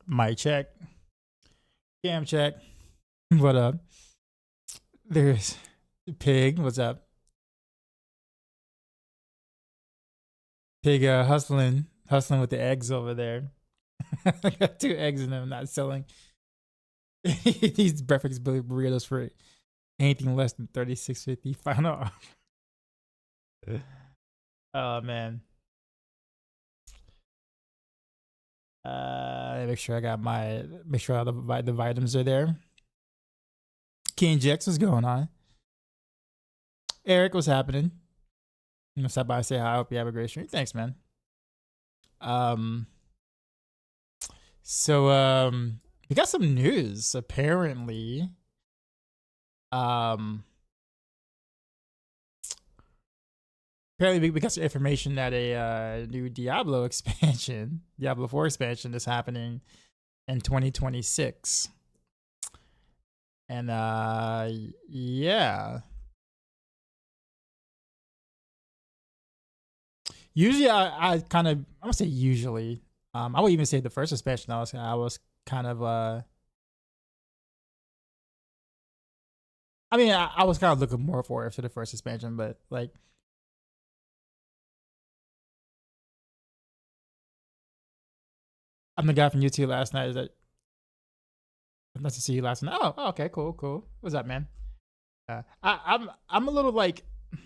Mic check. Cam check. What up? There's Pig. What's up? Pig hustling with the eggs over there. I got 2 eggs in them, not selling. These breakfast burritos for anything less than $36.50 final offer. Oh man. Make sure all the vitamins are there. King Jex, what's going on? Eric, what's happening? I'm gonna stop by and say hi. I hope you have a great stream. Thanks, man. So we got some news apparently. Apparently we got some information that a new Diablo expansion, Diablo 4 expansion, is happening in 2026. And yeah. Usually I kind of, I would say usually, I would even say the first expansion I was kind of I mean I was kind of looking more forward to the first expansion, but like I'm the guy from YouTube last night. Is that nice to see you last night? Oh, okay, cool. What's up, man? I'm a little like, I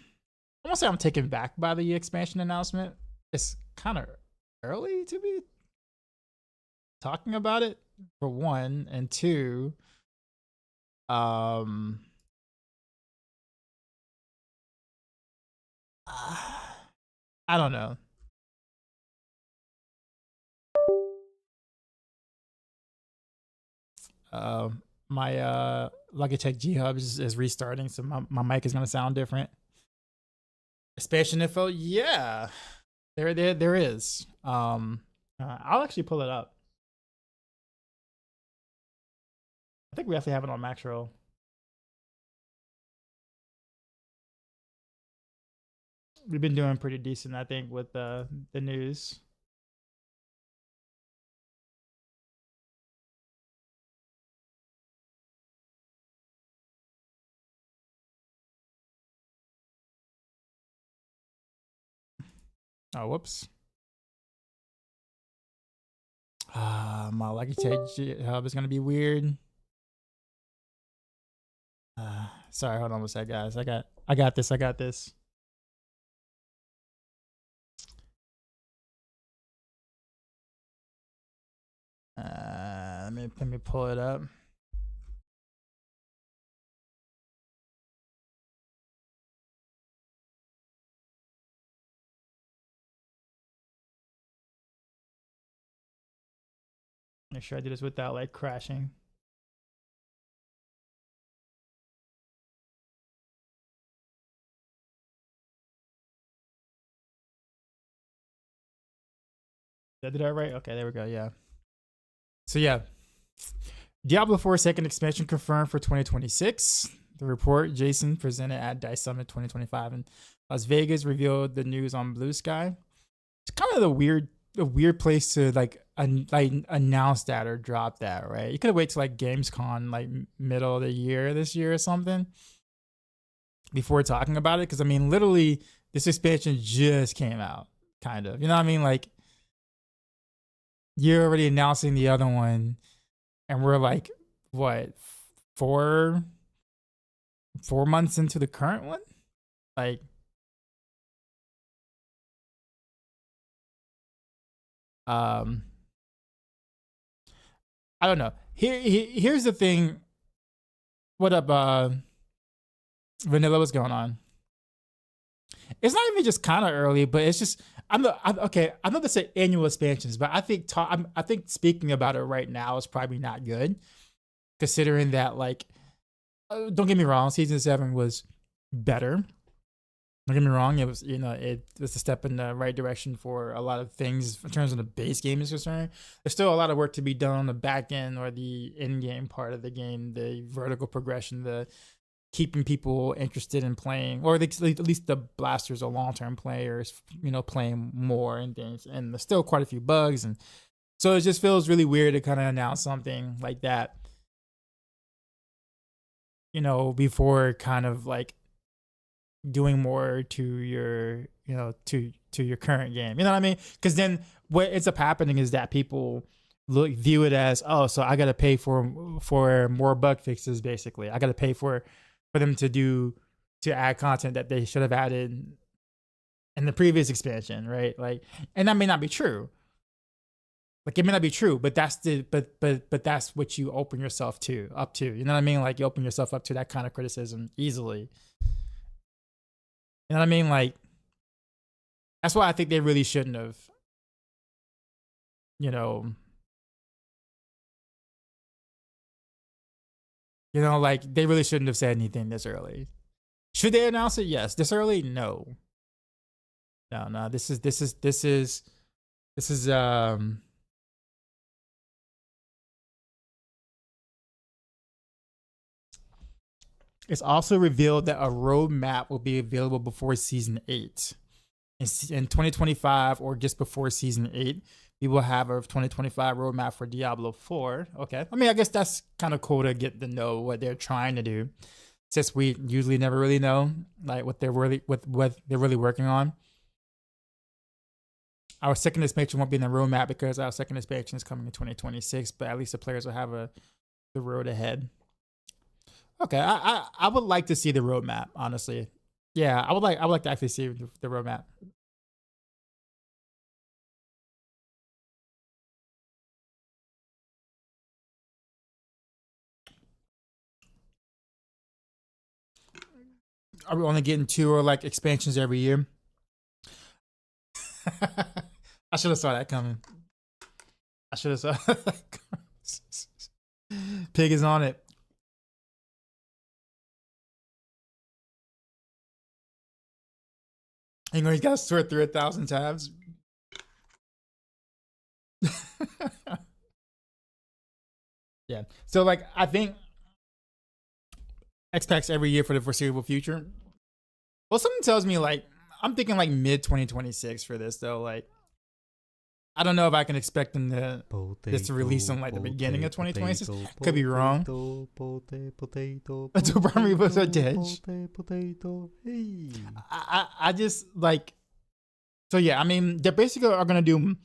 won't say I'm taken back by the expansion announcement. It's kind of early to be talking about it, for one, and two, I don't know. My Logitech G Hub is restarting, so my mic is gonna sound different. Expansion info, yeah, there is. I'll actually pull it up. I think we actually have it on Maxroll. We've been doing pretty decent, I think, with the news. Oh, whoops. My Logitech Hub is gonna be weird. Sorry, hold on one sec, guys. I got this. Let me pull it up. Make sure I do this without like crashing. Did I do that right? Okay, there we go. Yeah. So yeah, Diablo 4 second expansion confirmed for 2026. The report Jason presented at DICE Summit 2025 in Las Vegas revealed the news on Blue Sky. It's kind of a weird place to like announce that or drop that, right? You could have waited till like Gamescom, like middle of the year this year or something, before talking about it. Because I mean, literally, this expansion just came out, kind of. You know what I mean? Like, you're already announcing the other one, and we're like, what, 4 months into the current one? Like, I don't know. Here's the thing. What up, Vanilla? What's going on? It's not even just kind of early, but it's just okay. I know they say annual expansions, but I think speaking about it right now is probably not good, considering that, like, don't get me wrong, season 7 was better. Don't get me wrong, it was, it was a step in the right direction for a lot of things in terms of the base game is concerned. There's still a lot of work to be done on the back end or the in-game part of the game, the vertical progression, the keeping people interested in playing, or at least the blasters or long-term players, playing more and things. And there's still quite a few bugs and So it just feels really weird to kind of announce something like that, you know, before kind of like doing more to your, you know, to your current game. You know what I mean? Because then what ends up happening is that people view it as, oh, so I got to pay for more bug fixes. Basically, I got to pay for them to add content that they should have added in the previous expansion, right? Like, and that may not be true. Like, it may not be true, but that's but that's what you open yourself up to. You know what I mean? Like, you open yourself up to that kind of criticism easily. You know what I mean? Like, that's why I think they really shouldn't have, you know, like they really shouldn't have said anything this early. Should they announce it? Yes. This early? No. No. This is it's also revealed that a roadmap will be available before Season 8. In 2025 or just before Season 8, we will have a 2025 roadmap for Diablo 4. Okay. I mean, I guess that's kind of cool to get to know what they're trying to do, since we usually never really know like what they're really working on. Our second expansion won't be in the roadmap because our second expansion is coming in 2026, but at least the players will have the road ahead. Okay, I would like to see the roadmap, honestly. Yeah, I would like to actually see the roadmap. Are we only getting 2 or like expansions every year? I should have saw that coming. I should have saw that coming. Pig is on it. You know, he's got to sort through 1,000 tabs. Yeah. So, like, I think expects every year for the foreseeable future. Well, something tells me, like, I'm thinking like mid 2026 for this, though. Like, I don't know if I can expect them to this to release on like the beginning of 2026. Could be wrong. Two primary books are dead. I just like. So yeah, I mean, they basically are gonna do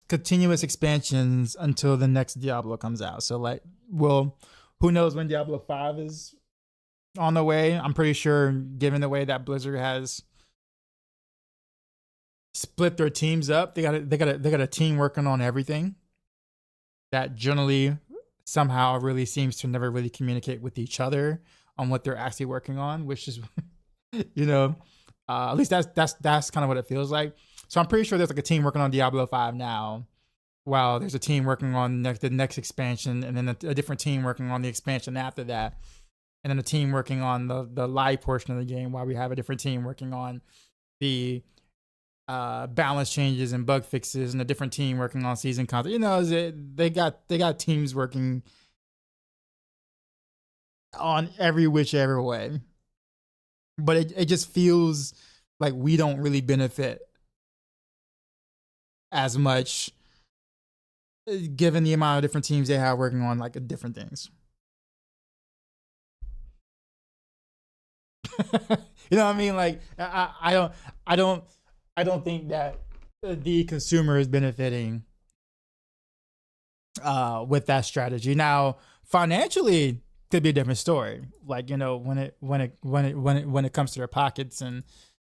continuous expansions until the next Diablo comes out. So like, well, who knows when Diablo 5 is on the way? I'm pretty sure, given the way that Blizzard has split their teams up, they got a team working on everything that generally somehow really seems to never really communicate with each other on what they're actually working on, which is, you know, at least that's kind of what it feels like. So I'm pretty sure there's like a team working on Diablo 5 now, while there's a team working on the next expansion, and then a different team working on the expansion after that, and then a team working on the live portion of the game, while we have a different team working on the balance changes and bug fixes, and a different team working on season content. You know, they got teams working on every whichever way, but it just feels like we don't really benefit as much, given the amount of different teams they have working on like different things. You know what I mean? Like, I don't think that the consumer is benefiting with that strategy. Now, financially, could be a different story. Like, you know, when it comes to their pockets and,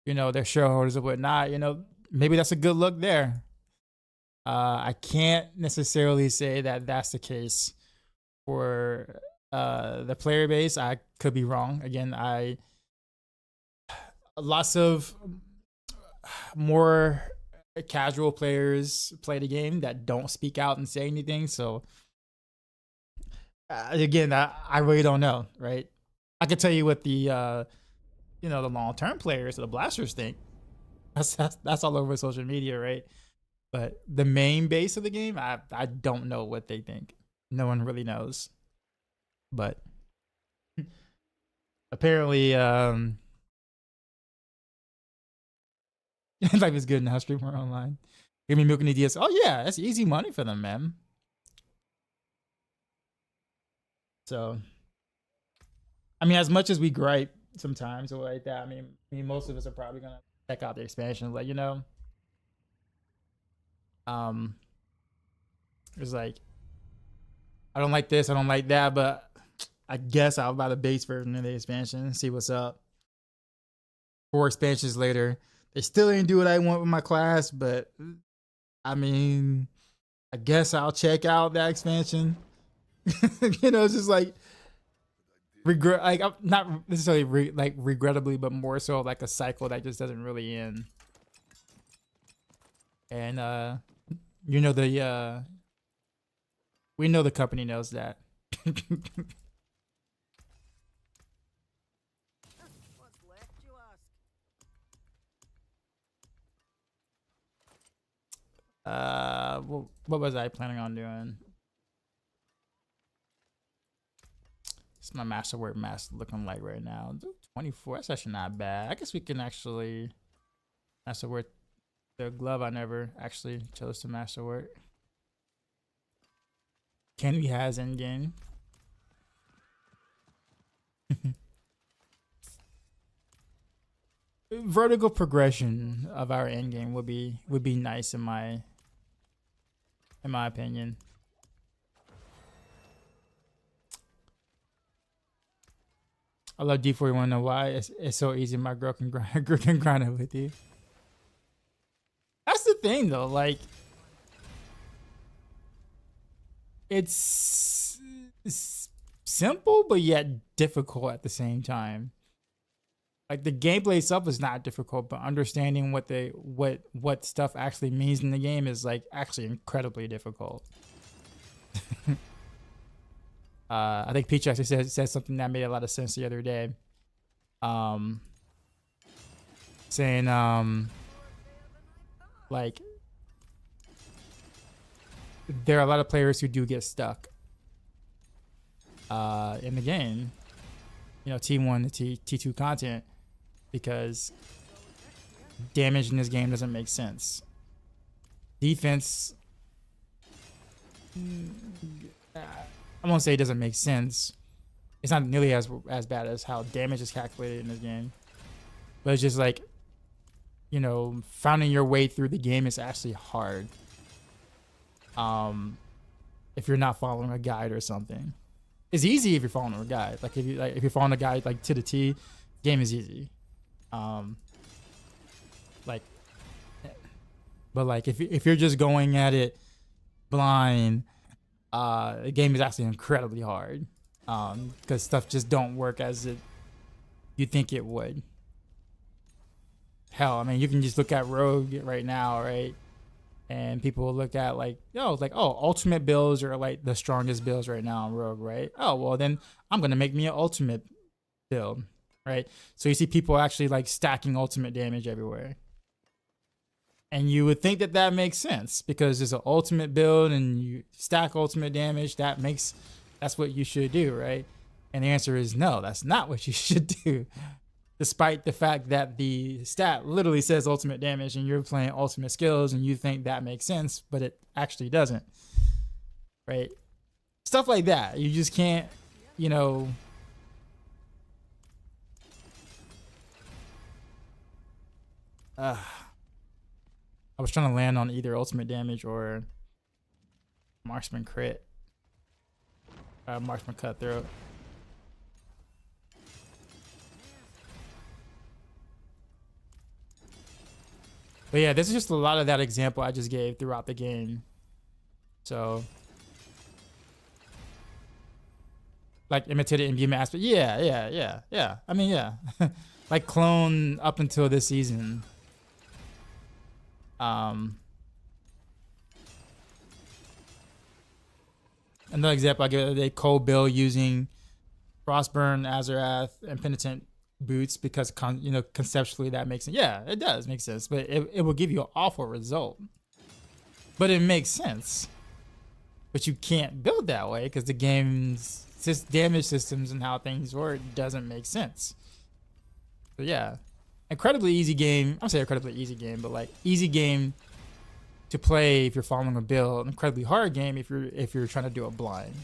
you know, their shareholders and whatnot, you know, maybe that's a good look there. I can't necessarily say that that's the case for the player base. I could be wrong. Again, lots of more casual players play the game that don't speak out and say anything. So again, I really don't know, right? I could tell you what the you know, the long-term players, the blasters think. That's all over social media, right? But the main base of the game, I don't know what they think. No one really knows. But apparently, life is good now. Stream more online. Give me milking the DS. Oh yeah, that's easy money for them, man. So, I mean, as much as we gripe sometimes or like that, I mean, most of us are probably gonna check out the expansion. Like, you know, it's like I don't like this, I don't like that, but I guess I'll buy the base version of the expansion and see what's up. 4 expansions later, they still ain't do what I want with my class, but I mean, I guess I'll check out that expansion. You know, it's just like regret, like I'm not necessarily like regrettably, but more so like a cycle that just doesn't really end. And you know we know the company knows that. What was I planning on doing? It's my masterwork mask looking like right now. 24, that's actually not bad. I guess we can actually masterwork the glove. I never actually chose to masterwork. Candy has in game. Vertical progression of our end game would be nice in my opinion. I love D4. You wanna know why? It's so easy. My girl can grind it with you. That's the thing though, like it's simple but yet difficult at the same time. Like the gameplay itself is not difficult, but understanding what stuff actually means in the game is like actually incredibly difficult. I think Peach actually said something that made a lot of sense the other day. Saying like there are a lot of players who do get stuck in the game, you know, T1 to T2 content, because damage in this game doesn't make sense. Defense, I won't say it doesn't make sense. It's not nearly as bad as how damage is calculated in this game, but it's just like, you know, finding your way through the game is actually hard. If you're not following a guide or something, it's easy if you're following a guide. Like if you're following a guide like to the T, game is easy. But like if you're just going at it blind, the game is actually incredibly hard. Because stuff just don't work as you think it would. Hell, I mean, you can just look at Rogue right now, right? And people will look at like, ultimate builds are like the strongest builds right now in Rogue, right? Oh, well then I'm gonna make me an ultimate build, right? So you see people actually like stacking ultimate damage everywhere. And you would think that makes sense because it's an ultimate build and you stack ultimate damage. That's what you should do, right? And the answer is no, that's not what you should do. Despite the fact that the stat literally says ultimate damage and you're playing ultimate skills and you think that makes sense, but it actually doesn't, right? Stuff like that. You just can't, you know, I was trying to land on either ultimate damage or marksman crit, marksman cutthroat. But yeah, this is just a lot of that example I just gave throughout the game. So, like imitated imbue aspect. Yeah. I mean, yeah. Like clone up until this season. Another example I give, they co-build using Frostburn, Azarath, and Penitent boots because conceptually that makes sense. Yeah, it does make sense, but it will give you an awful result. But it makes sense. But you can't build that way because the game's damage systems and how things work doesn't make sense. So yeah, incredibly easy game. I'm saying incredibly easy game, but like easy game to play if you're following a build. An incredibly hard game if you're trying to do a blind.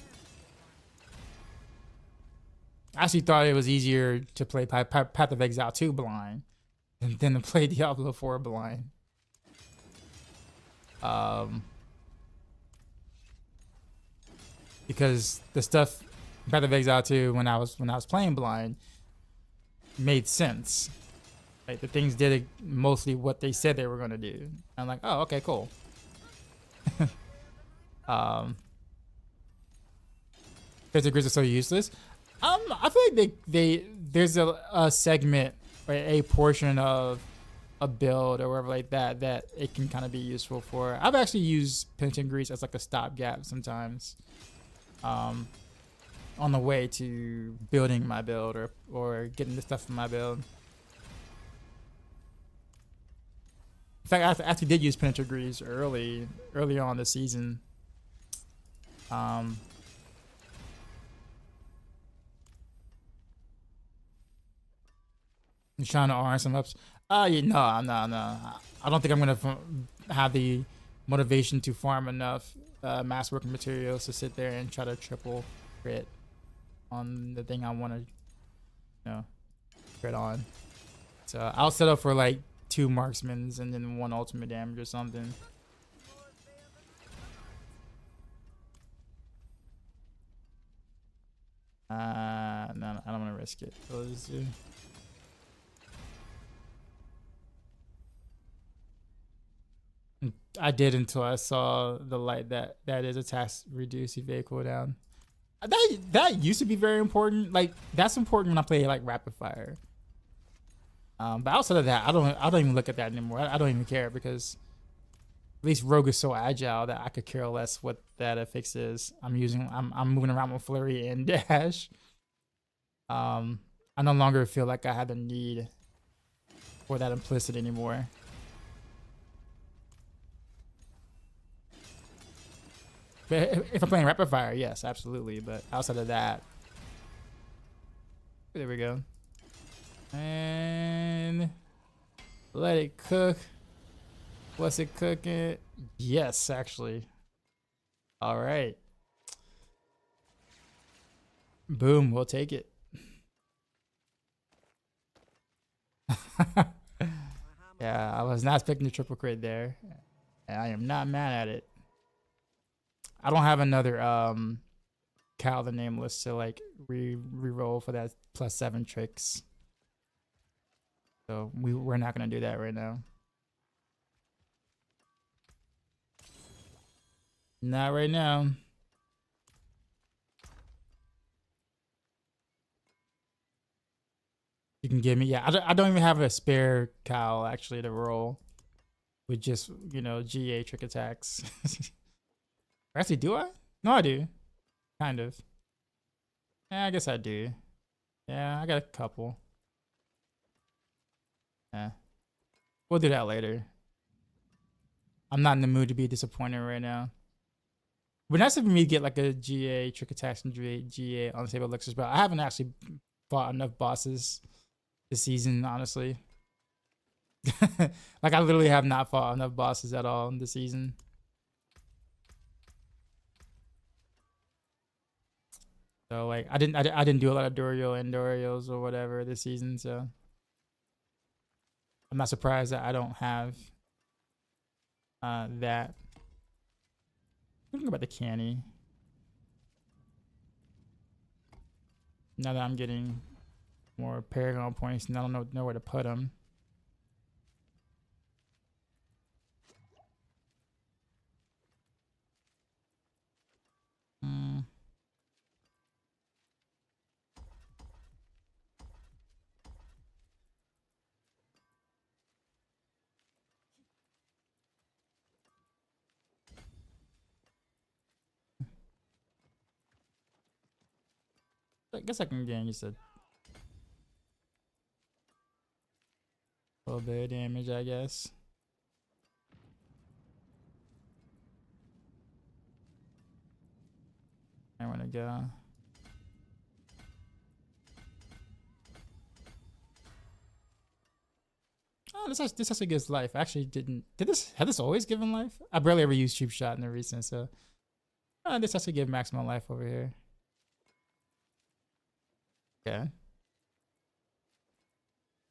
I actually thought it was easier to play Path of Exile 2 blind than to play Diablo 4 blind. Because the stuff Path of Exile 2 when I was playing blind made sense. Like the things did mostly what they said they were gonna do. I'm like, oh, okay, cool. Because the grids are so useless. I feel like there's a segment or a portion of a build or whatever like that it can kind of be useful for. I've actually used Penitent Grease as like a stopgap sometimes. On the way to building my build or getting the stuff from my build. In fact, I actually did use Penitent Grease early on this season. I'm trying to arm some ups. No. I don't think I'm gonna have the motivation to farm enough mass working materials to sit there and try to triple crit on the thing I want to, crit on. So I'll set up for like 2 marksmans and then 1 ultimate damage or something. No, I don't want to risk it. So let's do. I did until I saw the light that is attacks reduce evade cooldown. That used to be very important. Like that's important when I play like rapid fire. But outside of that, I don't even look at that anymore. I don't even care because at least Rogue is so agile that I could care less what that affix is. I'm moving around with Flurry and Dash. I no longer feel like I have the need for that implicit anymore. But if I'm playing rapid fire, yes, absolutely. But outside of that, there we go. And let it cook. What's it cooking? Yes, actually. All right. Boom, we'll take it. Yeah, I was not expecting a triple crit there. And I am not mad at it. I don't have another Cal the Nameless to like re-roll for that +7 tricks. So we're not gonna do that right now. Not right now. You can give me, yeah. I don't even have a spare Cal actually to roll with just GA trick attacks. Actually, do I? No, I do. Kind of. Yeah, I guess I do. Yeah, I got a couple. Yeah. We'll do that later. I'm not in the mood to be disappointed right now. But nice of me to get like a GA trick attacks and GA unstable elixirs, but I haven't actually fought enough bosses this season, honestly. Like I literally have not fought enough bosses at all this season. So like I didn't do a lot of Dorio and Dorios or whatever this season, so I'm not surprised that I don't have that. Think about the canny. Now that I'm getting more Paragon points, and I don't know where to put them. I guess I can gain just a little bit of damage, I guess. I want to go. Oh, this actually gives life. I actually didn't. Had this always given life? I barely ever used Cheap Shot in the recent, so this has to give maximum life over here. Okay.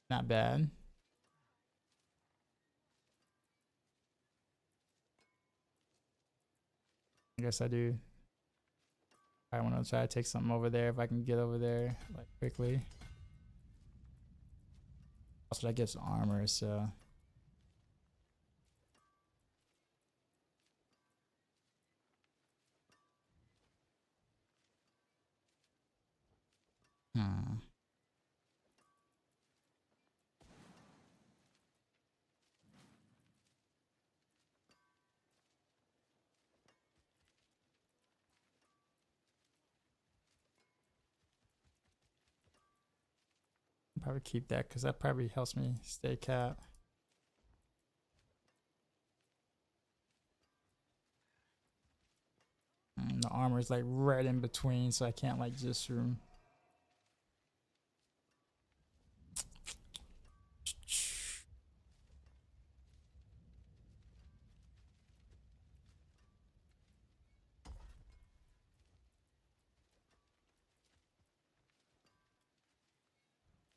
Not bad. I guess I do. I want to try to take something over there if I can get over there like quickly. Also, that gives armor, so. Probably keep that because that probably helps me stay cap. The armor is like right in between, so I can't like just room.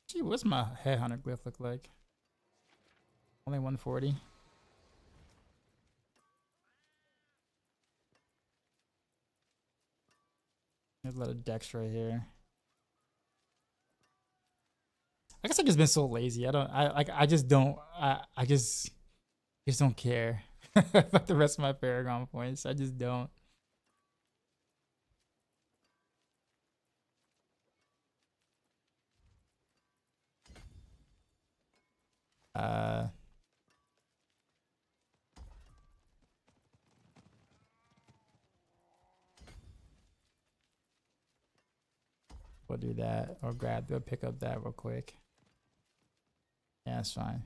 Gee, what's my headhunter glyph look like? Only 140. There's a lot of decks right here. I guess I've just been so lazy. I just don't don't care about the rest of my Paragon points. I just don't. We'll do that or pick up that real quick. Yeah, that's fine.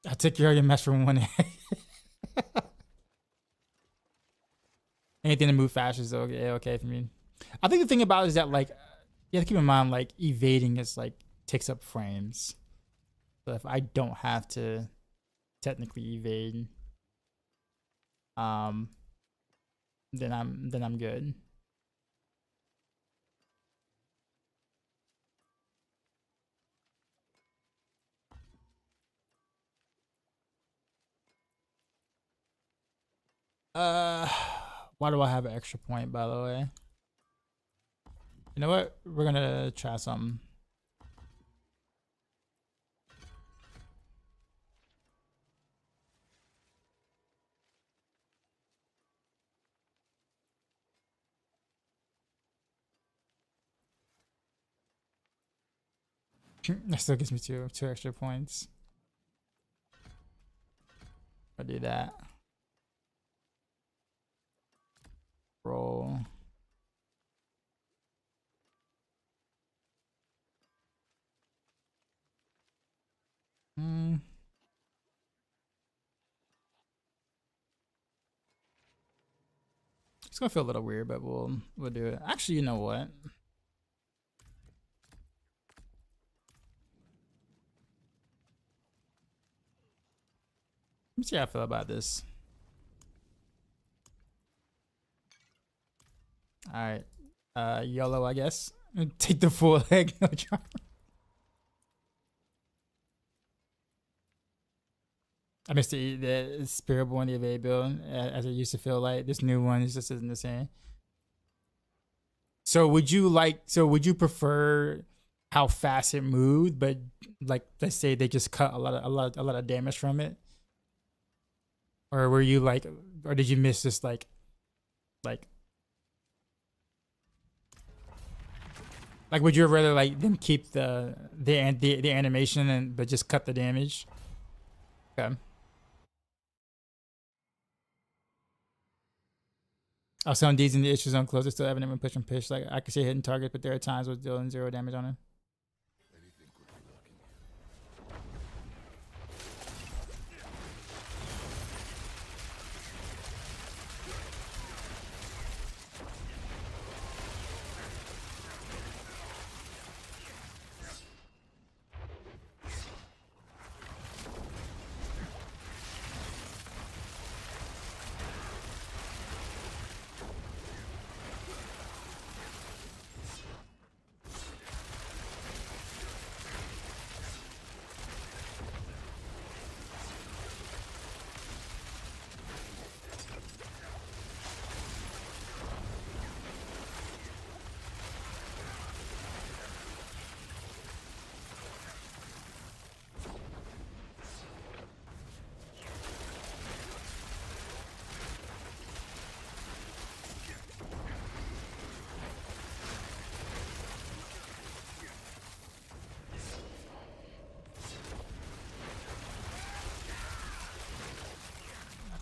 I took care of your mess from 1A. Anything to move fast is okay for me. I think the thing about it is that like you have to keep in mind like evading is like takes up frames. So if I don't have to technically evade, then I'm good. Why do I have an extra point, by the way? You know what? We're gonna try something. That still gives me two extra points. I'll do that. Roll. It's gonna feel a little weird, but we'll do it. Actually, you know what? Let me see how I feel about this. All right, YOLO, I guess. Take the full leg, no charm. I missed the Spirit Born, the evade build, as it used to feel like. This new one is just isn't the same. So would you prefer how fast it moved, but like let's say they just cut a lot of damage from it? Or were you like, or did you miss this like would you rather like them keep the animation and but just cut the damage? Okay. Also, on D's and the issue zone closer, still evident when push and pitch. Like I can see hitting targets, but there are times with dealing 0 damage on him.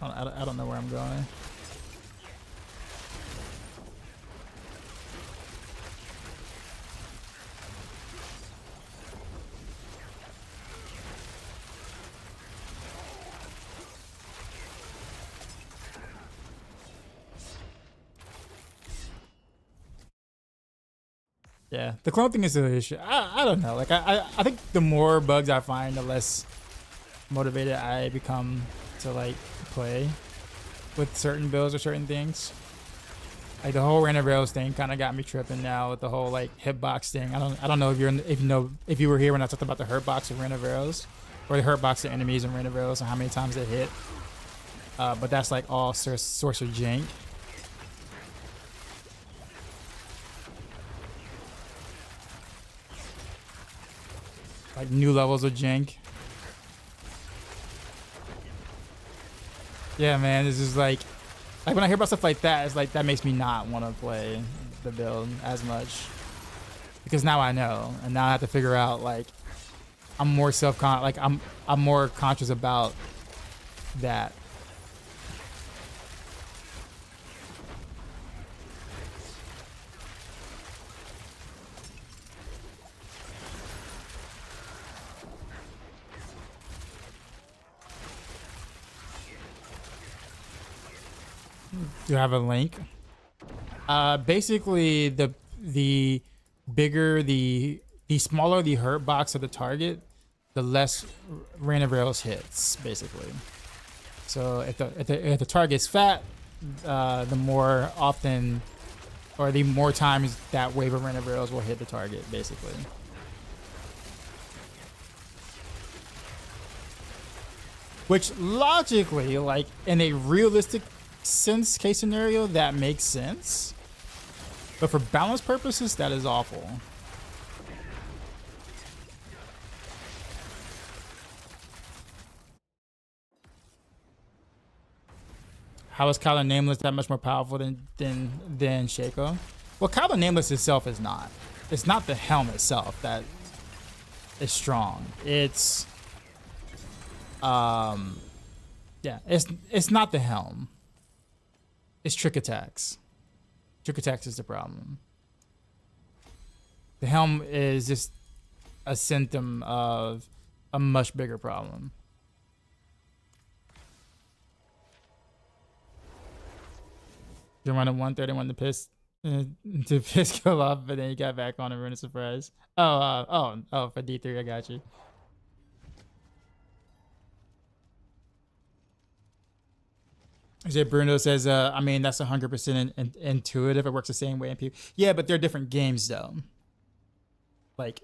I don't know where I'm going. Yeah, the clone thing is the issue. I don't know. Like I think the more bugs I find, the less motivated I become to like play with certain builds or certain things. Like the whole random rails thing kind of got me tripping now with the whole like hitbox thing. I don't know if you were here when I talked about the hurtbox of random rails or the hurtbox of enemies and random rails and how many times they hit. But that's like all source of jank. Like new levels of jank. Yeah, man, this is like when I hear about stuff like that, it's like that makes me not want to play the build as much because now I know, and now I have to figure out like I'm more I'm more conscious about that. Do you have a link? Basically, the bigger the smaller the hurt box of the target, the less random rails hits. Basically, so if the target's fat, the more often or the more times that wave of random rails will hit the target. Basically. Which logically, like in a realistic sense case scenario, that makes sense, but for balance purposes that is awful. How is Kyler Nameless that much more powerful than Shaco? Well, Kyler Nameless itself is not. It's not the helm itself that is strong. It's yeah, it's not the helm. It's trick attacks. Trick attacks is the problem. The helm is just a symptom of a much bigger problem. You went at 131 to piss kill off, but then you got back on and ruined a surprise. Oh, for D3, I got you. Bruno says, I mean, that's 100% intuitive. It works the same way in people. Yeah, but they're different games, though. Like,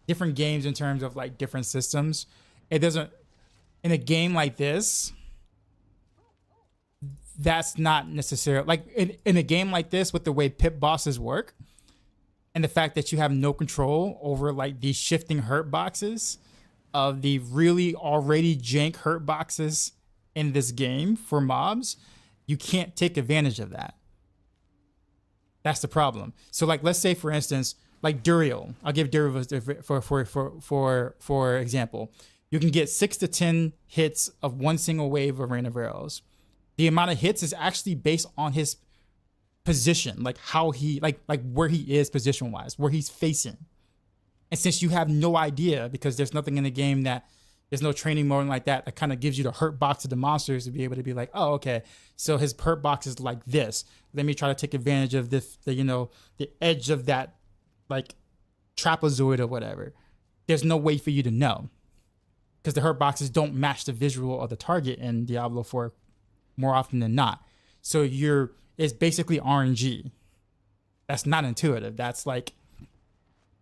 different games in terms of, like, different systems. It doesn't... In a game like this, that's not necessarily... Like, in a game like this, with the way pit bosses work, and the fact that you have no control over, like, these shifting hurt boxes of the really already jank hurt boxes in this game for mobs, you can't take advantage of that. That's the problem. So like, let's say for instance, like Duriel, I'll give Duriel for example. You can get 6 to 10 hits of one single wave of random arrows. The amount of hits is actually based on his position, like how he, like where he is position wise, where he's facing. And since you have no idea, because there's nothing in the game that there's no training mode like that kind of gives you the hurt box of the monsters to be able to be like, oh, okay, so his hurt box is like this. Let me try to take advantage of this, the edge of that, like trapezoid or whatever. There's no way for you to know because the hurt boxes don't match the visual of the target in Diablo 4 more often than not. So it's basically RNG. That's not intuitive. That's like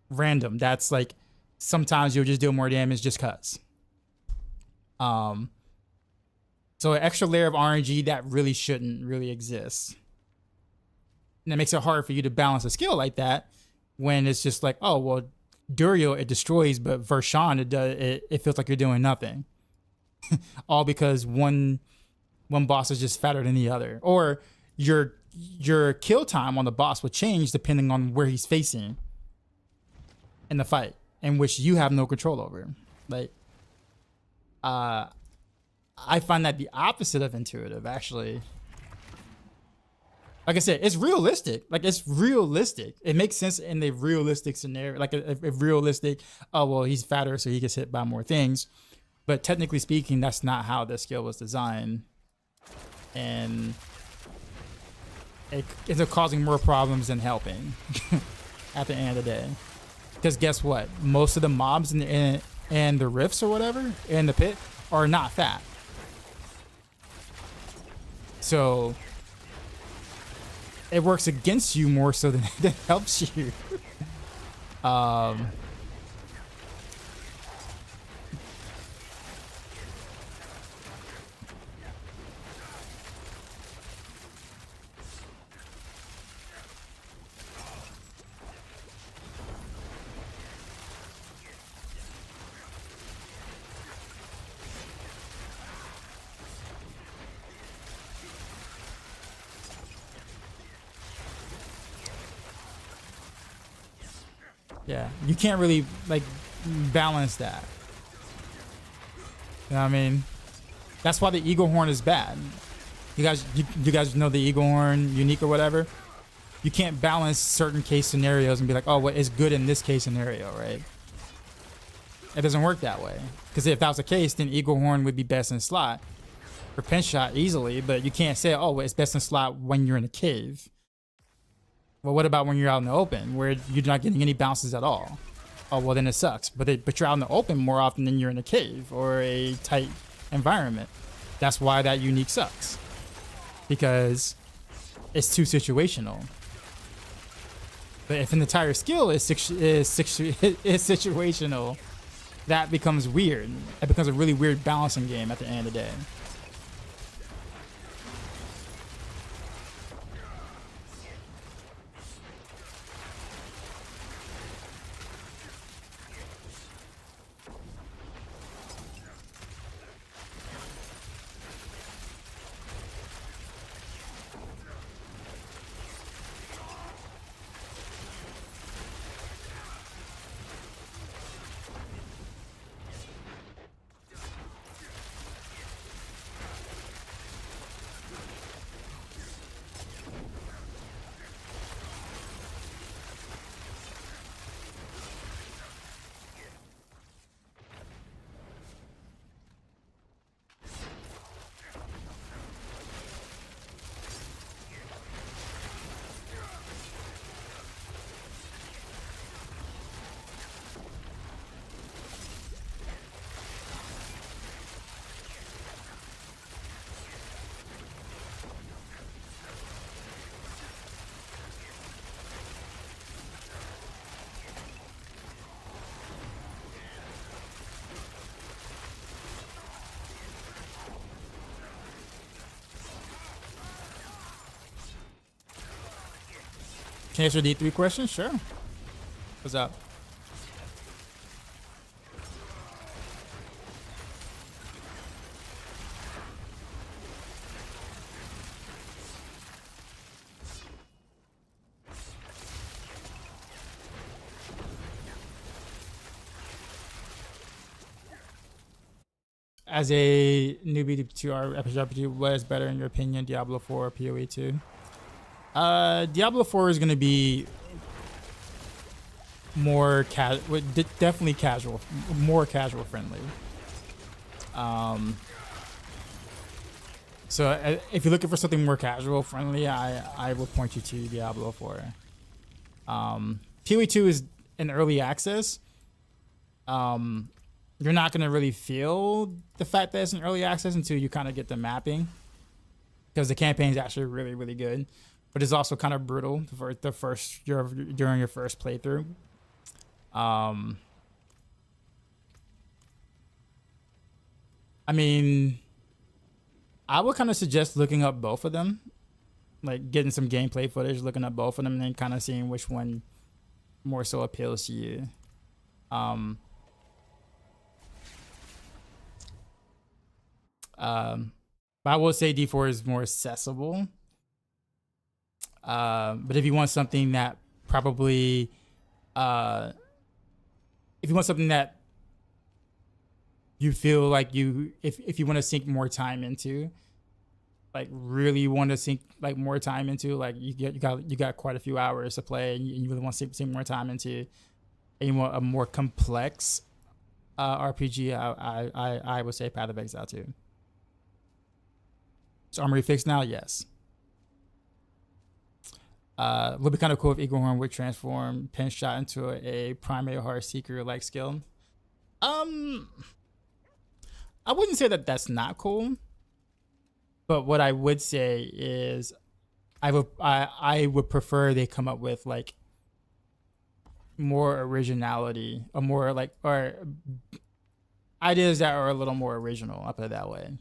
random. That's like sometimes you'll just deal more damage just cause. So an extra layer of RNG that really shouldn't really exist. And that makes it hard for you to balance a skill like that when it's just like, oh, well, Duriel, it destroys, but Vershawn, it feels like you're doing nothing. All because one boss is just fatter than the other. Or your kill time on the boss will change depending on where he's facing in the fight, in which you have no control over. Like, I find that the opposite of intuitive, actually. Like I said, it's realistic. Like, it's realistic. It makes sense in a realistic scenario. Like a realistic, oh, well, he's fatter, so he gets hit by more things. But technically speaking, that's not how this skill was designed. And it's causing more problems than helping at the end of the day. Because guess what? Most of the mobs in the rifts or whatever, in the pit, are not fat. So it works against you more so than it helps you. Yeah, you can't really like balance that. You know what I mean? That's why the eagle horn is bad. You guys know the eagle horn unique or whatever. You can't balance certain case scenarios and be like, oh, well, it's good in this case scenario, right? It doesn't work that way. Because if that was the case, then eagle horn would be best in slot for pinch shot easily. But you can't say, oh, well, it's best in slot when you're in a cave. Well, what about when you're out in the open where you're not getting any bounces at all? Oh, well, then it sucks. But you're out in the open more often than you're in a cave or a tight environment. That's why that unique sucks. Because it's too situational. But if an entire skill is situational, that becomes weird. It becomes a really weird balancing game at the end of the day. Can I answer D3 questions? Sure. What's up? As a newbie to RPG, what is better in your opinion, Diablo 4 or PoE 2? Diablo 4 is going to be more definitely casual, more casual friendly. So if you're looking for something more casual friendly, I will point you to Diablo 4. PoE 2 is in early access. You're not going to really feel the fact that it's in early access until you kind of get the mapping, because the campaign is actually really, really good. But it's also kind of brutal for the first during your first playthrough. I mean, I would kind of suggest looking up both of them, like getting some gameplay footage, looking up both of them, and then kind of seeing which one more so appeals to you. But I will say D4 is more accessible. But if you want something that you feel like if you want to sink more time into, like really want to sink like more time into, like you got quite a few hours to play, and you really want to sink more time into, and you want a more complex RPG, I would say Path of Exile 2. Is Armory fixed now? Yes. Would be kind of cool if Eaglehorn would transform Pinch Shot into a primary Heartseeker like skill. I wouldn't say that that's not cool, but what I would say is I would prefer they come up with like more originality, or more like, or ideas that are a little more original. I'll put it that way.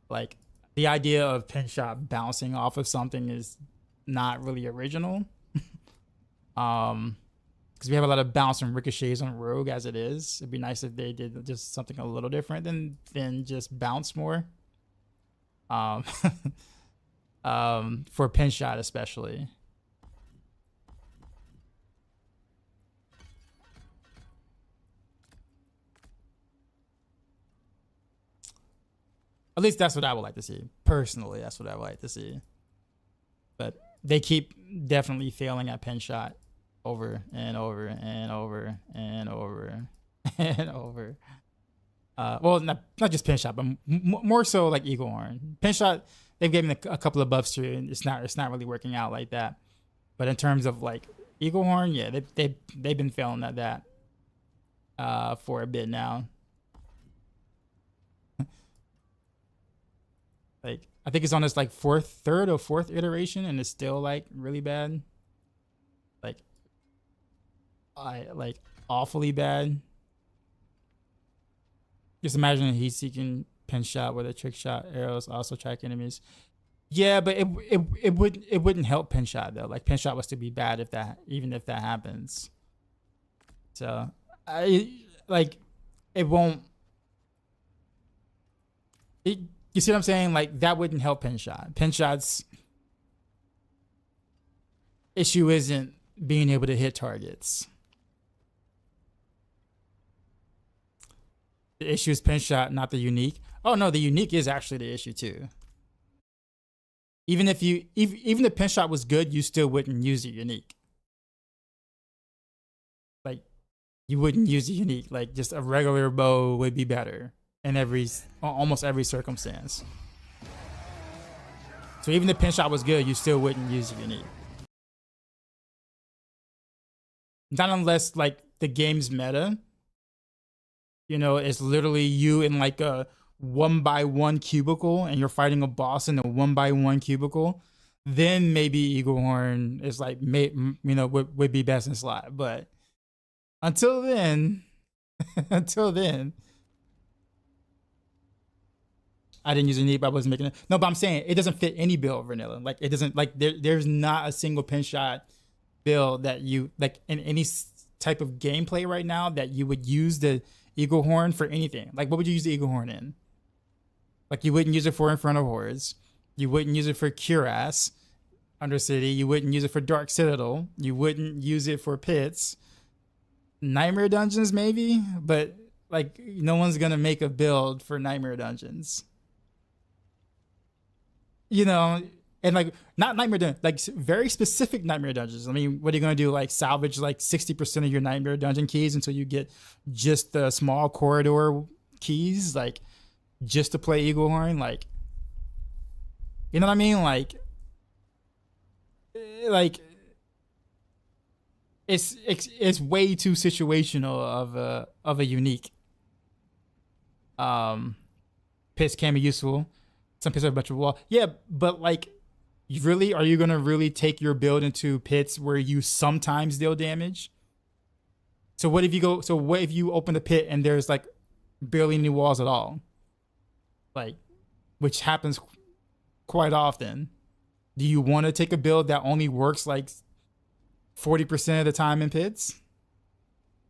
Like the idea of Pinch Shot bouncing off of something is not really original. Because we have a lot of bounce and ricochets on Rogue as it is. It'd be nice if they did just something a little different than just bounce more. For Pinch Shot especially. At least that's what I would like to see. Personally, that's what I would like to see. But they keep definitely failing at Pinch Shot over and over and over and over and over. Well, not just Pinch Shot, but more so like Eaglehorn. Pinch Shot, they've given a couple of buffs to it, and it's not really working out like that. But in terms of like Eaglehorn, yeah, they've been failing at that for a bit now. Like I think it's on its like third or fourth iteration, and it's still like really bad. Like awfully bad. Just imagine he's seeking Pinch Shot with a trick shot. Arrows also track enemies. Yeah, but it wouldn't help Pinch Shot though. Like Pinch Shot was to be bad if that happens. So I like it won't. You see what I'm saying? Like that wouldn't help Pinch Shot. Pinch Shot's issue isn't being able to hit targets. The issue is Pinch Shot, not the unique. Oh no, the unique is actually the issue too. Even if Pinch Shot was good, you still wouldn't use the unique. Like you wouldn't use the unique. Like just a regular bow would be better in almost every circumstance. So even if Pinch Shot was good, you still wouldn't use the unique. Not unless like the game's meta. You know, it's literally you in like a 1x1 cubicle and you're fighting a boss in a 1x1 cubicle. Then maybe Eaglehorn is like, would be best in slot. But until then, I didn't use a need, but I wasn't making it. No, but I'm saying it doesn't fit any build, vanilla. Like it doesn't, like there's not a single Pinch Shot build that you, like in any type of gameplay right now that you would use the Eaglehorn for anything. Like what would you use the Eaglehorn in? Like you wouldn't use it for Inferno Hordes. You wouldn't use it for Cuirass Undercity. You wouldn't use it for Dark Citadel. You wouldn't use it for pits. Nightmare Dungeons maybe, but like no one's gonna make a build for Nightmare Dungeons. You know, and like not Nightmare Dungeons, like very specific Nightmare Dungeons. I mean, what are you gonna do? Like salvage like 60% of your Nightmare Dungeon keys until you get just the small corridor keys, like just to play Eaglehorn? Like, you know what I mean? Like it's way too situational of a unique. Pits can be useful. Some pits are a bunch of wall. Yeah, but like, are you gonna really take your build into pits where you sometimes deal damage? So what if you open the pit and there's like barely any walls at all? Like, which happens quite often. Do you want to take a build that only works like 40% of the time in pits?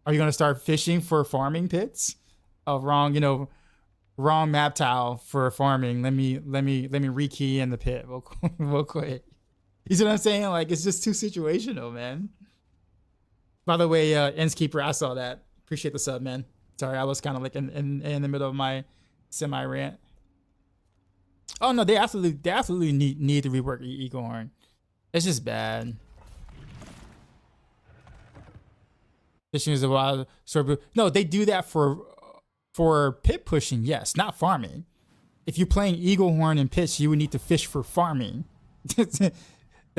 Are you gonna start fishing for farming pits? Oh, wrong map tile for farming. Let me rekey in the pit real quick. You see what I'm saying? Like it's just too situational, man. By the way, Endskeeper, I saw that. Appreciate the sub, man. Sorry, I was kind of like in the middle of my semi rant. Oh no, they absolutely need to rework Eagle Horn. It's just bad. Fishing is a wild sort of, no, they do that for pit pushing, yes, not farming. If you're playing Eagle Horn and pitch, you would need to fish for farming. That's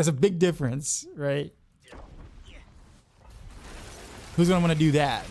a big difference, right? Who's gonna want to do that?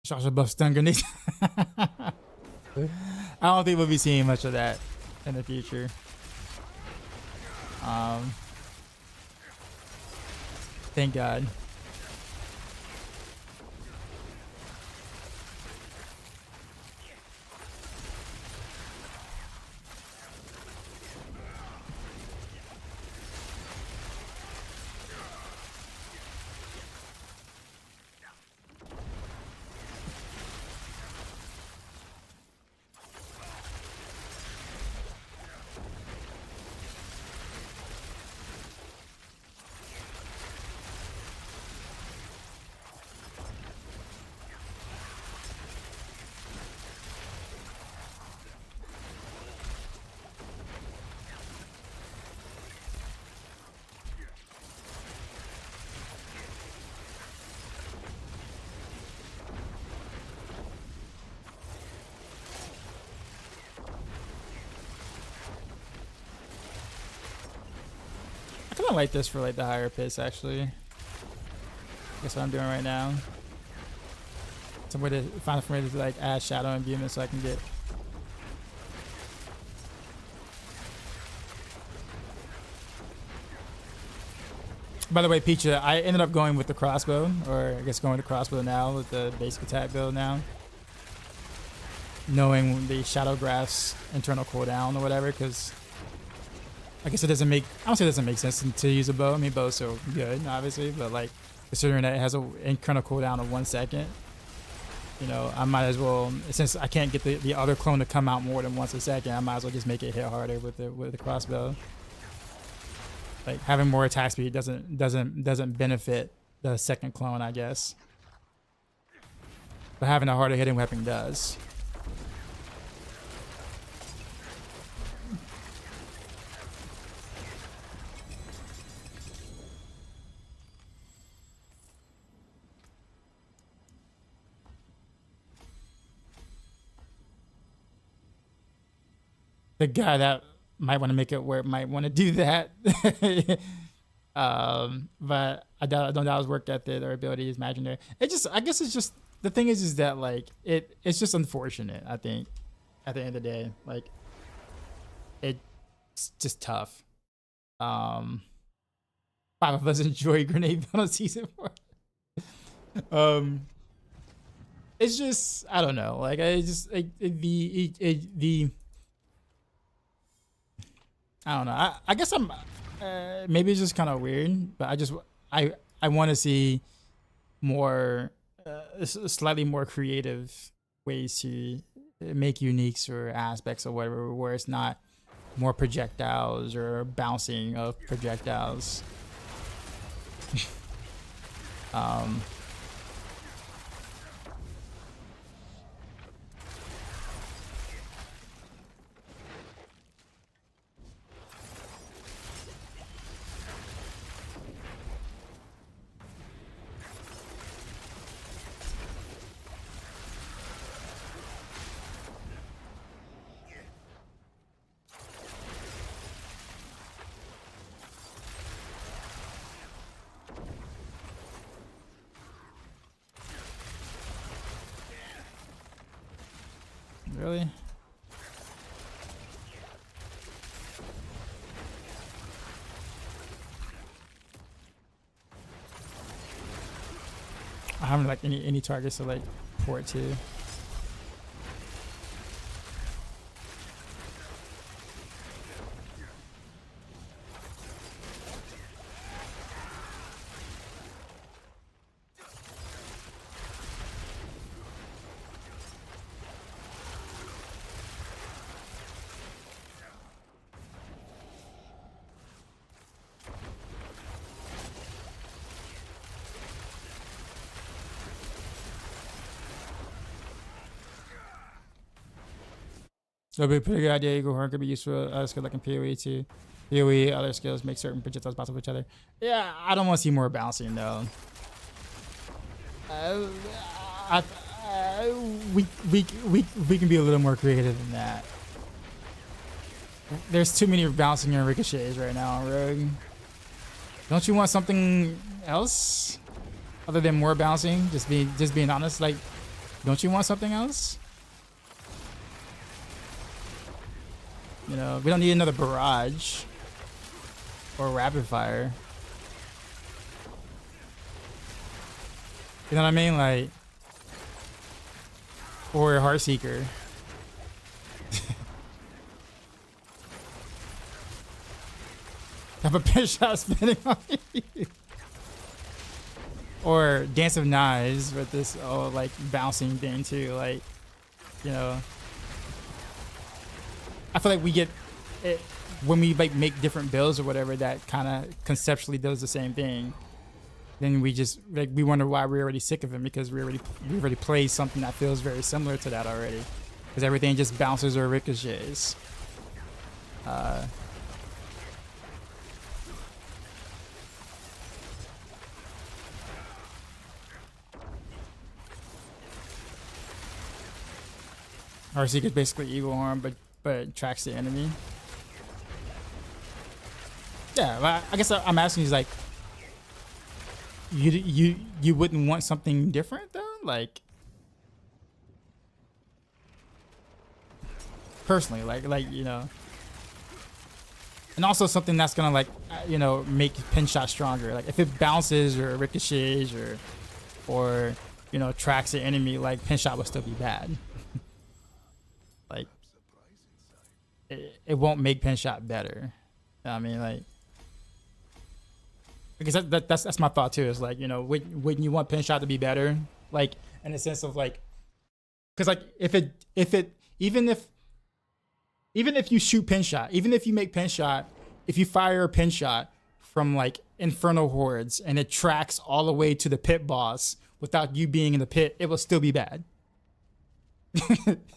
Shasha buff stun grenades. I don't think we'll be seeing much of that in the future. Thank God. I kind of like this for like the higher pits actually. Guess what I'm doing right now. Some way to find a way to like add shadow imbuement so I can get. By the way, Peacha, I ended up going with the crossbow, or I guess going with the crossbow now with the basic attack build now. Knowing the Shadow Graph's internal cooldown or whatever, because I guess it doesn't make, I don't say it doesn't make sense to use a bow. I mean, bows are good, obviously, but like considering that it has an internal cooldown of 1 second, you know, I might as well, since I can't get the other clone to come out more than once a second, I might as well just make it hit harder with the crossbow. Like having more attack speed doesn't benefit the second clone, I guess. But having a harder hitting weapon does. The guy that might want to make it where it might want to do that. But I don't doubt his work ethic or ability is imaginary. It just, I guess it's just, the thing is that like, it's just unfortunate, I think, at the end of the day. Like, it's just tough. 5 of us enjoy Grenade Build on season 4. It's just, I don't know. Like, I just, like, I don't know. I guess I'm, maybe it's just kind of weird, but I want to see more, slightly more creative ways to make uniques or aspects or whatever, where it's not more projectiles or bouncing of projectiles. Really? I haven't like any targets to like port to. That'd be a pretty good idea. Eagle Horn could be useful as skill like in PoE too. PoE, other skills make certain projectiles bounce off each other. Yeah, I don't want to see more bouncing though. We can be a little more creative than that. There's too many bouncing and ricochets right now on Rogue. Don't you want something else other than more bouncing? Just being honest. Like, don't you want something else? You know, we don't need another barrage or rapid fire. You know what I mean? Like, or a Heartseeker. Have a pinch shot spinning on you. Or Dance of Knives with this like bouncing thing too. Like, you know. I feel like we get it when we like make different builds or whatever that kind of conceptually does the same thing. Then we just like we wonder why we're already sick of it because we already played something that feels very similar to that already, because everything just bounces or ricochets. Heartseeker is basically Eagle Horn, but it tracks the enemy. Yeah, well, I guess I'm asking is like, you wouldn't want something different though, like personally, like you know, and also something that's gonna like you know make pin shot stronger. Like if it bounces or ricochets or you know tracks the enemy, like pin shot would still be bad. Like it won't make pin shot better. You know what I mean, like because that's my thought too. Is like you know wouldn't you want pin shot to be better? Like in the sense of like, because like if it even if you shoot pin shot, even if you make pin shot, if you fire a pin shot from like Inferno Hordes and it tracks all the way to the pit boss without you being in the pit, it will still be bad.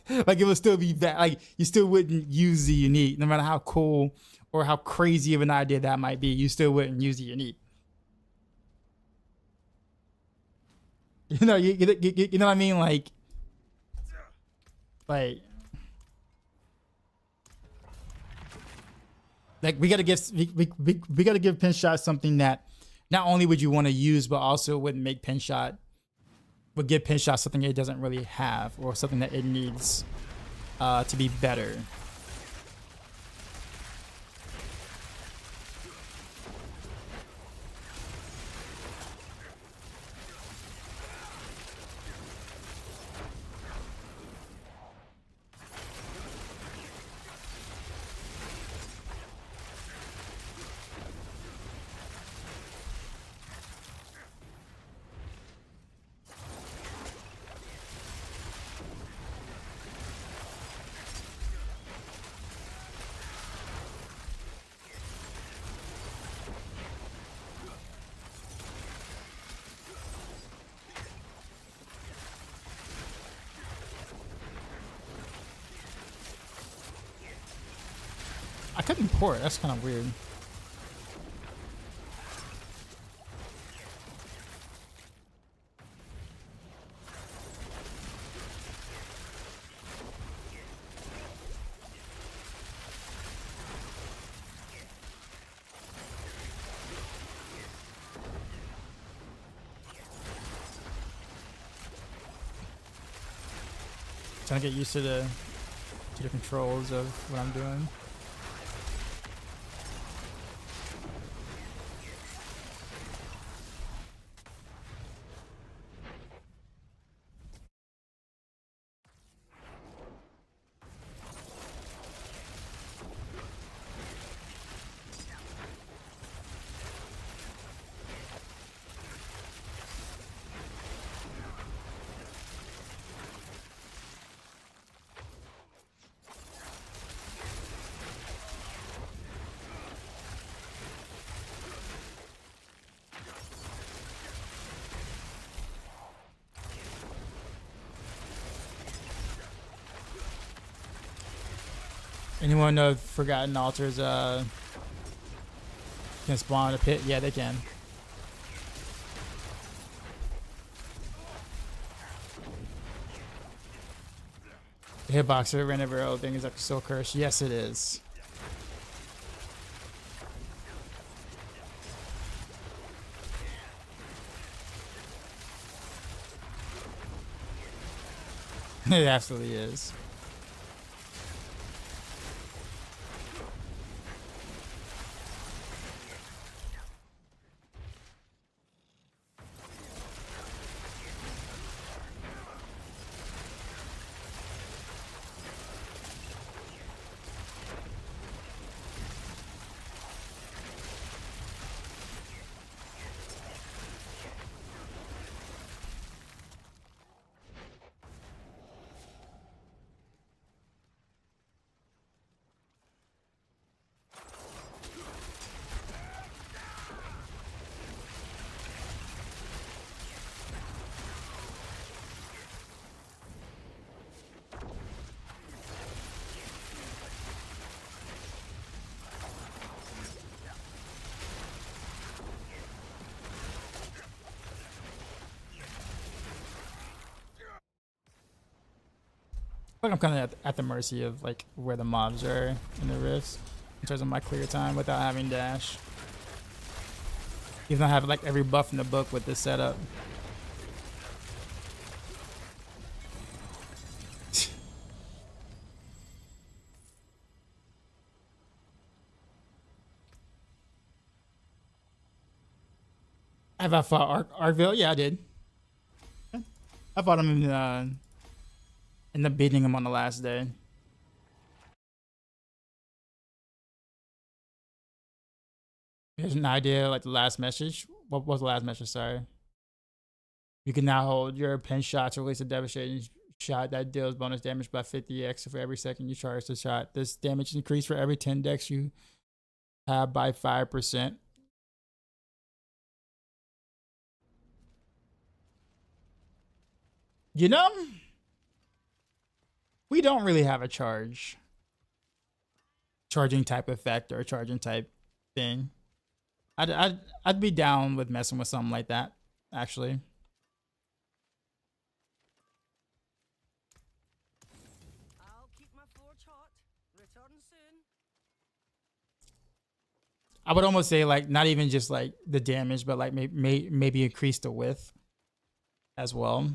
Like it would still be bad. Like you still wouldn't use the unique, no matter how cool or how crazy of an idea that might be. You still wouldn't use the unique. You know, you know what I mean? Like we gotta give we gotta give pin shot something that not only would you want to use, but also would make pin shot. Would give pin shot something it doesn't really have, or something that it needs to be better. I couldn't port. That's kind of weird. Trying to get used to the to the controls of what I'm doing. Anyone know if Forgotten Altars can spawn a pit? Yeah, they can. The hitbox ran over everything is like so cursed. Yes, it is. It absolutely is. Like I'm kind of at the mercy of like where the mobs are in the rifts in terms of my clear time without having dash. Even though I have like every buff in the book with this setup. Have I fought Arkville? Yeah, I did. I fought him ended up beating him on the last day. Here's an idea, like the last message. What was the last message? Sorry. You can now hold your pin shot to release a devastating shot that deals bonus damage by 50x for every second you charge the shot. This damage is increased for every 10 decks you have by 5%. You know, we don't really have a charging type effect or a charging type thing. I'd be down with messing with something like that, actually. I'll keep my forge hot. Return soon. I would almost say like not even just like the damage, but like maybe increase the width as well.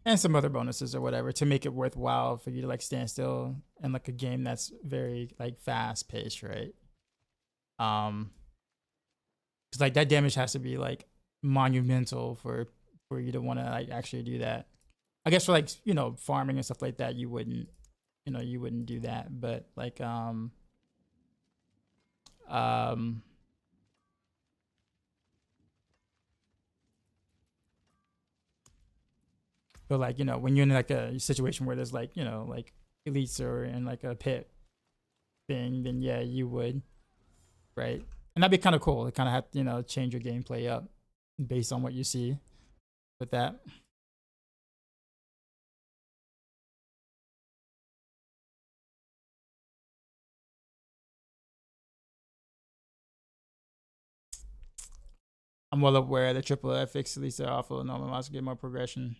And some other bonuses or whatever to make it worthwhile for you to like stand still in like a game that's very like fast paced, right? Because like that damage has to be like monumental for you to want to like actually do that. I guess for like farming and stuff like that, you wouldn't do that, but like but like when you're in like a situation where there's like like elites or in like a pit thing, then yeah, you would, right? And that'd be kind of cool. It kind of have to change your gameplay up based on what you see with that. I'm well aware that triple FX elites are awful and normal mods get more progression.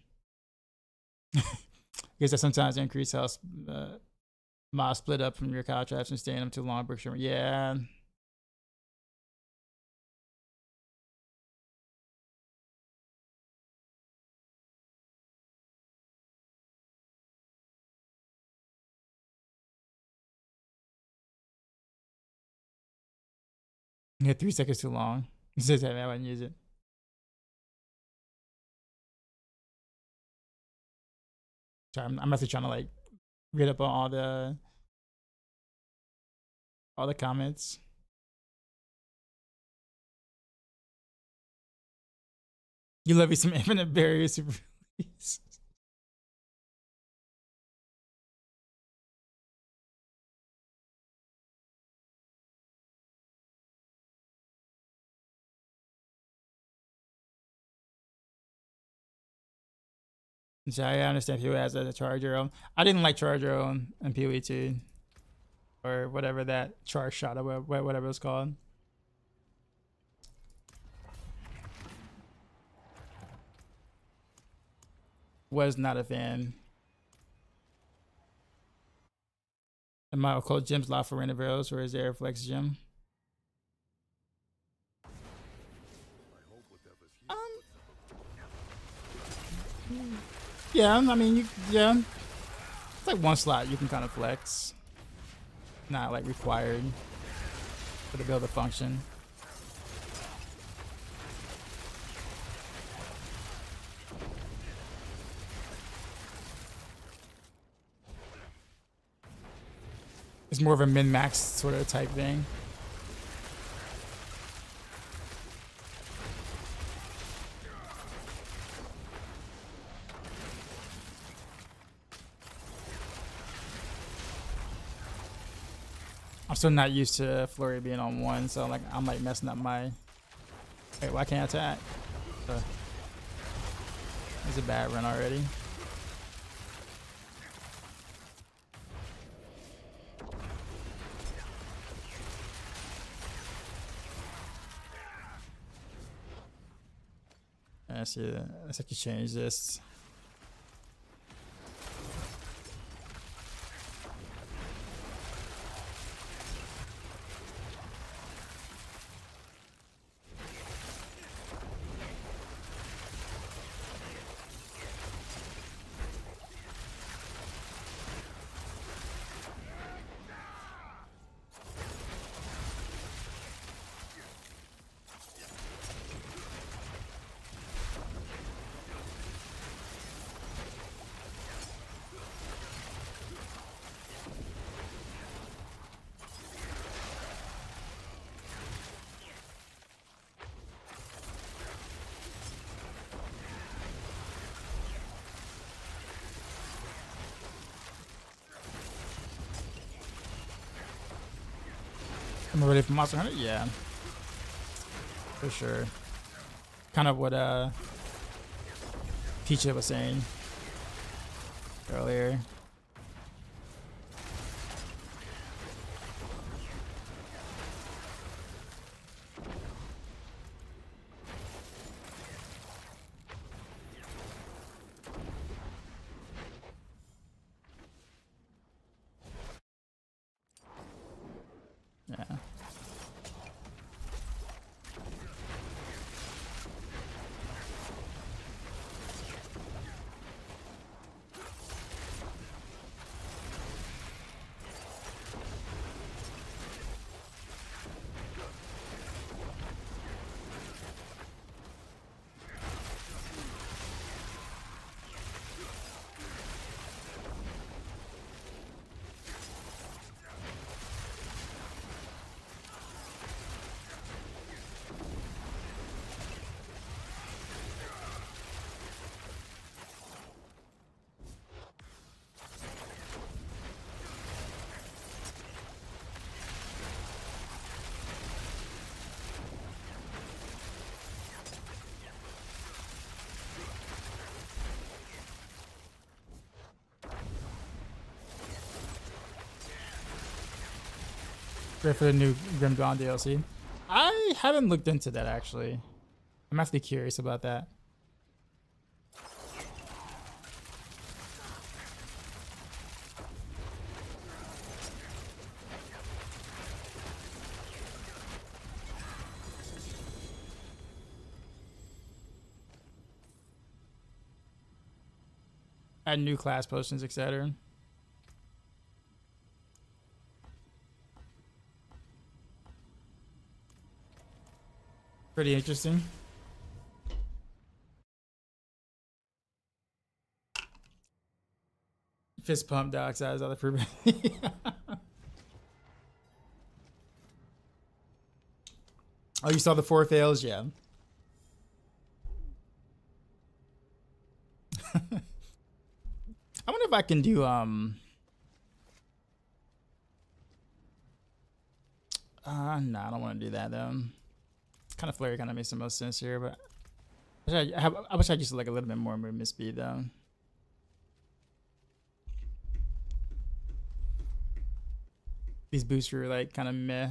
Because that sometimes increase health mods split up from your cow traps and staying them too long. Yeah. Yeah, 3 seconds too long. It says that I wouldn't use it. Sorry, I'm actually trying to like read up on all the comments. You love me some infinite barriers super release. So I understand people as a charge your own. I didn't like charge your own in PoE2 or whatever that charge shot or whatever it's called. Was not a fan. Am I occult gems locked for random arrows, or is there a flex gem? Yeah, I mean, yeah. It's like one slot you can kind of flex. Not like required for the build to function. It's more of a min-max sort of type thing. I'm still not used to Flurry being on 1, so I'm like messing up my. Wait, why can't I attack? It's a bad run already. I see. Let's actually change this. Am I ready for Monster Hunter? Yeah. For sure. Kind of what Peach was saying earlier. Yeah. Great for the new Grim Dawn DLC. I haven't looked into that actually. I'm actually curious about that. Add new class potions, etc. Pretty interesting. Fist pump dioxide is other proof. Oh, you saw the 4 fails? Yeah. I wonder if I can do no, I don't want to do that though. Kind of Flurry kind of makes the most sense here, but I wish I used like a little bit more movement speed though. These boosts were like kind of meh.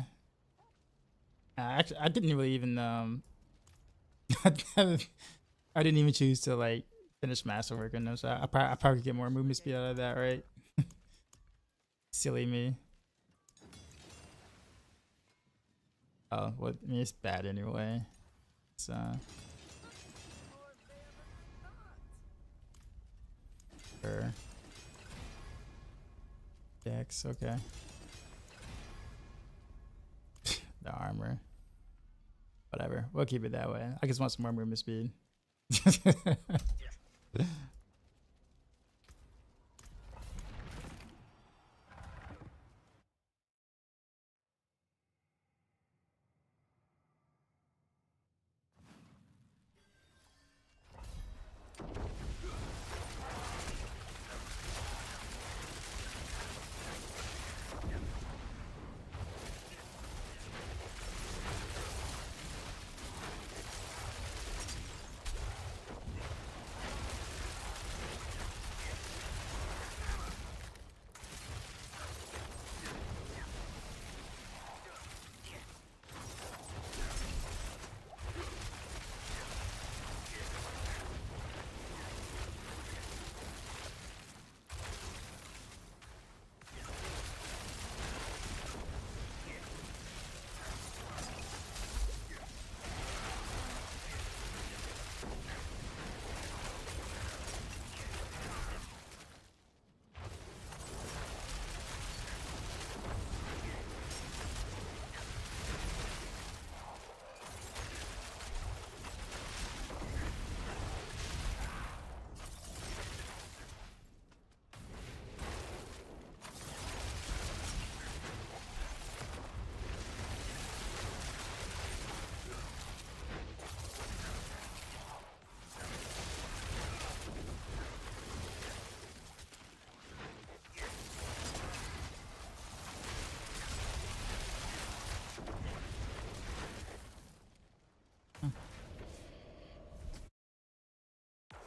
Actually, I didn't really even I didn't even choose to like finish masterwork in them, so I probably could get more movement speed out of that, right? Silly me. Oh, well, I mean, it's bad anyway. So. Sure. Dex, okay. The armor. Whatever. We'll keep it that way. I just want some more movement speed.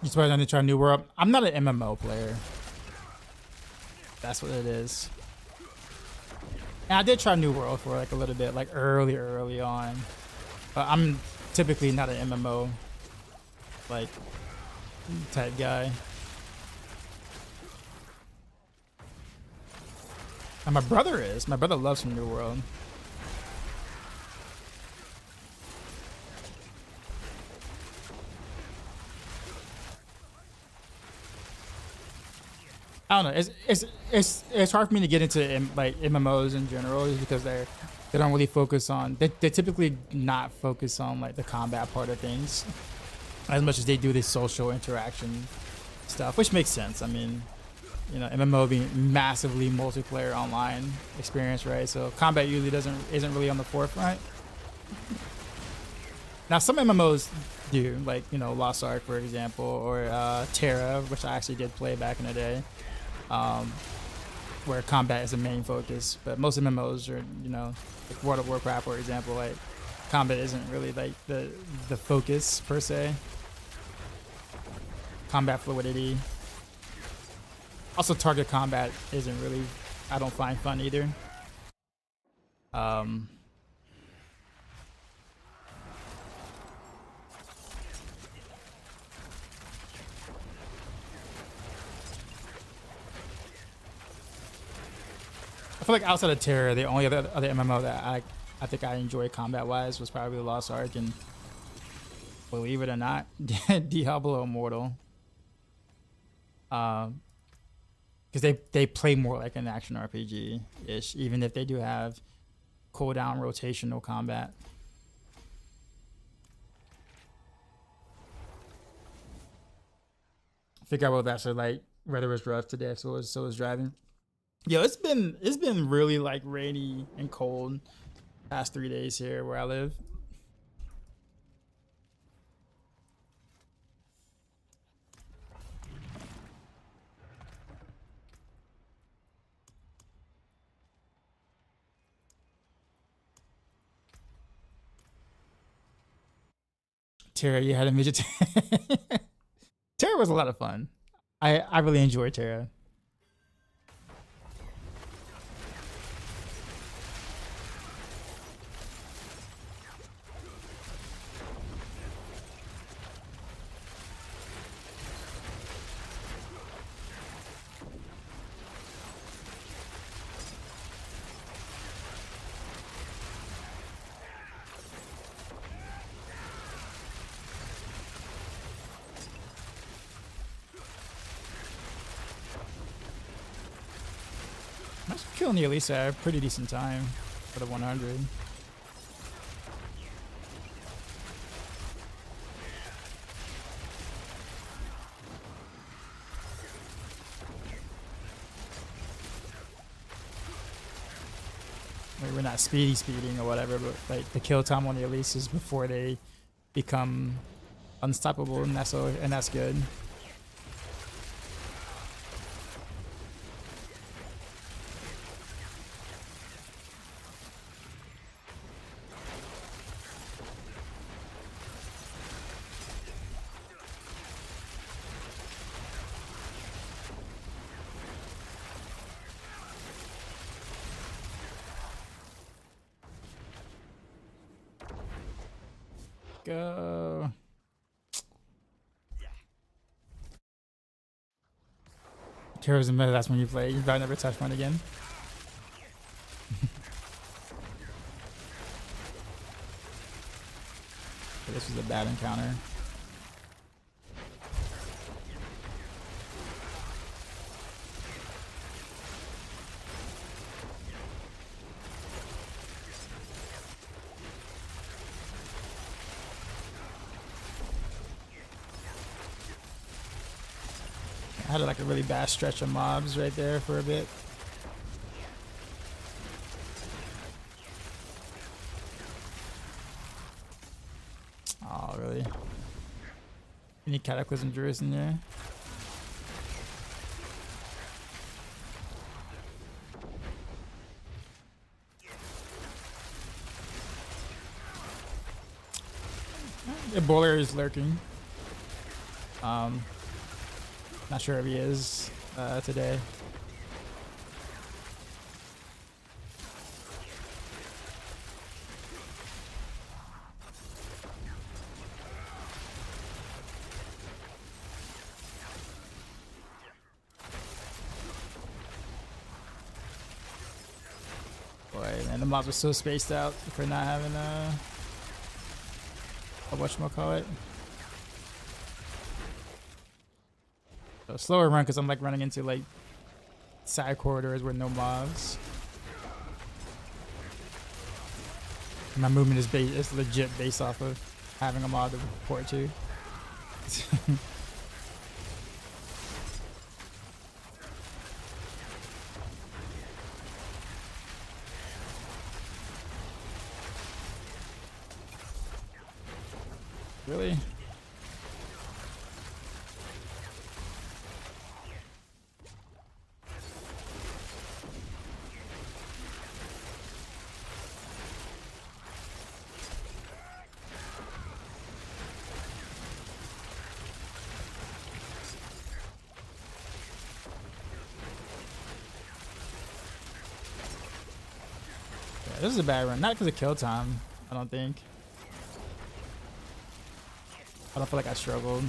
You suppose I need to try New World? I'm not an MMO player. That's what it is. And I did try New World for like a little bit, like early on. But I'm typically not an MMO like type guy. And my brother is. My brother loves some New World. I don't know. It's hard for me to get into like MMOs in general, just because they don't really focus on they typically not focus on like the combat part of things as much as they do this social interaction stuff, which makes sense. I mean, you know, MMO being massively multiplayer online experience, right? So combat usually isn't really on the forefront. Now some MMOs do, like, you know, Lost Ark, for example, or Terra, which I actually did play back in the day. Where combat is the main focus, but most MMOs are, you know, like World of Warcraft, for example, like combat isn't really like the focus per se. Combat fluidity. Also, target combat isn't really, I don't find fun either. I feel like outside of Terra, the only other MMO that I think I enjoy combat wise was probably Lost Ark, and believe it or not, Diablo Immortal. Because they play more like an action RPG ish, even if they do have cooldown rotational combat. Figure out what that's like. Weather was rough today, so it was driving. Yo, it's been really like rainy and cold past 3 days here where I live. Terra, you had a midget. Terra was a lot of fun. I really enjoyed Terra. Killing the Elisa at a pretty decent time for the 100. We're not speeding or whatever, but like the kill time on the Elises before they become unstoppable, and that's good. Go. Terra's in meta, that's when you play. You probably never touch one again. This was a bad encounter. I had like a really bad stretch of mobs right there for a bit. Oh, really? Any Cataclysm Druids in there? The Bowler is lurking. Not sure if he is today. Boy, man, the mobs were so spaced out for not having a whatchamacallit. So slower run because I'm like running into like side corridors with no mobs. My movement is legit based off of having a mob to report to. Really? This is a bad run. Not because of kill time, I don't think. I don't feel like I struggled.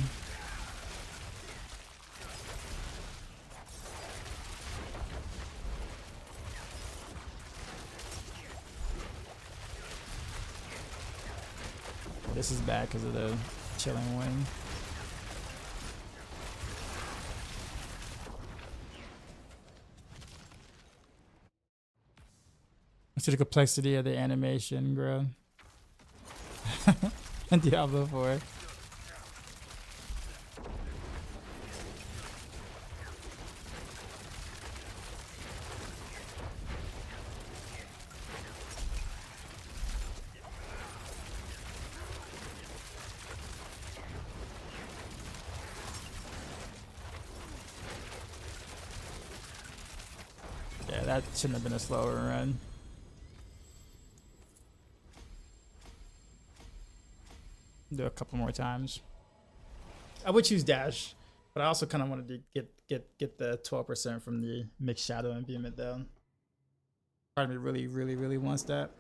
This is bad because of the chilling wind. See the complexity of the animation, bro. And Diablo 4. that shouldn't have been a slower run. Do a couple more times. I would choose dash, but I also kind of wanted to get the 12% from the mixed shadow and beam it down. Part of me really wants that.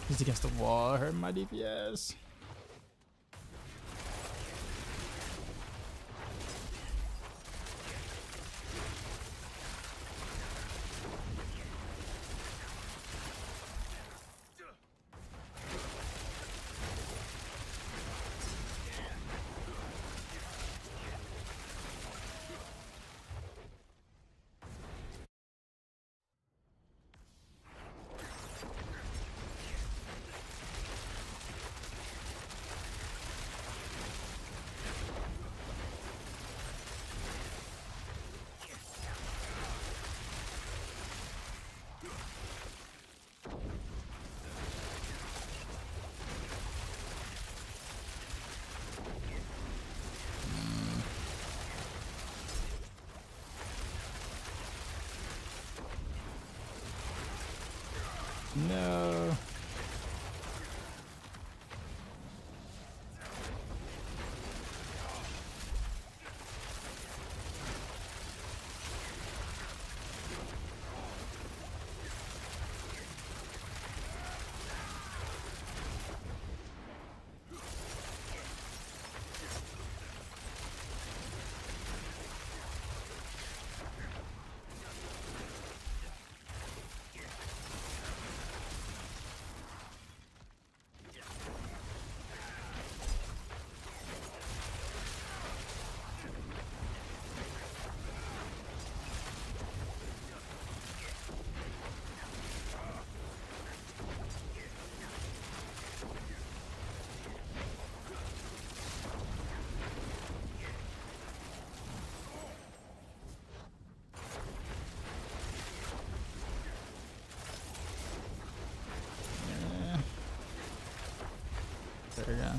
He's against the wall. I heard my DPS. No. There we go.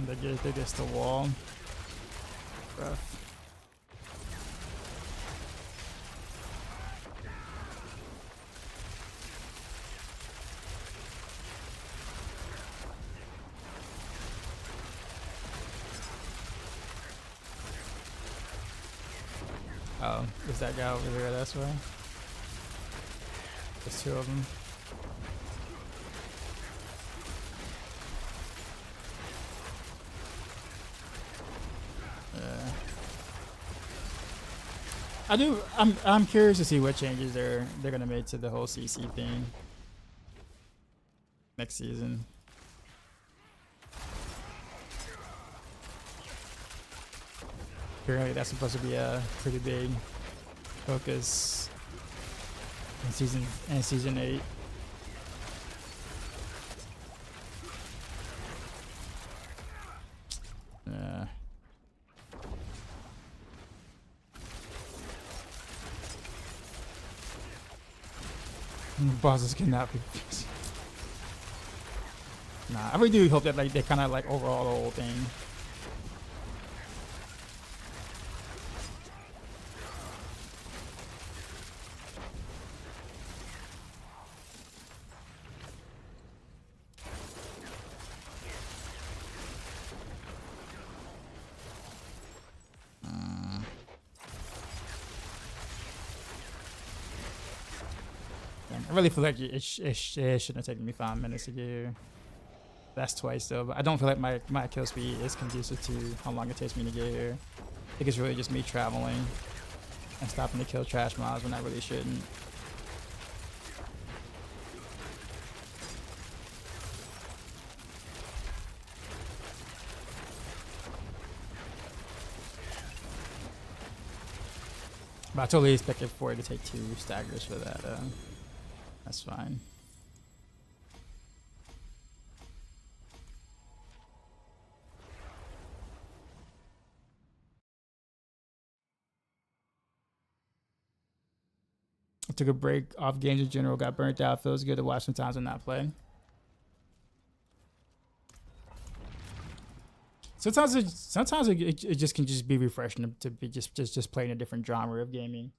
They get against the wall. Rough. Oh, is that guy over there this way? There's two of them. Yeah. I'm curious to see what changes they're gonna make to the whole CC thing next season. Apparently that's supposed to be a pretty big focus in season 8. Bosses cannot be fixed. Nah, I really do hope that like they kind of like overhaul the whole thing. I really feel like it shouldn't have taken me 5 minutes to get here. That's twice though, but I don't feel like my kill speed is conducive to how long it takes me to get here. I think it's really just me traveling and stopping to kill trash mobs when I really shouldn't. But I totally expected for it to take 2 staggers for that. That's fine. I took a break off games in general, got burnt out. Feels good to watch sometimes and not play. Sometimes it just can just be refreshing to be just playing a different genre of gaming.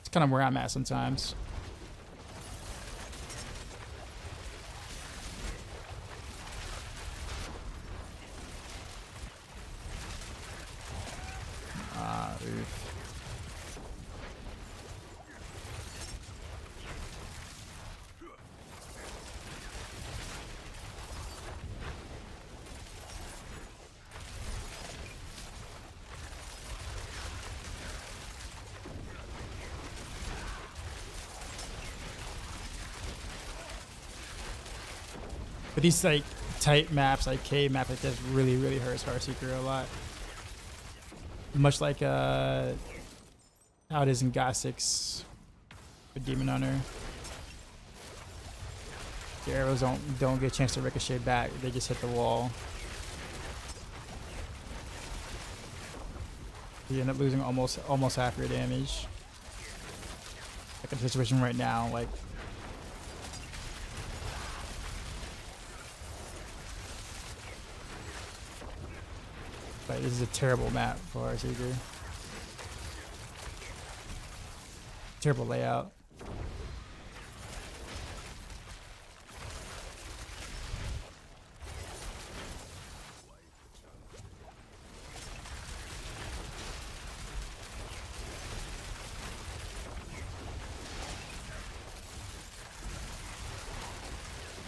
It's kind of where I'm at sometimes. Oof. But these like tight maps, like cave map like this, really hurts Heartseeker a lot. Much like how it is in God 6 with Demon Hunter. The arrows don't get a chance to ricochet back; they just hit the wall. You end up losing almost half your damage. Like in the situation right now, like. Like, this is a terrible map for Heartseeker. Terrible layout.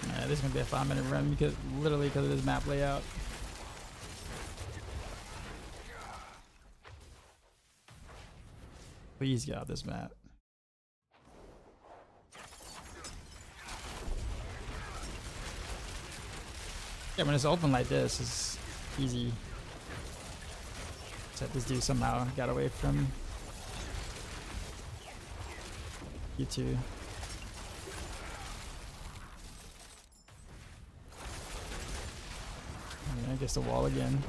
Yeah, this is gonna be a 5-minute run because literally because of this map layout. Please get out this map. Yeah, when it's open like this, it's easy. Except this dude somehow got away from you two. Yeah, I guess the wall again.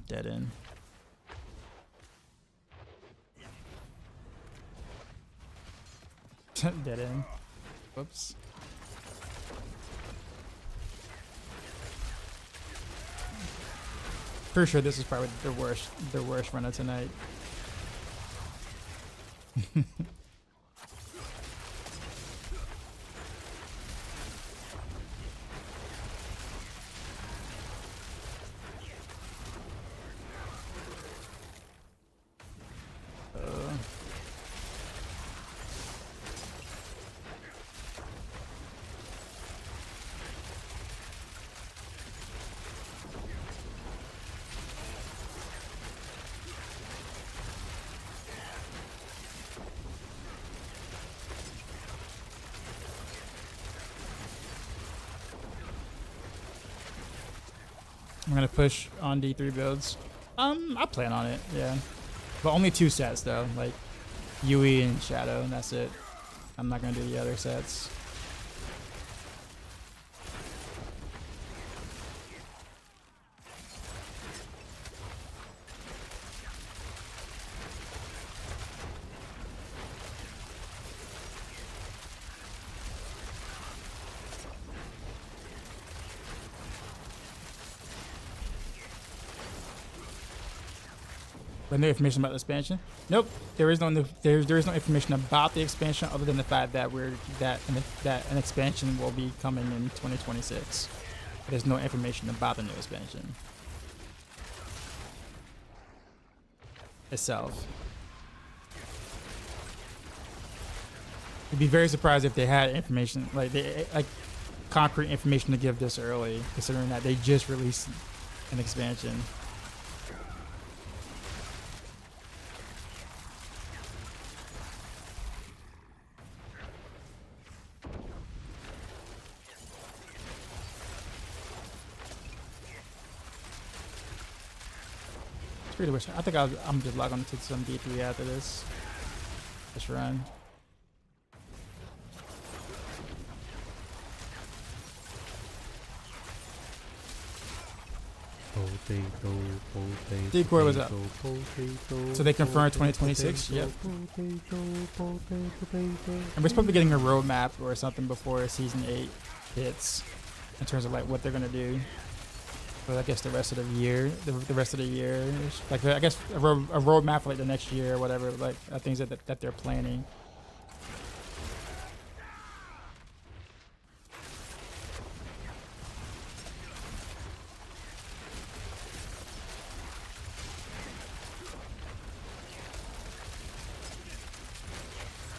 Dead end. Dead end. Whoops. Pretty sure this is probably the worst run of tonight. I'm gonna push on D3 builds. I plan on it, yeah. But only 2 sets though, like Yui and Shadow, and that's it. I'm not gonna do the other sets. No information about the expansion. Nope, there is no there is no information about the expansion other than the fact that that an expansion will be coming in 2026. There's no information about the new expansion itself. I'd be very surprised if they had information like concrete information to give this early, considering that they just released an expansion. Pretty much. I think I'm just logging into some D3 after this run. Decoy was up. So they confirmed 2026. Yep. And we're supposed to be getting a roadmap or something before season 8 hits, in terms of like what they're gonna do. But I guess the rest of the year, the rest of the year, like I guess a roadmap for like the next year or whatever, like things that they're planning.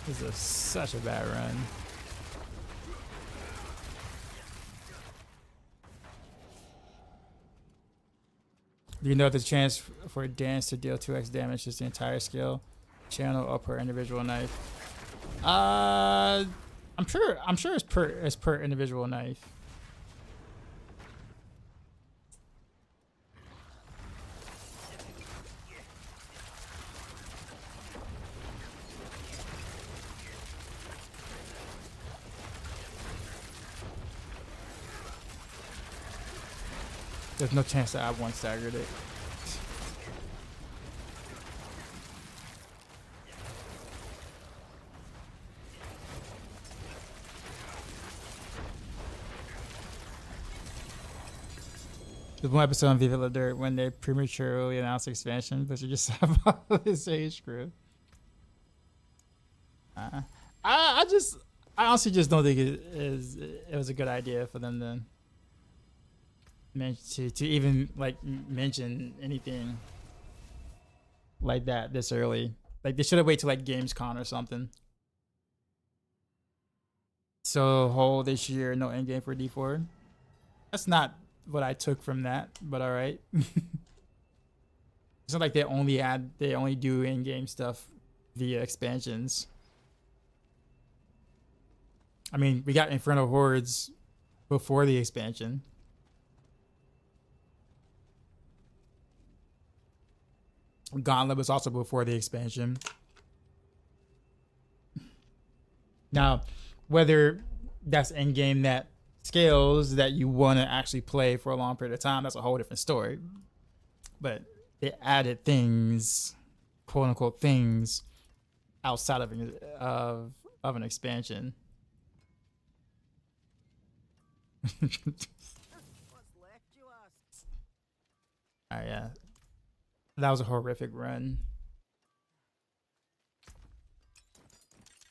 This is such a bad run. Do you know there's a chance for a dance to deal 2x damage to the entire skill channel or per individual knife? I'm sure it's per individual knife. There's no chance that I one staggered it. There's one episode on Viva La Dirt when they prematurely announced expansion, but you just have all this age crew. I honestly just don't think it was a good idea for them to even like mention anything like that this early. Like they should have waited till like Gamescom or something. So whole this year, no end game for D4. That's not what I took from that, but all right. It's not like they only do in-game stuff via expansions. I mean, we got Inferno Hordes before the expansion. Gauntlet was also before the expansion. Now, whether that's in game that scales that you want to actually play for a long period of time, that's a whole different story. But they added things, quote unquote things, outside of an expansion. What's left, you ask? Oh yeah, that was a horrific run.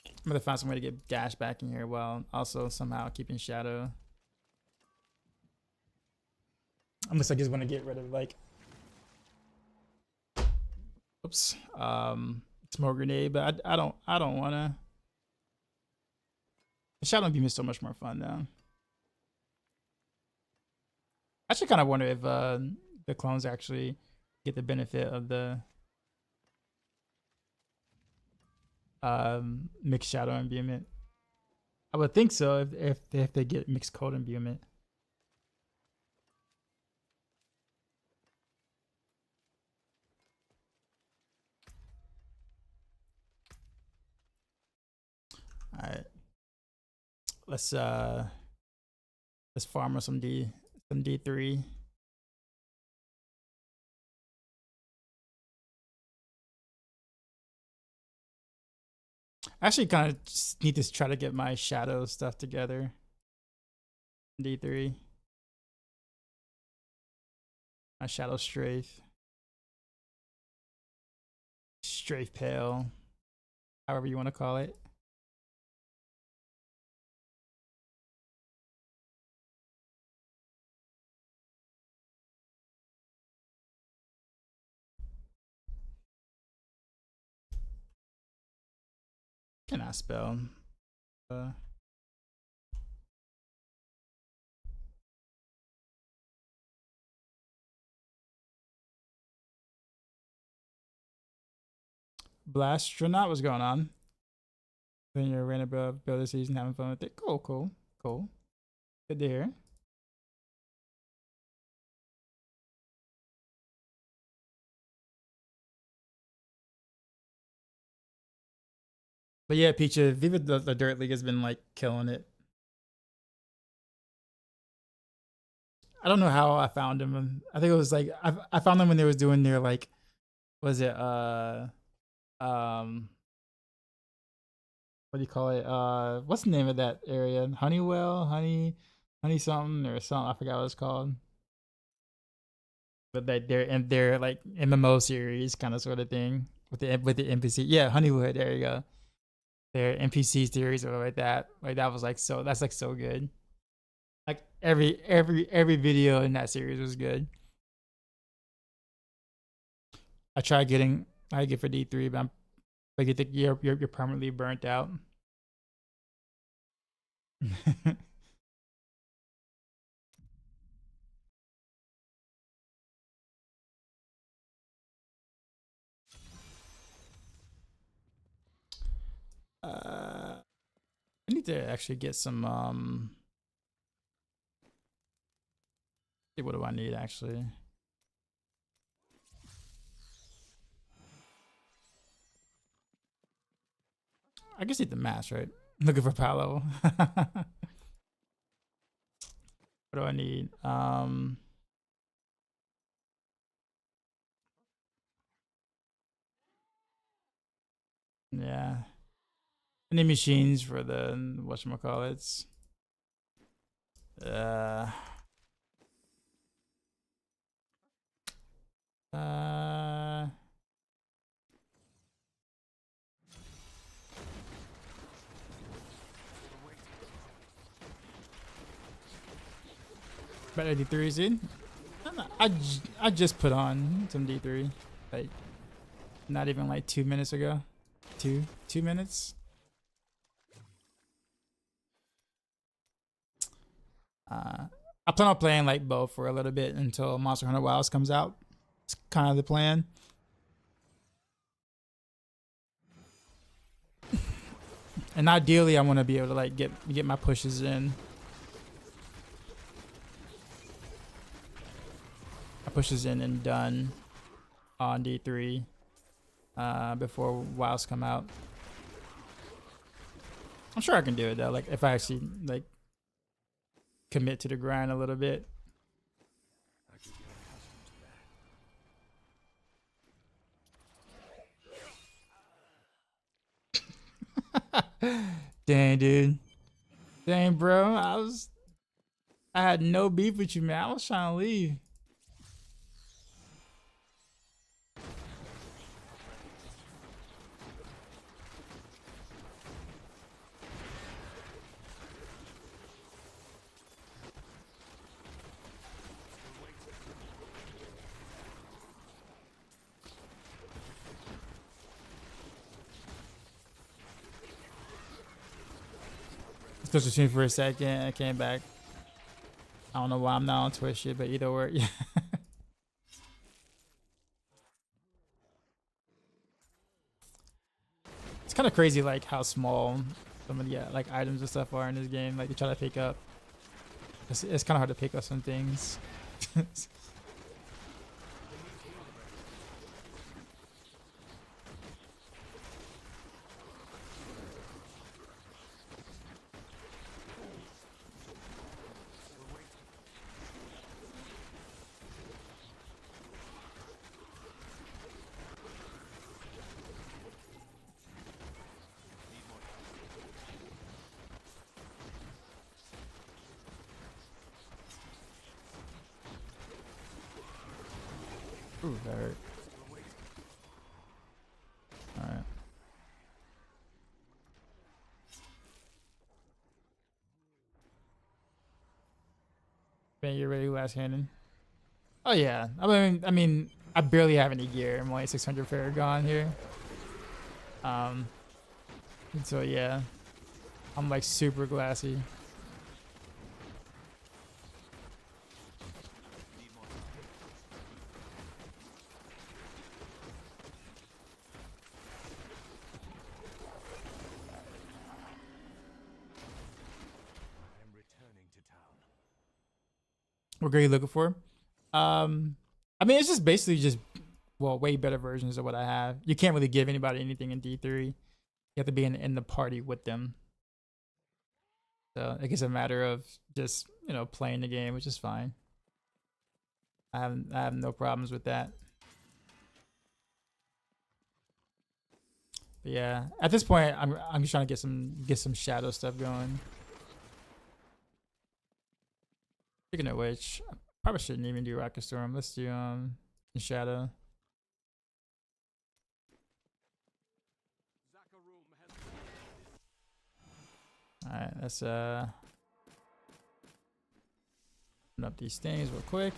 I'm gonna find some way to get Dash back in here while also somehow keeping Shadow. Unless I just want to get rid of like, oops, smoke grenade, but I don't wanna. Shadow Beam is so much more fun now. I actually kind of wonder if the clones actually get the benefit of the mixed shadow imbuement. I would think so if they get mixed code imbuement. All right, let's farm some D3. I actually kind of need to try to get my shadow stuff together. D3. My shadow strafe. strafe pale, however you want to call it. Can I spell? Blastronaut, what's going on? Then you're random builder season, having fun with it. Cool, cool, cool. Good to hear. But yeah, Peacha, Viva the Dirt League has been like killing it. I don't know how I found him. I think it was like I found them when they was doing their like, was it what do you call it? What's the name of that area? Honeywell, honey something or something. I forgot what it's called. But they're like MMO series kind of sort of thing with the NPC. Yeah, Honeywood. There you go. Their NPC series or like that. Like that was like so. That's like so good. Like every video in that series was good. I tried getting I get for D3, but I'm like you're permanently burnt out. I need to actually get some what do I need actually? I guess need the mask, right? Looking for Palo. What do I need? Yeah. Any machines for the whatchamacallits? Uh uh Better D3 seed? I just put on some D3 like not even like 2 minutes ago. Two minutes. I plan on playing like both for a little bit until Monster Hunter Wilds comes out. It's kind of the plan. And ideally, I want to be able to like get my pushes in. My pushes in and done on D3 before Wilds come out. I'm sure I can do it though. Like if I actually like commit to the grind a little bit. Dang, dude. Dang, bro. I had no beef with you, man. I was trying to leave. Switched the screen for a second. I came back. I don't know why I'm not on Twitch yet, but either way, yeah. It's kind of crazy, like how small some of the like items and stuff are in this game. Like they try to pick up. It's kind of hard to pick up some things. Ooh, that hurt. Man, you're ready last handed. Oh yeah. I mean, I barely have any gear. I'm only 600 Farragon here. And so yeah, I'm like super glassy. What are you looking for? I mean, it's just basically just way better versions of what I have. You can't really give anybody anything in D3. You have to be in the party with them. So I guess a matter of just playing the game, which is fine. I have no problems with that. But yeah, at this point, I'm just trying to get some shadow stuff going. Speaking of which, I probably shouldn't even do Rocket Storm. Let's do Shadow. Alright, let's open up these things real quick.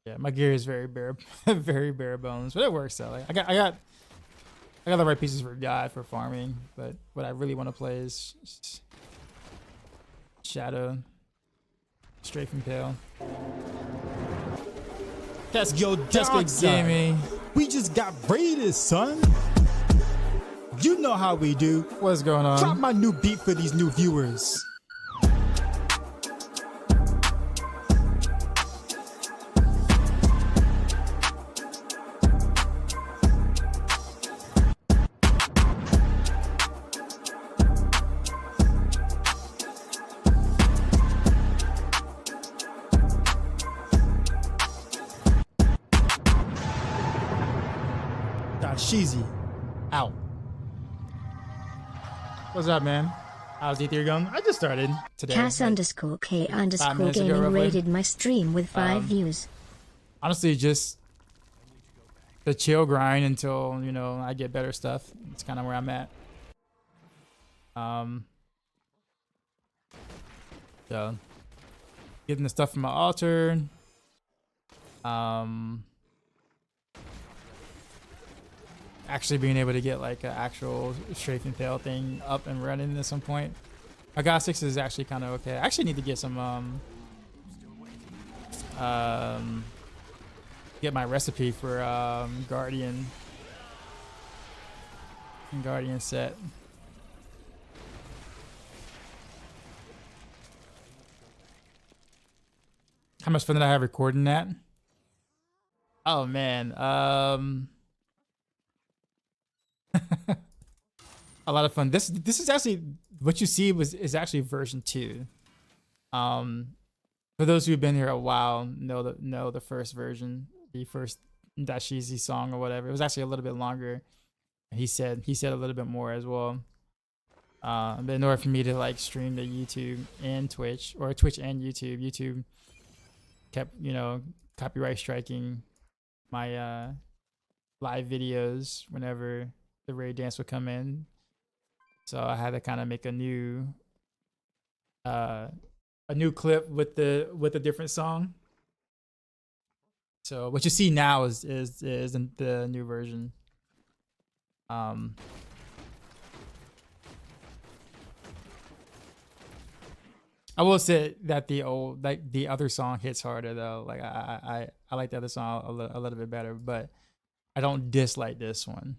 Yeah, my gear is very bare, very bare bones, but it works though. Like, I got the right pieces for God for farming, but what I really want to play is Shadow, Strafe and Pale. That's Dog gaming. We just got raided, son. You know how we do. What's going on? Drop my new beat for these new viewers. Sheezy out. What's up, man? How's D3 going? I just started today. Cass like, underscore K underscore minutes ago, gaming roughly. rated my stream with 5 views. Honestly, just the chill grind until I get better stuff. It's kind of where I'm at. So getting the stuff from my altar. Actually being able to get like an actual Strafe and Pale thing up and running at some point. My God 6 is actually kind of okay. I actually need to get some get my recipe for Guardian set. How much fun did I have recording that? Oh man, a lot of fun. This is actually what you see is actually version 2. For those who've been here a while, know the first version, the first Dashizi song or whatever. It was actually a little bit longer. He said a little bit more as well. But in order for me to like stream to YouTube and Twitch, or Twitch and YouTube kept copyright striking my live videos whenever the raid dance would come in. So I had to kind of make a new clip with the different song. So what you see now is in the new version. I will say that the other song hits harder though. Like I like the other song a little bit better, but I don't dislike this one.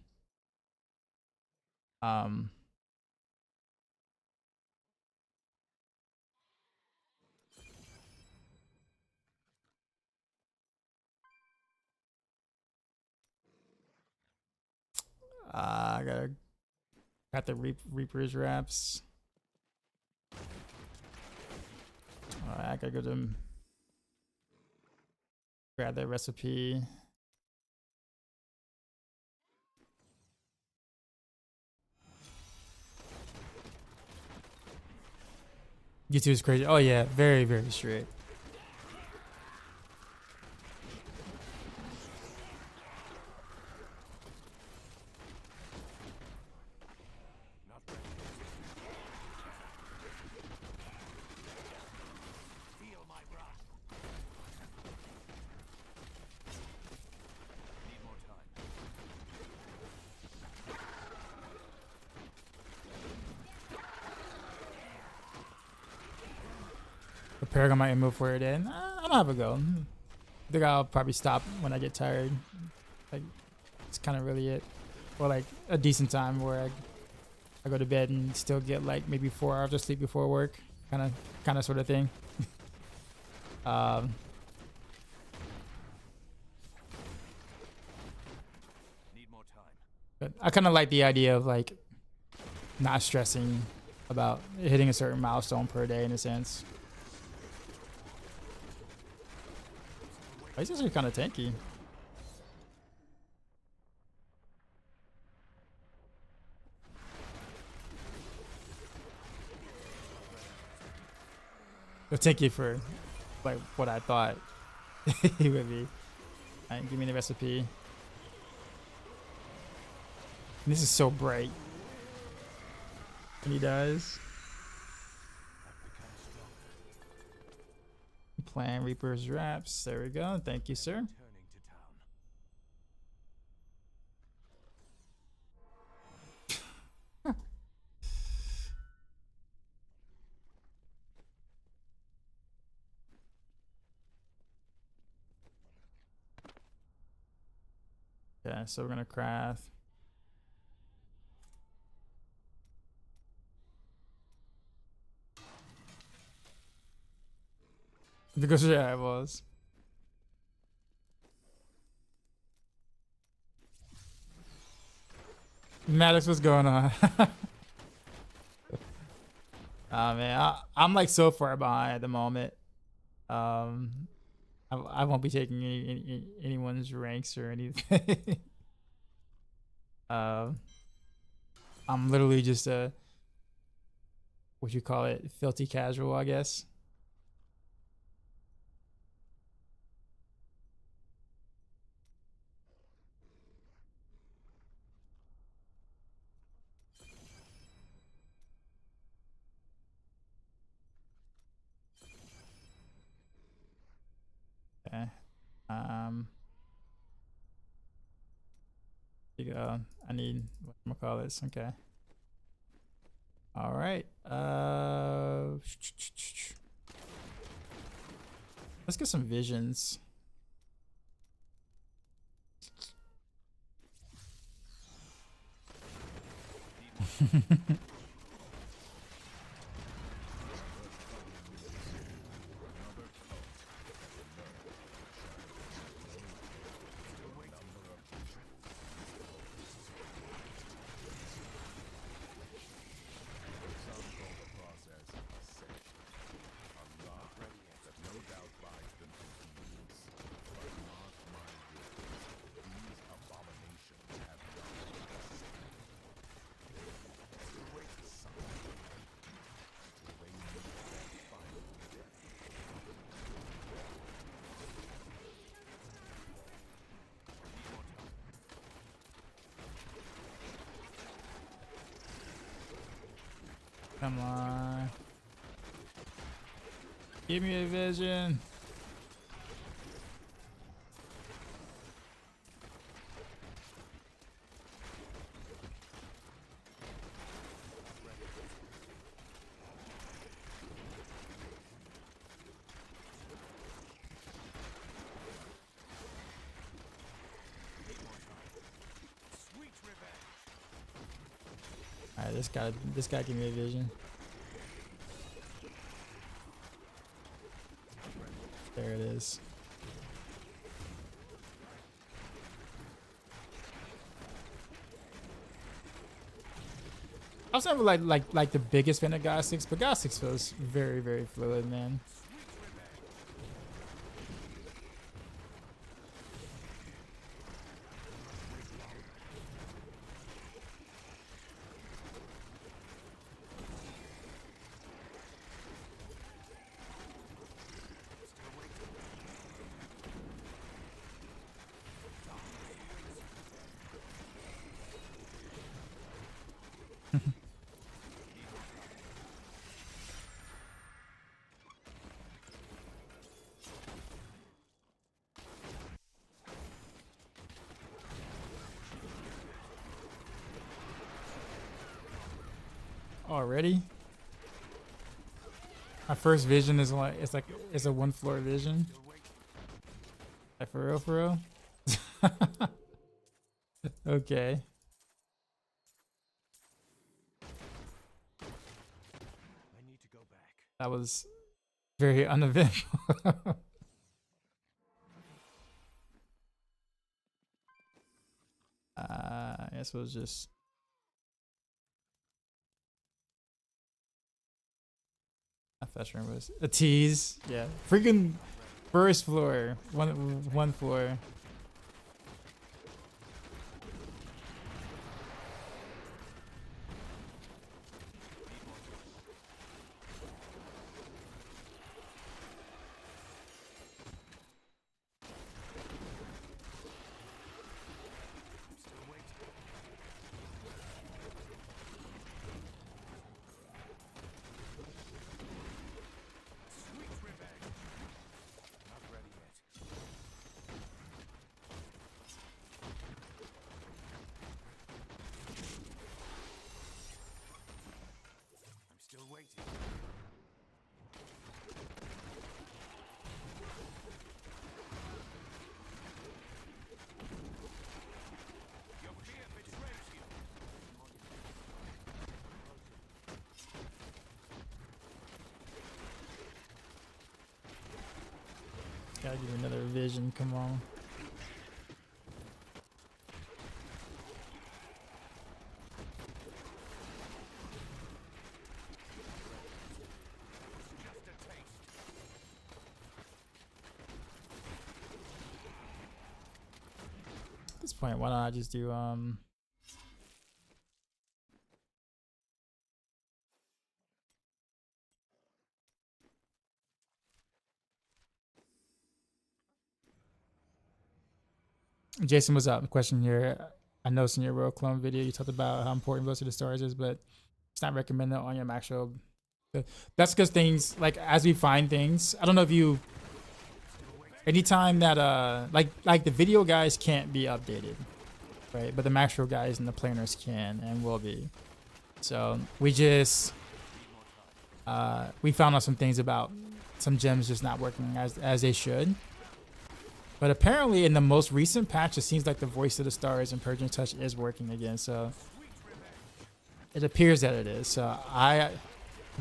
I got the Reaper's wraps. Alright, I gotta go to grab that recipe. YouTube is crazy. Oh yeah, very, very straight. The Paragon might move for it in. I don't have a go. I think I'll probably stop when I get tired. Like, it's kind of really it. Or like a decent time where I go to bed and still get like maybe 4 hours of sleep before work. Kind of sort of thing. Need more time. But I kind of like the idea of like not stressing about hitting a certain milestone per day in a sense. These are kind of tanky. They're tanky for like what I thought he would be. Alright, give me the recipe. And this is so bright. And he does. Plan Reaper's wraps. There we go. Thank you, sir. Turning to town. Okay, so we're gonna craft. Because yeah, it was. Maddox, what's going on? Man, I'm like so far behind at the moment. I won't be taking anyone's ranks or anything. I'm literally just a what you call it, filthy casual, I guess. Okay. I need whatchamacallits. Okay. All right. Let's get some visions. Come on. Give me a vision. Alright, this guy give me a vision. There it is. I was never like the biggest fan of God 6, but God 6 feels very, very fluid, man. Already? My first vision is like it's a 1 floor vision. Like for real, for real? Okay. I need to go back. That was very uneventful. I guess it was just I thought it was a tease. Yeah. Freaking first floor. One floor. Not ready yet. I'm still waiting. Your fear betrays you. Gotta give me another vision, come on. Just a taste. At this point, why don't I just do Jason, what's up? Question here. I noticed in your Royal Clone video you talked about how important Voice of the Stars is, but it's not recommended on your Maxroll. That's because things like as we find things, I don't know if you anytime that like the video guys can't be updated, right? But the Maxroll guys and the planers can and will be. So we just we found out some things about some gems just not working as they should. But apparently in the most recent patch, it seems like the Voice of the Stars and Purging Touch is working again. So it appears that it is. So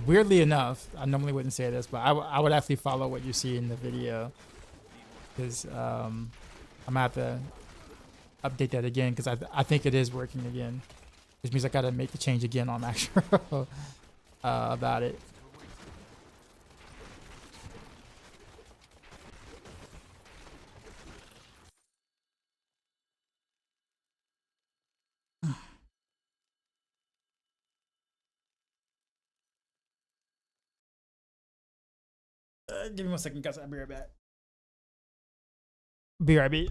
weirdly enough, I normally wouldn't say this, but I would actually follow what you see in the video. Because I'm going to have to update that again because I think it is working again. Which means I got to make the change again on Maxroll about it. Give me 1 second, guys. I'll be right back. BRB.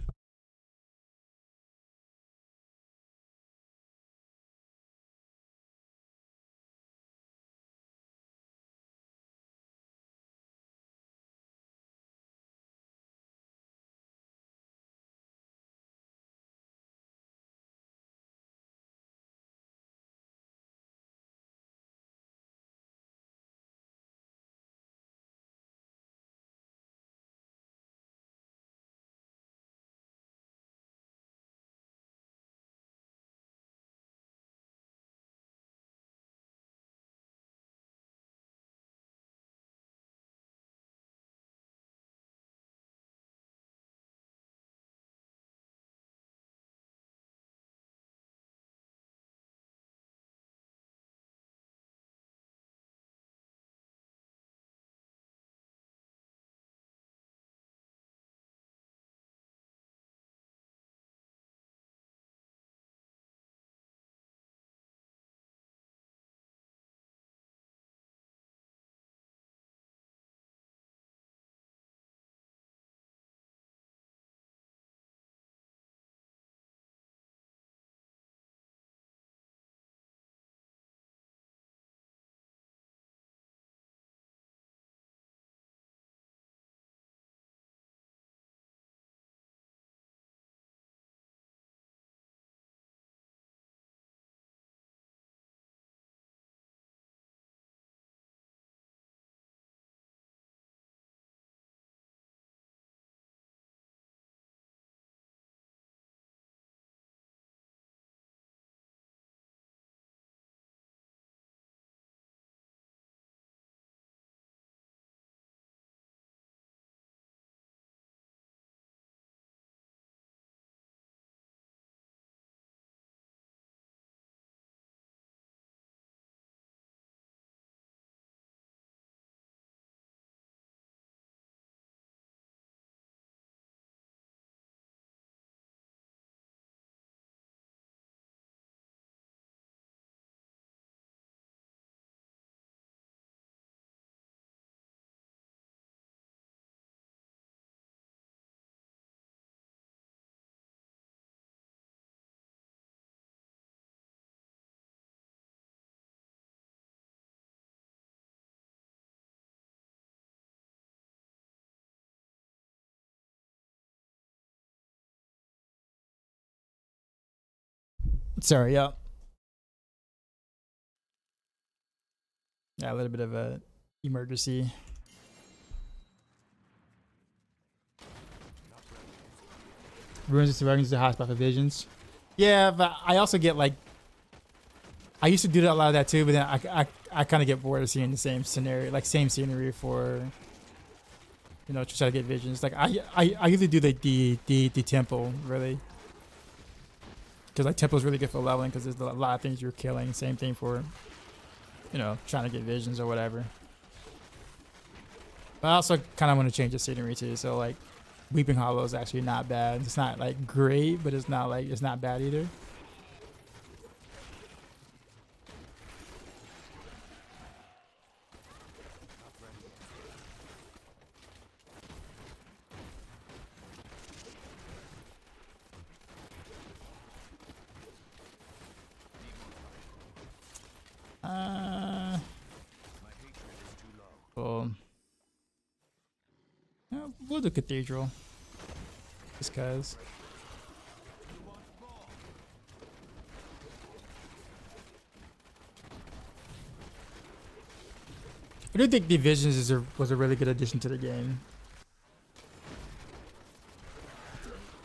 Sorry, yeah. Yeah, a little bit of a emergency. Ruins of surroundings the hotspot for visions. Yeah, but I also get like, I used to do that a lot of that too, but then I kind of get bored of seeing the same scenario, like same scenery for, you know, to try to get visions. Like I usually do the temple really, because like temple is really good for leveling because there's a lot of things you're killing. Same thing for, you know, trying to get visions or whatever. But I also kind of want to change the scenery too. So like, Weeping Hollow is actually not bad. It's not like great, but it's not bad either. Cool. Yeah, we'll do Cathedral. Just cause. I do think Divisions was a really good addition to the game.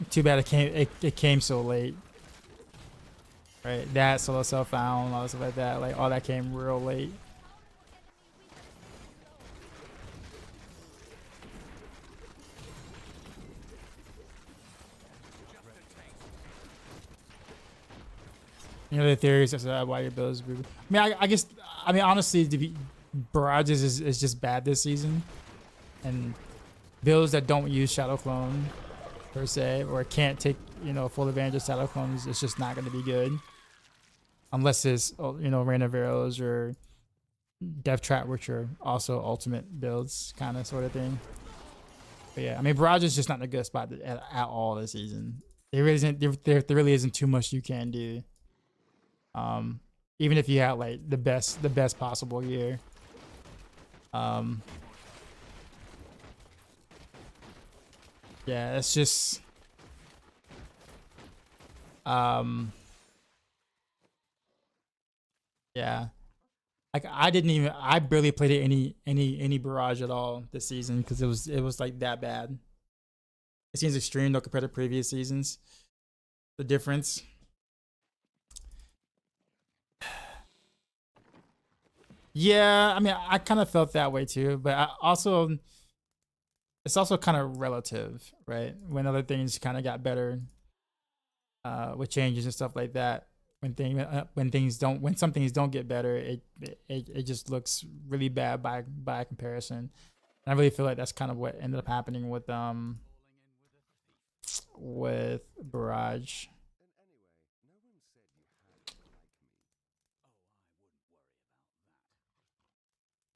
Too bad it came so late. Right, that solo self-found, all stuff like that, like all that came real late. You know, the theories as to why your builds. I mean, I guess, I mean, honestly, Barrages is just bad this season, and builds that don't use Shadow Clone per se, or can't take, you know, full advantage of Shadow Clones, it's just not going to be good. Unless it's, you know, Rain of Arrows or Death Trap, which are also ultimate builds, kind of sort of thing. But yeah, I mean, Barrage is just not in a good spot at all this season. There really isn't too much you can do. Even if you had like the best possible year. Yeah, it's just yeah. Like I barely played any Barrage at all this season because it was like that bad. It seems extreme though compared to previous seasons. The difference. Yeah, I mean, I kind of felt that way too, but it's also kind of relative, right? When other things kind of got better, with changes and stuff like that. When some things don't get better, it just looks really bad by comparison. And I really feel like that's kind of what ended up happening with Barrage.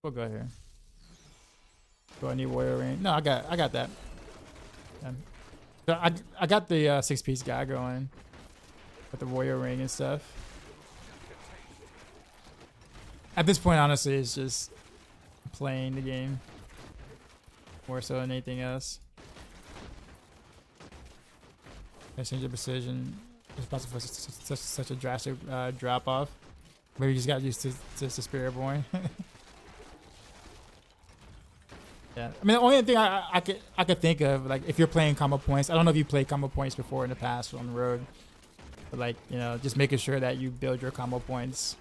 We'll go here. Do I need Warrior Ring? No, I got that. So I got the 6-piece guy going with the Warrior Ring and stuff. At this point, honestly, it's just playing the game more so than anything else. Exchange of precision is possible for such a drastic drop off. Maybe you just got used to Spirit Born. Yeah, I mean, the only thing I could think of, like, if you're playing combo points, I don't know if you played combo points before in the past on the road, but like, you know, just making sure that you build your combo points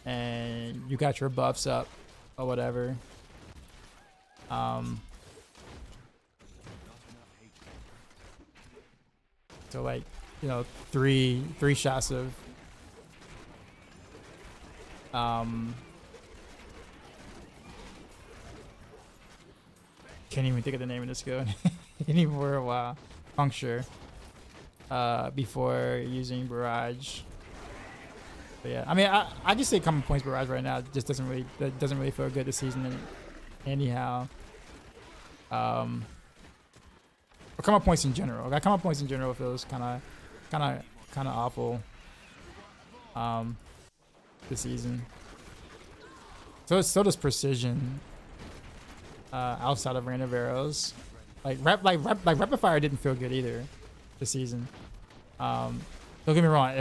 and you got your buffs up or whatever. So like, you know, three shots of can't even think of the name of this gun anymore. A while. Puncture. Before using Barrage. But yeah, I mean, I just say common points Barrage right now. It just doesn't really feel good this season anyhow. Or common points in general. Like, common points in general feels kind of awful. This season. So does precision. Outside of Rain of Arrows, like Rapid Fire didn't feel good either this season. But Don't get me wrong,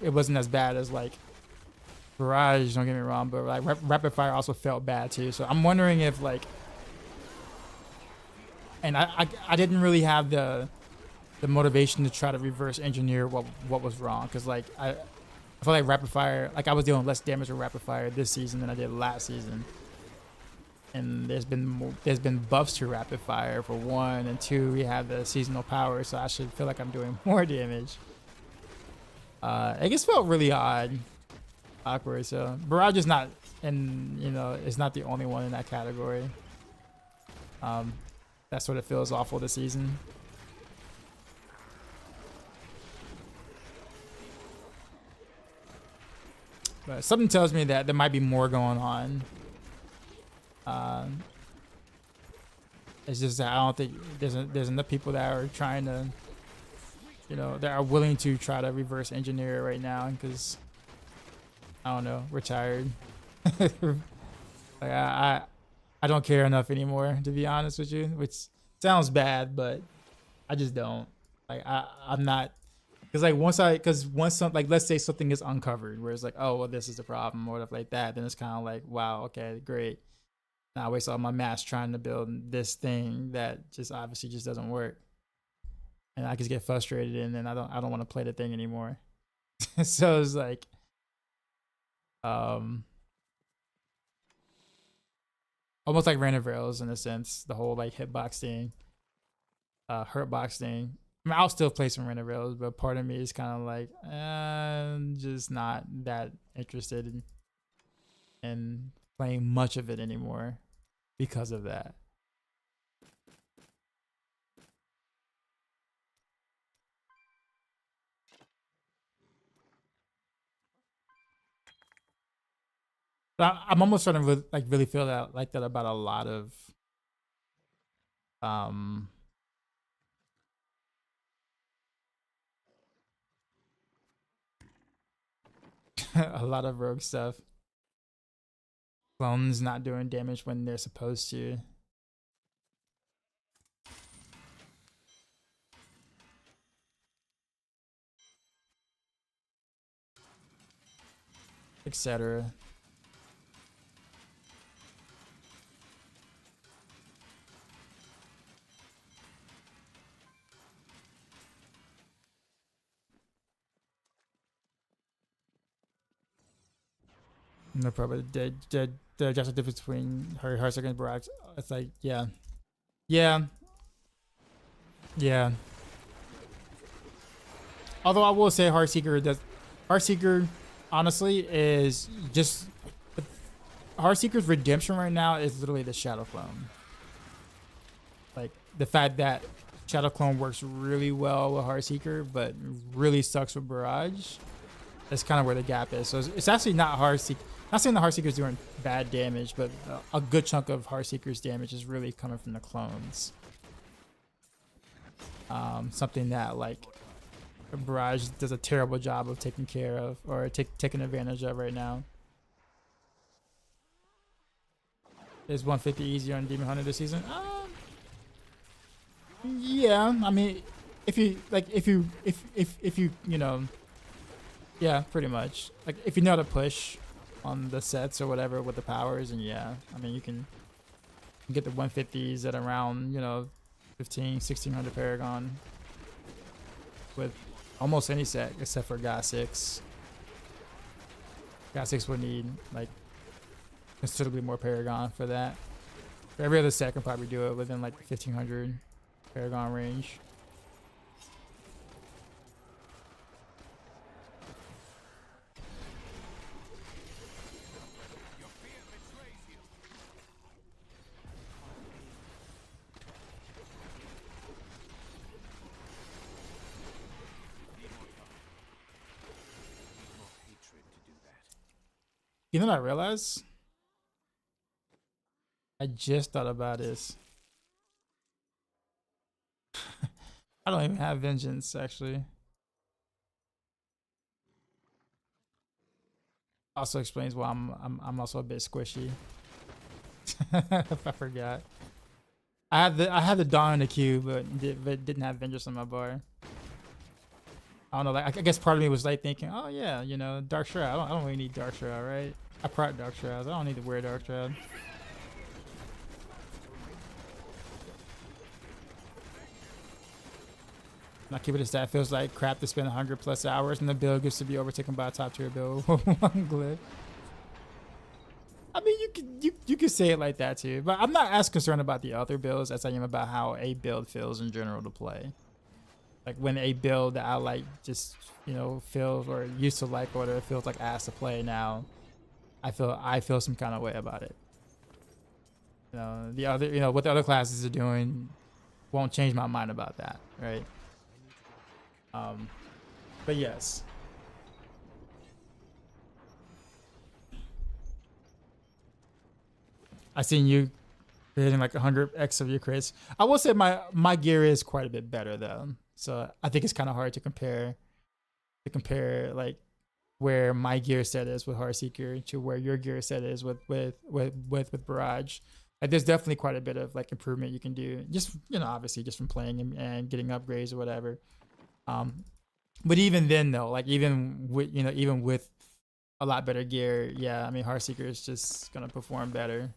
it wasn't as bad as like Barrage, don't get me wrong, but like rapid fire also felt bad too. So I'm wondering if like, and I didn't really have the motivation to try to reverse engineer what was wrong, because like I feel like rapid fire, like I was dealing less damage with rapid fire this season than I did last season. And there's been buffs to rapid fire for one, and two, we have the seasonal power, so I should feel like I'm doing more damage. It just felt really awkward. So Barrage is not, and you know, it's not the only one in that category. That's what it feels awful this season. But something tells me that there might be more going on. It's just that I don't think there's enough people that are trying to, you know, that are willing to try to reverse engineer it right now, because I don't know, we're tired. Like I don't care enough anymore, to be honest with you, which sounds bad, but I just don't. Like I'm not, because like once like let's say something is uncovered where it's like, oh well, this is the problem or whatever like that, then it's kind of like, wow, okay, great. Now I waste all my mass trying to build this thing that just obviously just doesn't work, and I just get frustrated, and then I don't want to play the thing anymore. So it's like, almost like random rails in a sense, the whole like hitbox thing, hurtbox thing. I mean, I'll still play some random rails, but part of me is kind of like, I'm just not that interested in playing much of it anymore because of that. But I'm almost starting to really feel that like that about a lot of a lot of rogue stuff. Clones not doing damage when they're supposed to. Etc. No problem. The just the difference between Heartseeker and Barrage. It's like, yeah. Although I will say Heartseeker honestly is just, Heartseeker's redemption right now is literally the Shadow Clone. Like the fact that Shadow Clone works really well with Heartseeker, but really sucks with Barrage. That's kind of where the gap is. So it's actually not Heartseeker. Not saying the Heartseeker's doing bad damage, but a good chunk of Heartseeker's damage is really coming from the clones. Something that like Barrage does a terrible job of taking care of, or taking advantage of right now. Is 150 easier on Demon Hunter this season? Yeah, I mean, if you you know, yeah, pretty much. Like if you know how to push on the sets or whatever with the powers, and yeah, I mean you can get the 150s at around, you know, 1600 Paragon with almost any set except for God 6. God 6 would need like considerably more Paragon for that. For every other set can probably do it within like 1500 Paragon range. You know what I realized? I just thought about this. I don't even have vengeance actually. Also explains why I'm also a bit squishy. I forgot. I had the Dawn in the queue, but didn't have vengeance on my bar. I don't know. Like I guess part of me was like thinking, oh yeah, you know, Dark Shroud. I don't really need Dark Shroud, right? I prot Dark Shrouds. I don't need to wear Dark Shroud. Not keep it as that. Feels like crap to spend 100+ hours and the build gets to be overtaken by a top tier build. One glitch. I mean, you could say it like that too, but I'm not as concerned about the other builds as I am about how a build feels in general to play. Like when a build that I like just, you know, feels or used to like or whatever feels like ass to play now, I feel some kind of way about it. You know, the other, you know, what the other classes are doing won't change my mind about that, right? But yes. I seen you hitting like 100x of your crits. I will say my gear is quite a bit better though, so I think it's kind of hard to compare like where my gear set is with Heartseeker to where your gear set is with Barrage. Like there's definitely quite a bit of like improvement you can do, just, you know, obviously just from playing and getting upgrades or whatever. But even then though, like even with a lot better gear, yeah, I mean Heartseeker is just gonna perform better.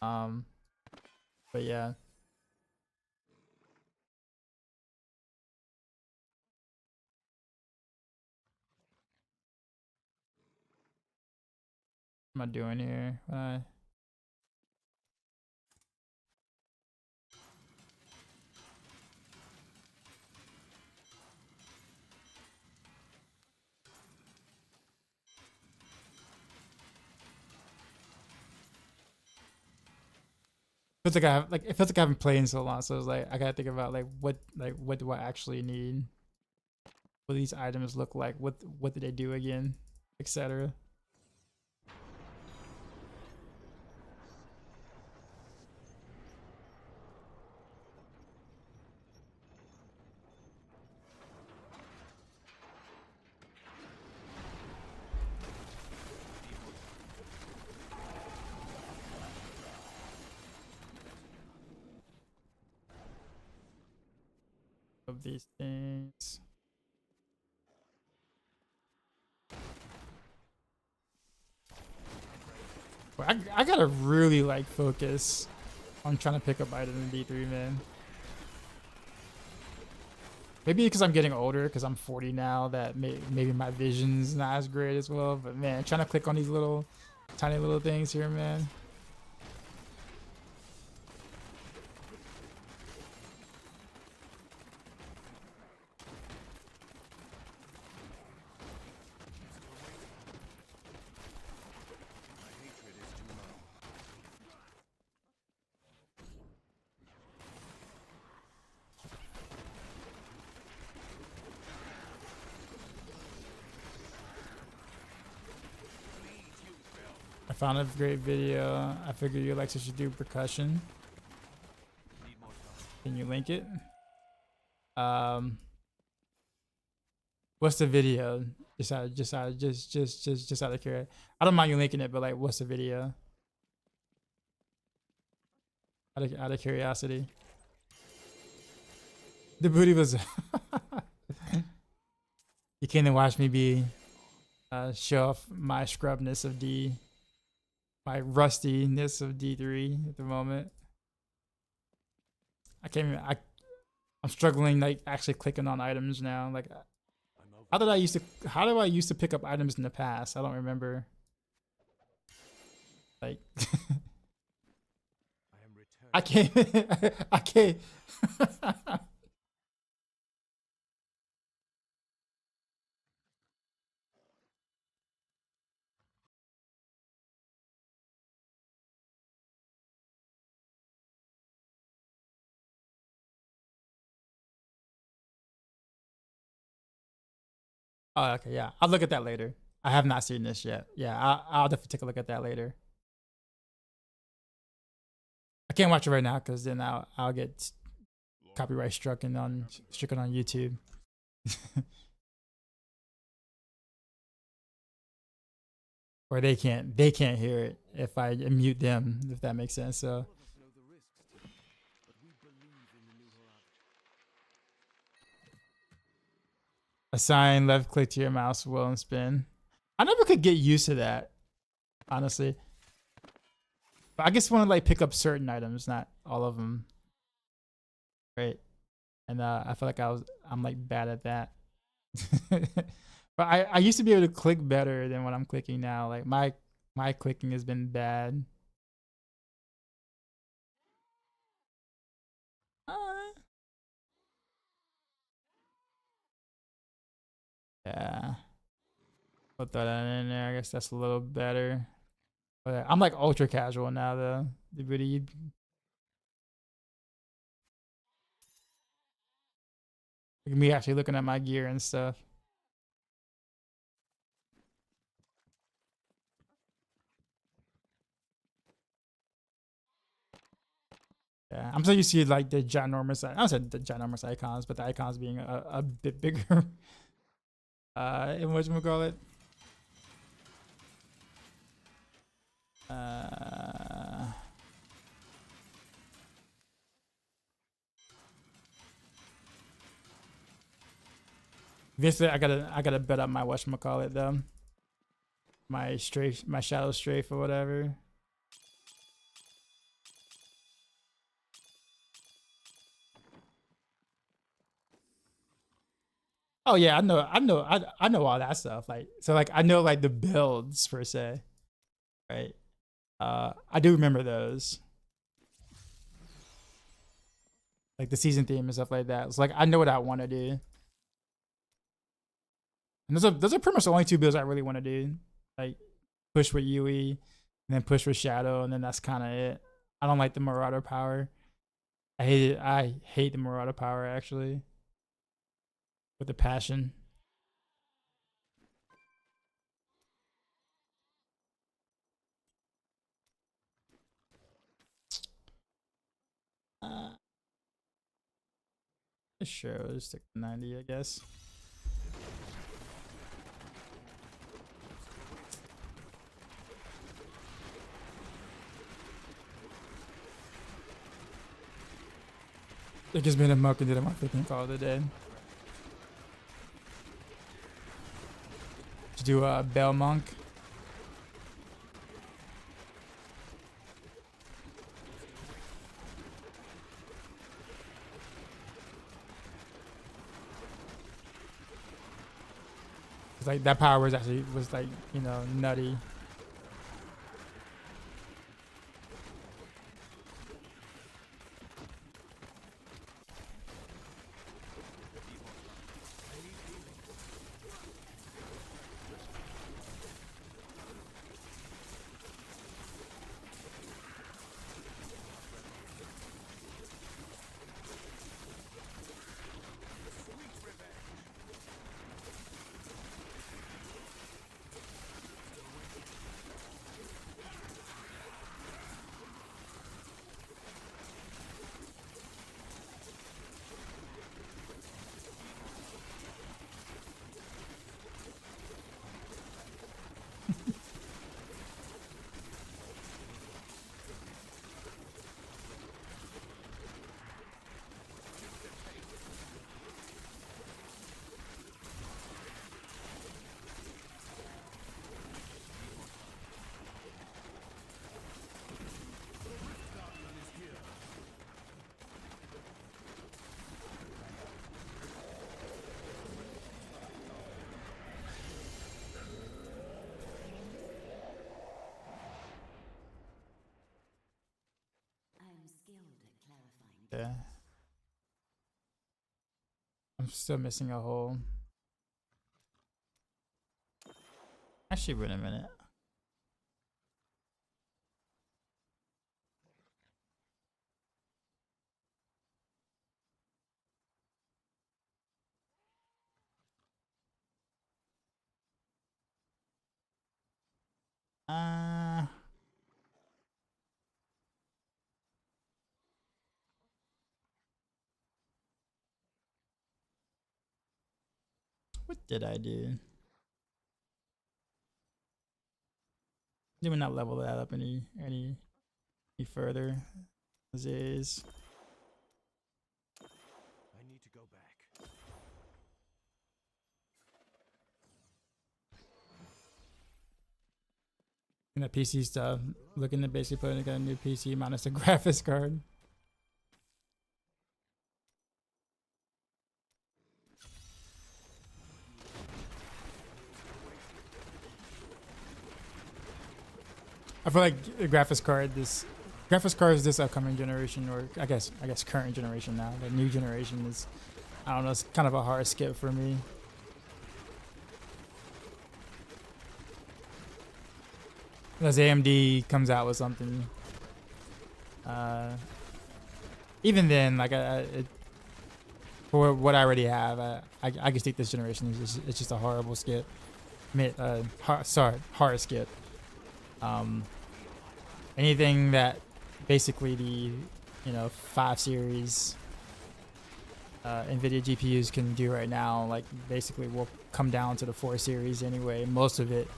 But yeah. What am I doing here? Feels like it feels like I haven't played in so long, so it's like I gotta think about like what do I actually need? What do these items look like? What do they do again? Etc. Of these things. I gotta really like focus on trying to pick up items in D3, man. Maybe because I'm getting older, because I'm 40 now, that maybe my vision's not as great as well. But man, trying to click on these little, tiny little things here, man. I found a great video. I figured you Alexa should do percussion. Can you link it? What's the video? Just out of curiosity. I don't mind you linking it, but like, what's the video? Out of curiosity. The booty was. You came to watch me be show off my scrubness of D. My rustiness of D3 at the moment. I'm struggling like actually clicking on items now. Like how do I used to pick up items in the past? I don't remember. Like I can't I can't Oh, okay, yeah. I'll look at that later. I have not seen this yet. Yeah, I'll definitely take a look at that later. I can't watch it right now because then I'll get copyright stricken on YouTube. Or they can't hear it if I mute them, if that makes sense. So Assign left click to your mouse wheel and spin. I never could get used to that, honestly. But I just want to like pick up certain items, not all of them. Right. And I feel like I'm like bad at that. But I used to be able to click better than what I'm clicking now. Like my clicking has been bad. Yeah. Put that in there. I guess that's a little better. But I'm like ultra casual now though. Really, look at me actually looking at my gear and stuff. Yeah, I'm so used to like the ginormous. I don't say the ginormous icons, but the icons being a bit bigger. In whatchamacallit? Eventually, I gotta bet up my whatchamacallit though. My strafe, my shadow strafe or whatever. Oh yeah, I know all that stuff. Like so, like I know like the builds per se, right? I do remember those, like the season theme and stuff like that. It's like I know what I want to do, and those are pretty much the only two builds I really want to do. Like push with Yui, and then push with Shadow, and then that's kind of it. I don't like the Marauder power. I hate it. I hate the Marauder power actually, with a passion. Sure, we'll just stick to 90, I guess. It gives me a muck and did my freaking call of the day. To do a Bell Monk. Like that power was actually like, you know, nutty. Yeah. I'm still missing a hole. Actually, wait a minute. What did I do? Did we not level that up any further? As is. I need to go back. And the PC stuff. Looking to basically put in a new PC minus the graphics card. I feel like the graphics card is this upcoming generation, or I guess current generation now. The new generation is, I don't know, it's kind of a hard skip for me. Unless AMD comes out with something. Even then, like for what I already have, I just think this generation is just a horrible skip. Hard skip. Anything that basically the 5 series NVIDIA GPUs can do right now, like basically will come down to the 4 series anyway. Most of it,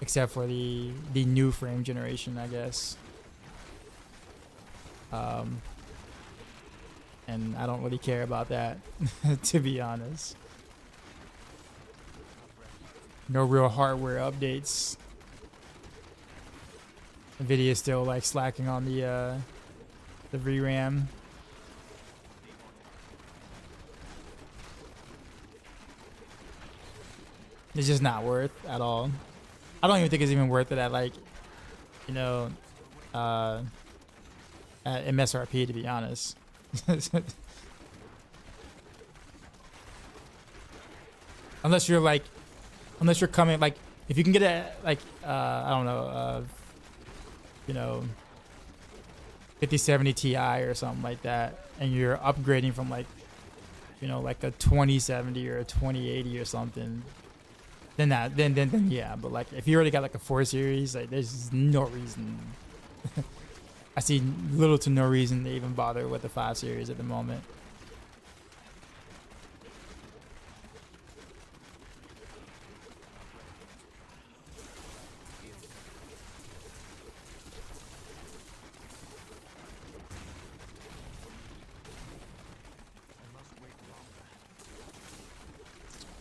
except for the new frame generation, I guess. And I don't really care about that, to be honest. No real hardware updates. NVIDIA is still like slacking on the VRAM. It's just not worth at all. I don't even think it's even worth it at like, at MSRP, to be honest. Unless you're coming like, if you can get a like I don't know 5070 Ti or something like that, and you're upgrading from like like a 2070 or a 2080 or something, then yeah. But like if you already got like a 4 series, like there's no reason. I see little to no reason to even bother with the 5 series at the moment.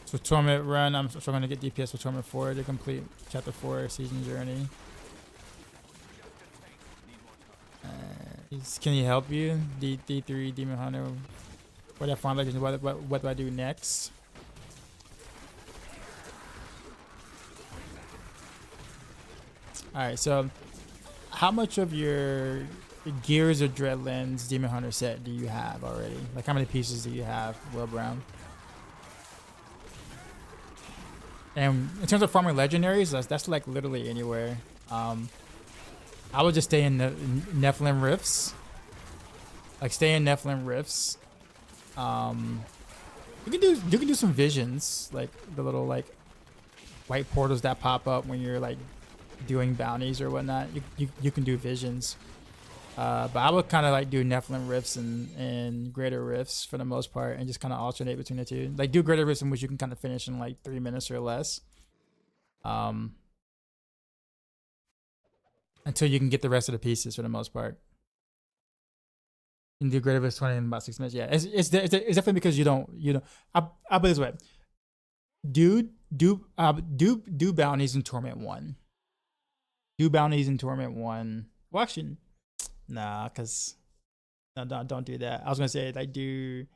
So Torment run, I'm struggling to get DPS for Torment 4 to complete Chapter 4 Season Journey. Can he help you? D3 Demon Hunter. What I find legends? What do I do next? Alright, so how much of your Gears of Dreadlands Demon Hunter set do you have already? Like how many pieces do you have, Will Brown? And in terms of farming legendaries, that's like literally anywhere. I would just stay in the Nephilim Rifts. Like stay in Nephilim Rifts. You can do some visions, like the little like white portals that pop up when you're like doing bounties or whatnot. You can do visions. But I would kind of like do Nephilim Rifts and Greater Rifts for the most part, and just kind of alternate between the two. Like do Greater Rifts in which you can kind of finish in like 3 minutes or less. Until you can get the rest of the pieces for the most part. You can do Greater Rifts 20 in about 6 minutes. Yeah, it's definitely because you don't. I'll put it this way. Do bounties in Torment 1. Do bounties in Torment 1. Well, actually, nah, because no, don't do that. I was gonna say like do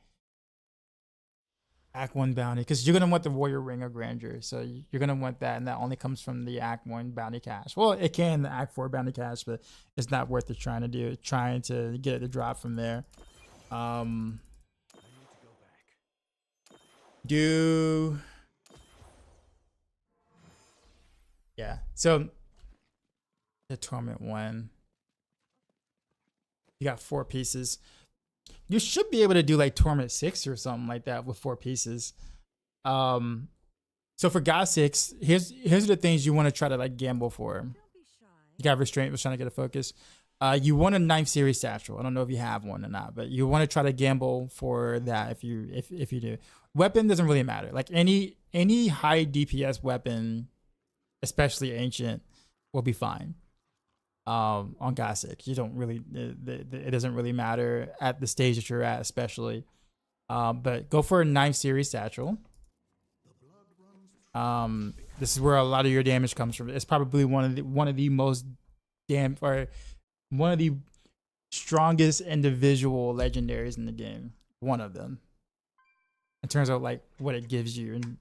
Act 1 bounty, because you're gonna want the Warrior Ring of Grandeur, so you're gonna want that, and that only comes from the Act 1 bounty cache. Well, it can the Act 4 bounty cache, but it's not worth it trying to get it to drop from there. So the Torment 1, you got 4 pieces. You should be able to do like Torment 6 or something like that with 4 pieces. So for God 6, here's the things you want to try to like gamble for. You got Restraint, was trying to get a focus. You want a 9th series satchel. I don't know if you have one or not, but you want to try to gamble for that if you do. Weapon doesn't really matter. Like any high DPS weapon, especially ancient, will be fine. On God 6, you don't really, it doesn't really matter at the stage that you're at, especially. But go for a 9th series satchel. This is where a lot of your damage comes from. It's probably one of the most one of the strongest individual legendaries in the game. One of them. In terms of like what it gives you and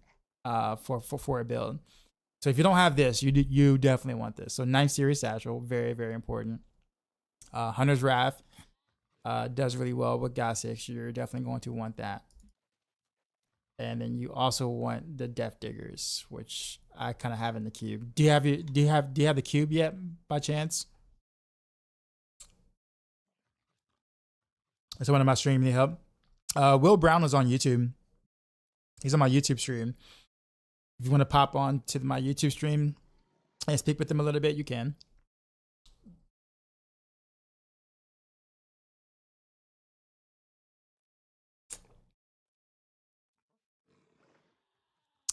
for a build. So if you don't have this, you definitely want this. So 9th series satchel, very, very important. Hunter's Wrath does really well with God 6. You're definitely going to want that. And then you also want the Death Diggers, which I kind of have in the cube. Do you have the cube yet by chance? That's one of my stream need help. Will Brown was on YouTube. He's on my YouTube stream. If you want to pop on to my YouTube stream and speak with him a little bit, you can.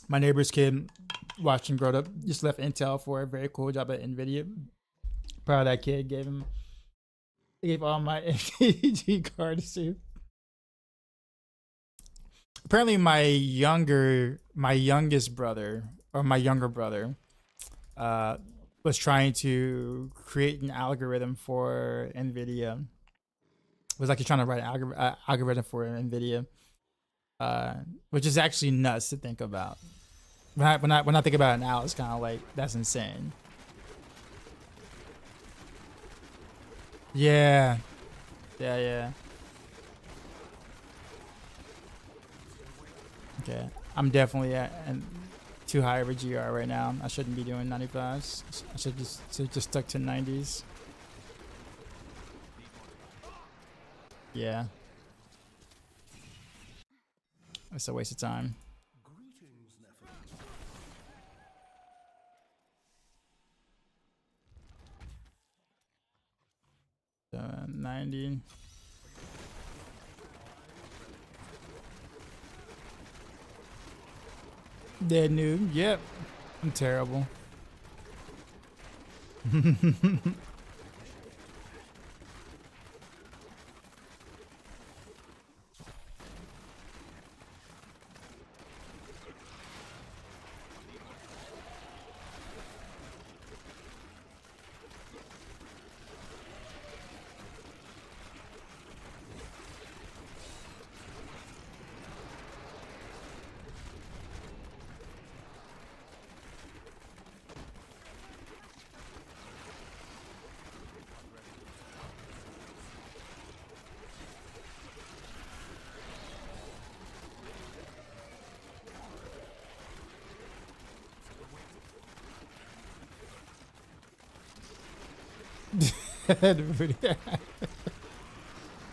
My neighbor's kid watching Growed Up just left Intel for a very cool job at NVIDIA. Proud of that kid. Gave all my NVIDIA cards to. Apparently my younger brother was trying to create an algorithm for NVIDIA. It was like he's trying to write an algorithm for NVIDIA, which is actually nuts to think about. When I think about it now, it's kind of like, that's insane. Yeah. Okay, I'm definitely at too high of a GR right now. I shouldn't be doing 95s. I should just stuck to 90s. Yeah. It's a waste of time. 90. Dead noob. Yep. I'm terrible.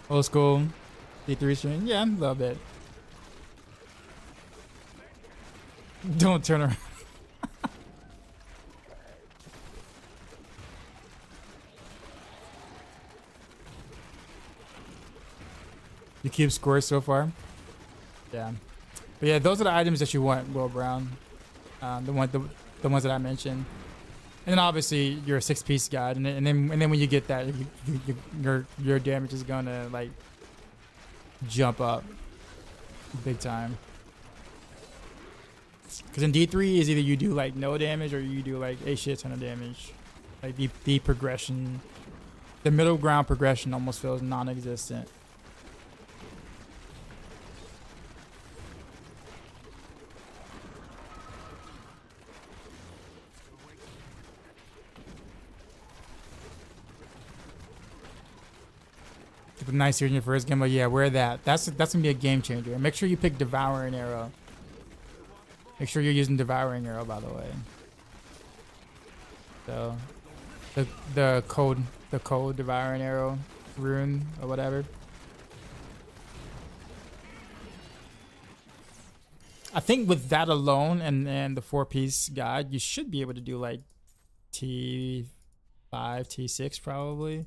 Old school D3 stream. Yeah, a little bit. Don't turn around. You keep scores so far. Yeah, but yeah, those are the items that you want, Will Brown. The ones that I mentioned. And then obviously you're a 6-piece guide, and then when you get that, your damage is gonna like jump up big time. Because in D3 is either you do like no damage or you do like a shit ton of damage. Like the progression, the middle ground progression almost feels non-existent. Nice here in your first game, but yeah, wear that. That's gonna be a game changer. And make sure you pick Devouring Arrow. Make sure you're using Devouring Arrow, by the way. So the code Devouring Arrow rune or whatever. I think with that alone and the 4-piece guide, you should be able to do like T5, T6 probably.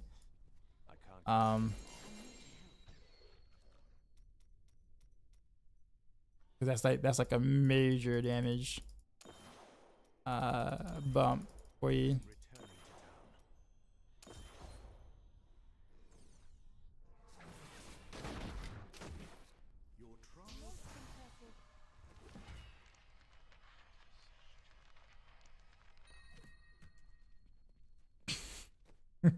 That's like a major damage bump for you. I'm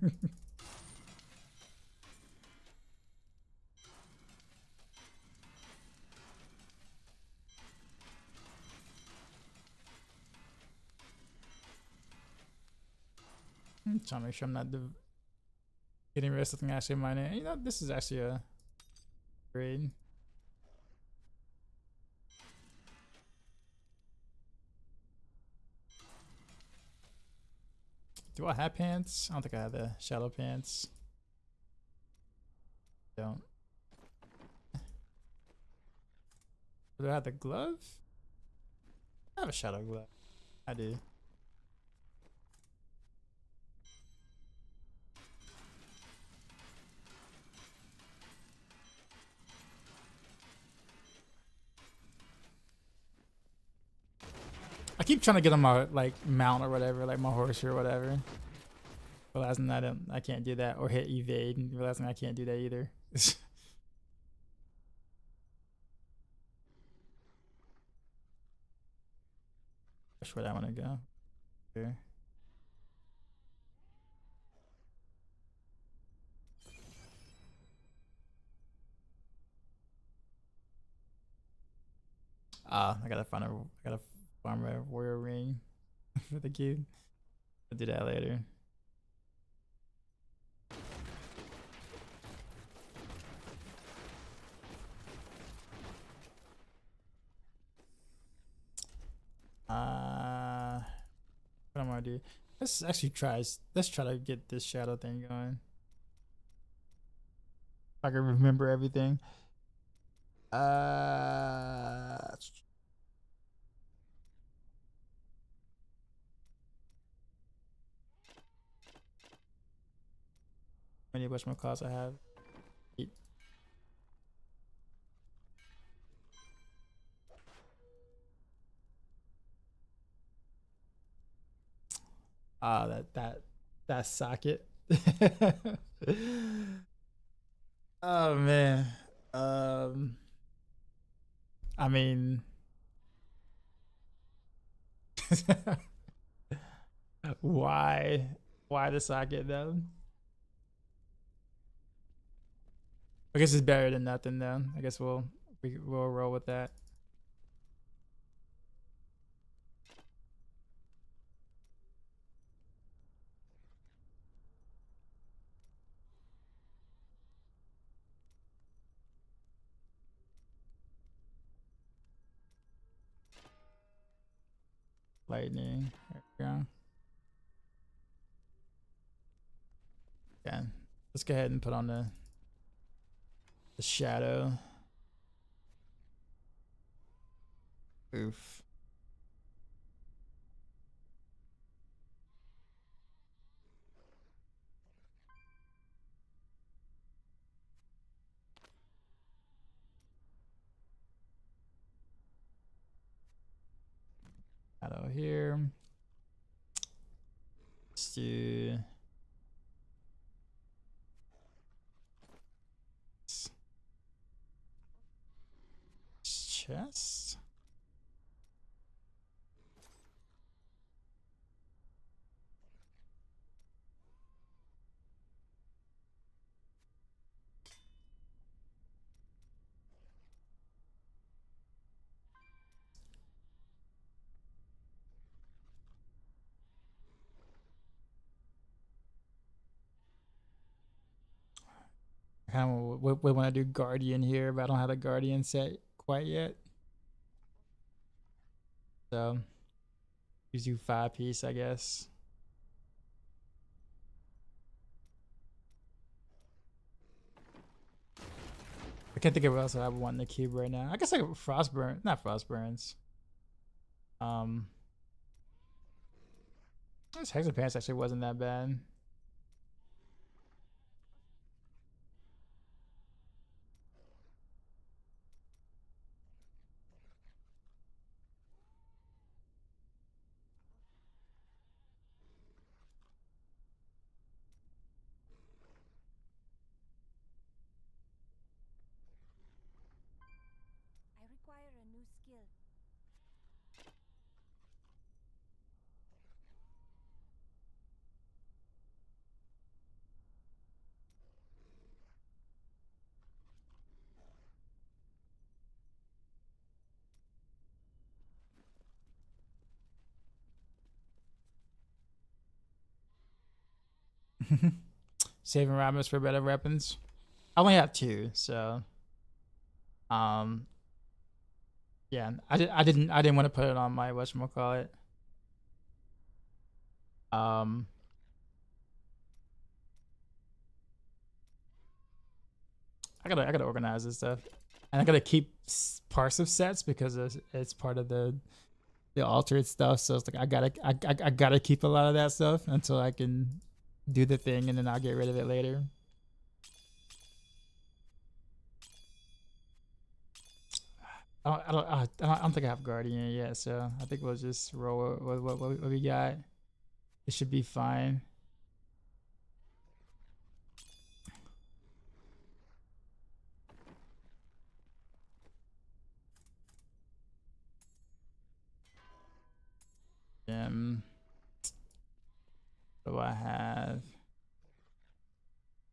trying to make sure I'm not getting rid of something actually minor. You know, this is actually a grade. Do I have pants? I don't think I have the shadow pants. Don't. Do I have the glove? I have a shadow glove. I do. I keep trying to get on my like mount or whatever, like my horse or whatever. Realizing I can't do that, or hit evade and realizing I can't do that either. That's where I want to go. Here. I gotta farm a warrior ring for the cube. I'll do that later. What am I gonna do? Let's actually let's try to get this shadow thing going. If I can remember everything. How many whatchamacalls I have? 8. That socket. Oh man. I mean, why the socket though? I guess it's better than nothing though. I guess we'll roll with that. Lightning. There we go. Okay. Let's go ahead and put on the shadow. Oof. Shadow here. Let's do chest. I kind of we want to do guardian here, but I don't have the guardian set quite yet. So you do 5-piece, I guess. I can't think of what else I would want in the cube right now. I guess like frostburn, not frostburns. This hexapants actually wasn't that bad. I require a new skill. Saving rabbits for better weapons. I only have 2, so yeah, I didn't want to put it on my whatchamacallit. I gotta organize this stuff, and I gotta keep parts of sets because it's part of the altered stuff. So it's like I gotta keep a lot of that stuff until I can do the thing, and then I'll get rid of it later. I don't think I have Guardian yet, so I think we'll just roll what we got. It should be fine. What do I have? I'm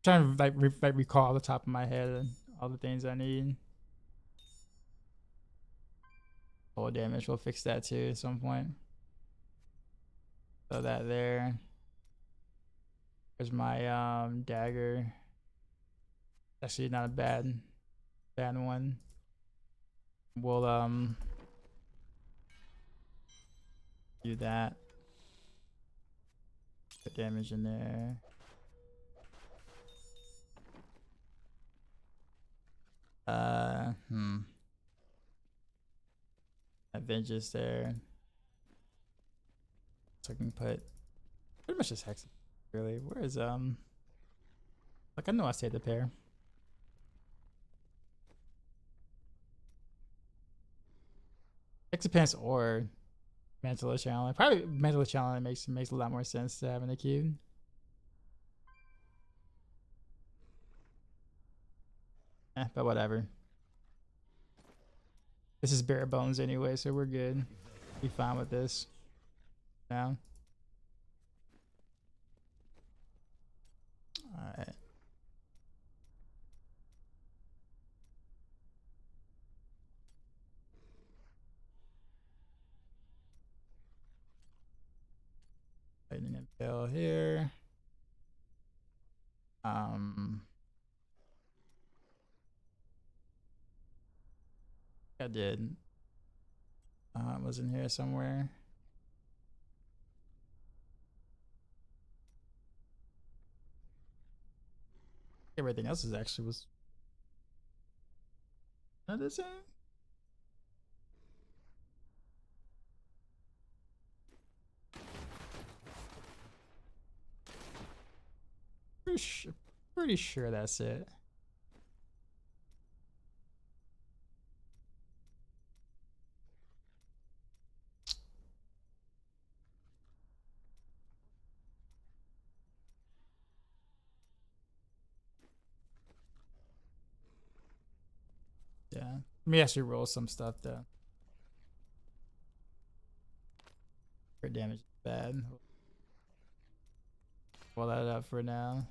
trying to like recall off the top of my head all the things I need. Full damage, we'll fix that too at some point. Throw that there. There's my dagger. Actually not a bad one. We'll do that. Put damage in there. Avengers there. So I can put pretty much just hex. Really, where is like I know I saved the pair. Hexapants or Mantle of Challenge. Probably Mantle of Challenge makes a lot more sense to have in the cube. But whatever. This is bare bones anyway, so we're good. Be fine with this. Now. Alright. Lightning Impale here. I did. It was in here somewhere. Everything else is actually was. Not the same. Pretty sure that's it. Yeah, let me actually roll some stuff though. Crit damage is bad. Roll that up for now.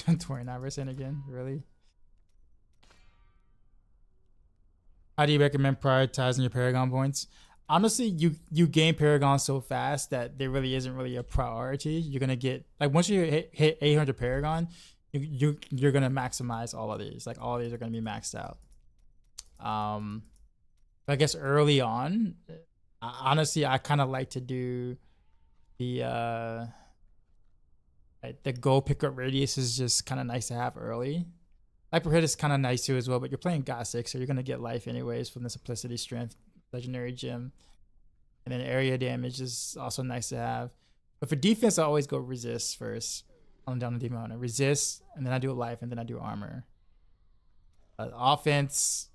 $29% again, really? How do you recommend prioritizing your Paragon points? Honestly, you gain Paragon so fast that there really isn't really a priority. You're gonna get like once you hit 800 Paragon, you're gonna maximize all of these. Like all of these are gonna be maxed out. I guess early on, honestly, I kind of like to do the gold pickup radius is just kind of nice to have early. Hyper hit is kind of nice too as well, but you're playing God 6, so you're gonna get life anyways from the Simplicity Strength Legendary Gem, and then area damage is also nice to have. But for defense, I always go resist first on down the demon hunter. Resist, and then I do life, and then I do armor. Offense,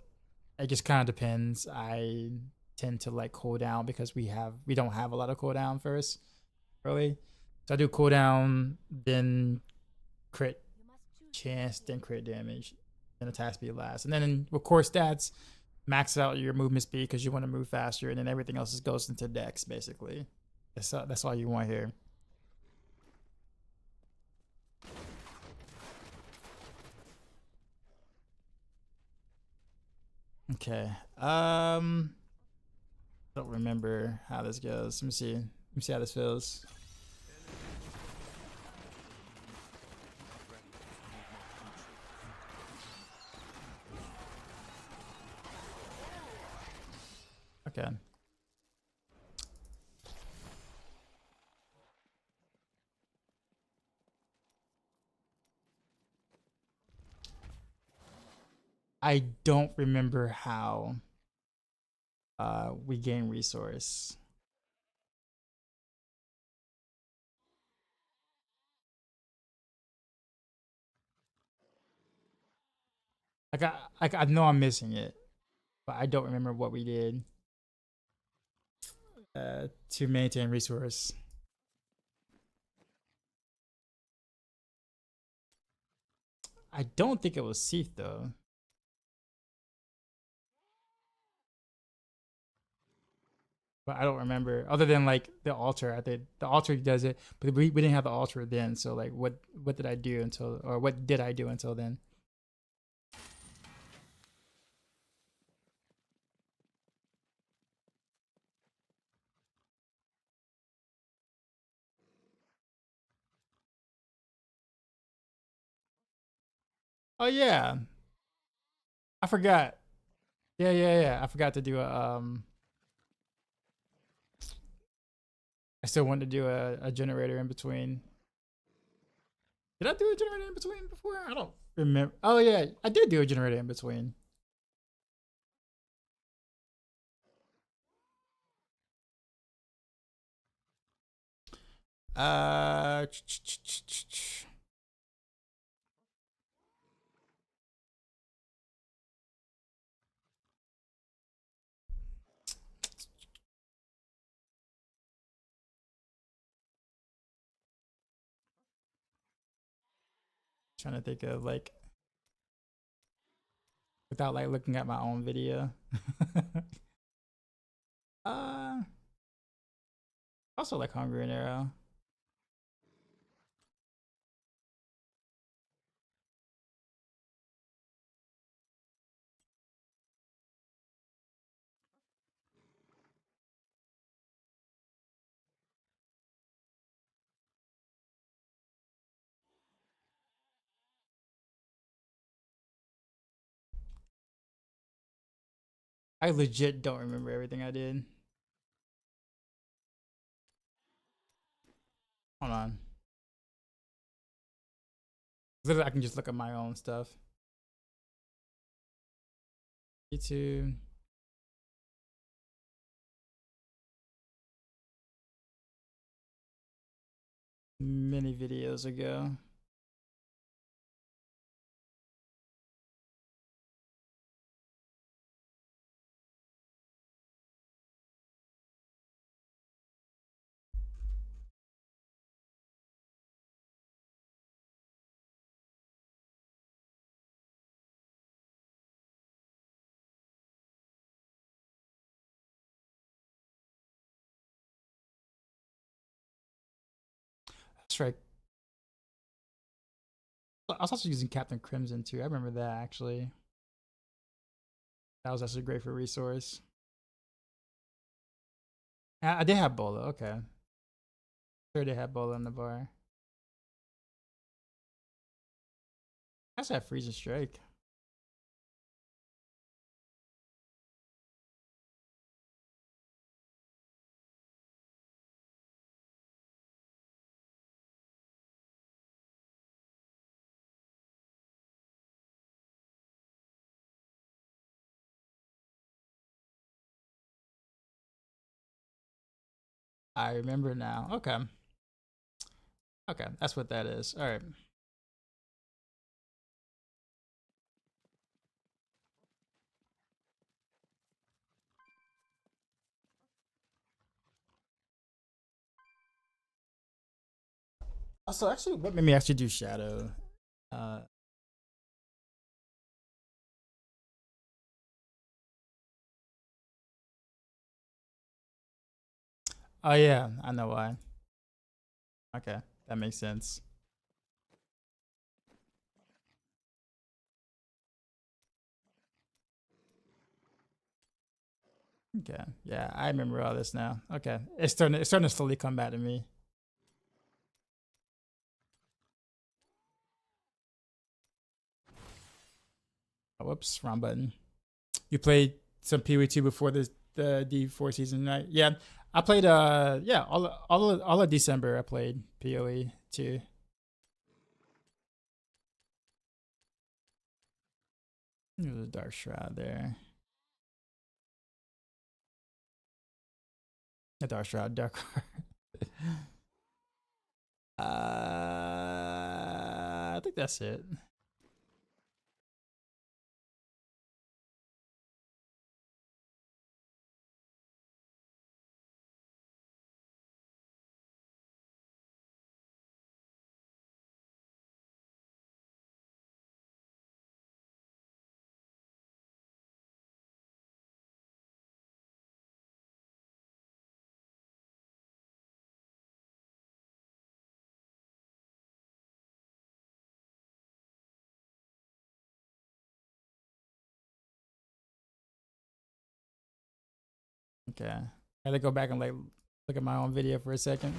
it just kind of depends. I tend to like cooldown because we don't have a lot of cooldown first, really. So I do cooldown, then crit chance, then crit damage, then attack speed last, and then with core stats, max out your movement speed because you want to move faster, and then everything else just goes into dex basically. That's all you want here. Okay. Don't remember how this goes. Let me see. Let me see how this feels. Okay. I don't remember how we gain resource. I know I'm missing it, but I don't remember what we did to maintain resource. I don't think it was Seath though. But I don't remember other than like the altar. I think the altar does it, but we didn't have the altar then. So like, what did I do until, or what did I do until then? Oh yeah, I forgot. Yeah. I forgot to do a. I still wanted to do a generator in between. Did I do a generator in between before? I don't remember. Oh yeah, I did do a generator in between. Uh, trying to think of like without like looking at my own video. uh, also like Hungry and Arrow. I legit don't remember everything I did. Hold on. Literally, I can just look at my own stuff. YouTube. Many videos ago. That's right. I was also using Captain Crimson too. I remember that actually. That was actually great for resource. I did have Bola. Okay. Sure did have Bola in the bar. I also have Freezing Strike. I remember now. Okay. Okay, that's what that is. All right. Also, actually, what made me actually do Shadow? Uh, oh yeah, I know why. Okay, that makes sense. Okay. Yeah, I remember all this now. Okay. It's starting to slowly come back to me. Oh, whoops, wrong button. You played some PoE2 before the D4 season, right? Yeah. I played yeah, all of December I played PoE2. There's a Dark Shroud there. A Dark Shroud, Dark Heart. I think that's it. Okay. I gotta go back and like look at my own video for a second.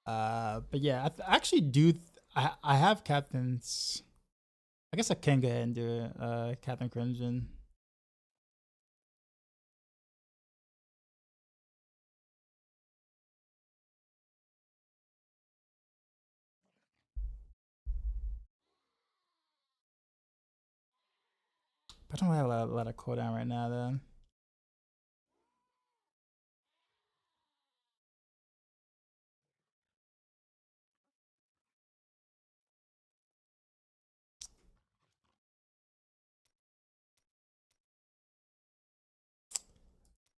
But yeah, I actually do. I have captains. I guess I can go ahead and do it. Captain Crimson. But I don't have a lot of cooldown right now, though.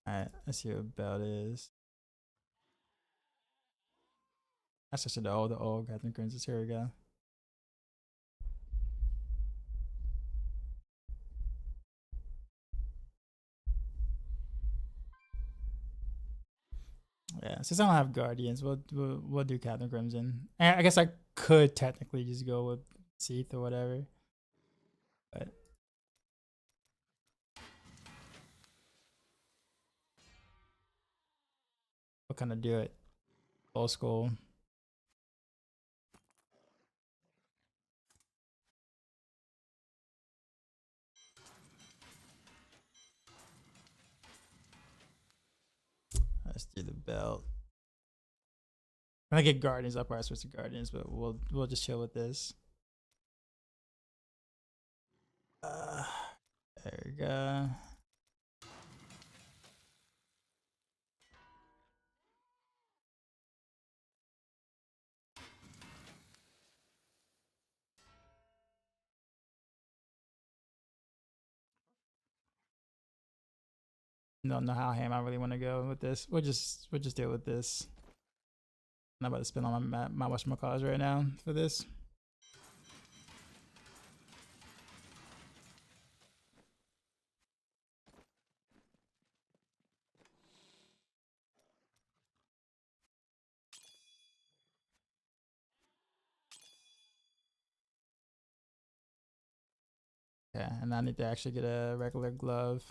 Alright, let's see what belt is. That's just the old Captain Crimson. Here we go. Yeah, since I don't have Guardians, we'll do Captain Crimson. And I guess I could technically just go with Seath or whatever. But we'll kind of do it old school. Let's do the belt. When I get Guardians, I'll probably switch to Guardians, but we'll just chill with this. There we go. Don't know how ham I really want to go with this. We'll just deal with this. I'm not about to spend all my whatchamacalls right now for this. Okay, and I need to actually get a regular glove.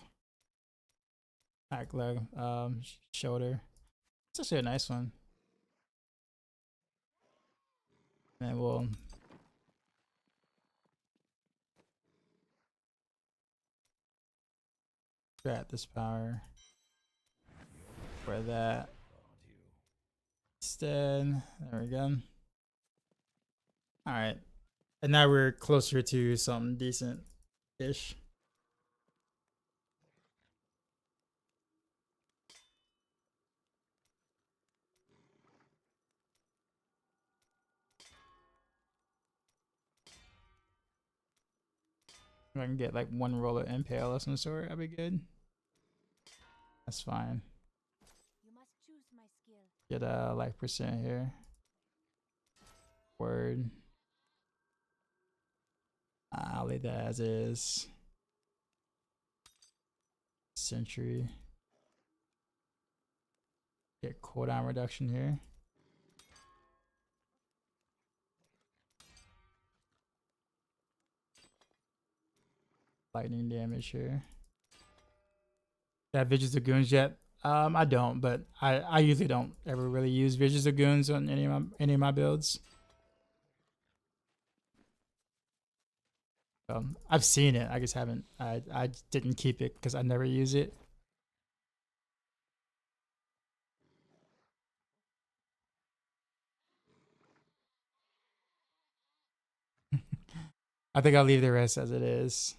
Not glove, shoulder. It's actually a nice one. And we'll grab this power for that. Instead, there we go. All right, and now we're closer to something decent-ish. If I can get like one roll of impale of some sort, that'd be good. That's fine. You must choose my skill. Get a life percent here. Word. I'll leave that as is. Sentry. Get cooldown reduction here. lightning damage here. That Visions of Goons yet? I don't, but I usually don't ever really use Visions of Goons on any of my builds. I've seen it. I just haven't. I didn't keep it because I never use it. I think I'll leave the rest as it is.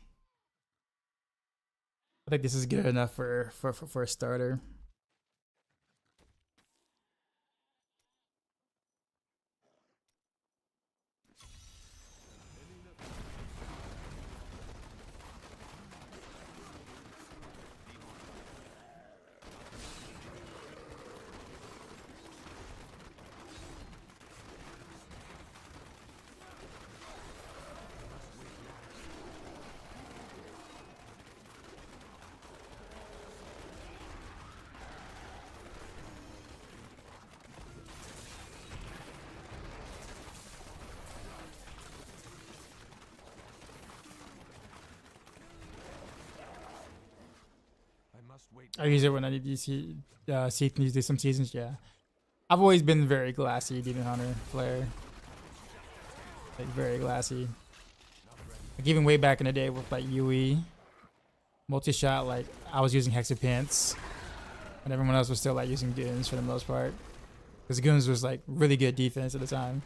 I think this is good enough for a starter. I use it when I need to see do some seasons. Yeah, I've always been very glassy Demon Hunter player, like very glassy. Like even way back in the day with like UE multi-shot, like I was using Hexapants, and everyone else was still like using Goons for the most part, because Goons was like really good defense at the time.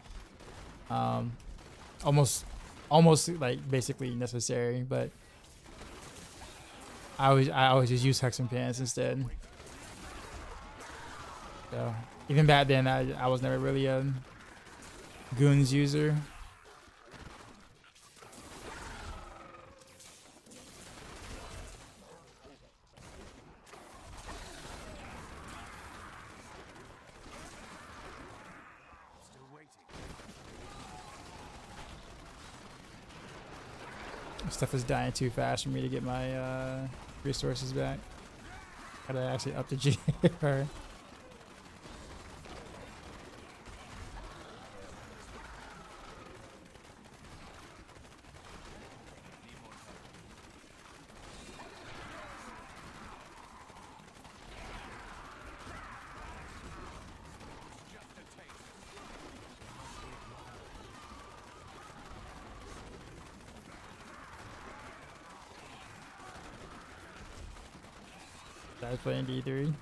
Almost like basically necessary, but I always just use Hex and Pants instead. So even back then, I was never really a Goons user. Stuff is dying too fast for me to get my resources back. Gotta actually up the GR. I was playing D3.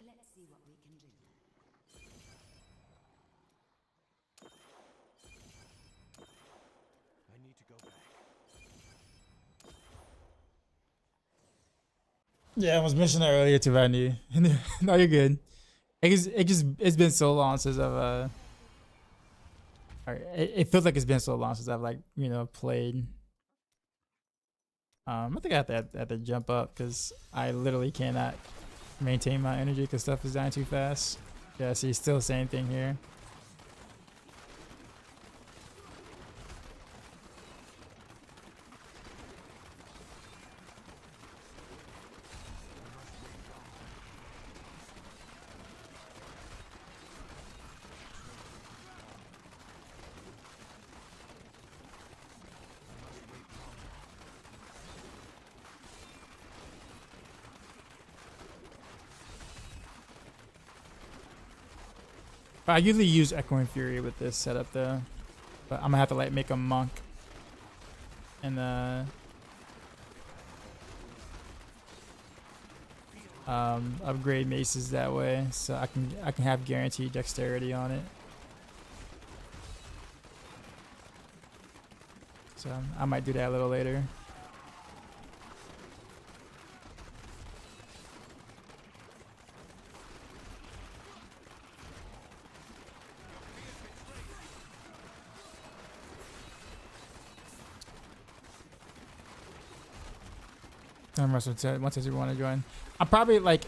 Let's see what we can do. I need to go back. Yeah, I was mentioning that earlier to Vandy. No, you're good. It's been so long since I've or it feels like it's been so long since I've like played. I think I have to jump up because I literally cannot maintain my energy because stuff is dying too fast. Yeah, see, still the same thing here. I usually use Echoing Fury with this setup though, but I'm gonna have to like make a monk and upgrade maces that way, so I can have guaranteed dexterity on it. So I might do that a little later. Once everyone want to join, I'm probably like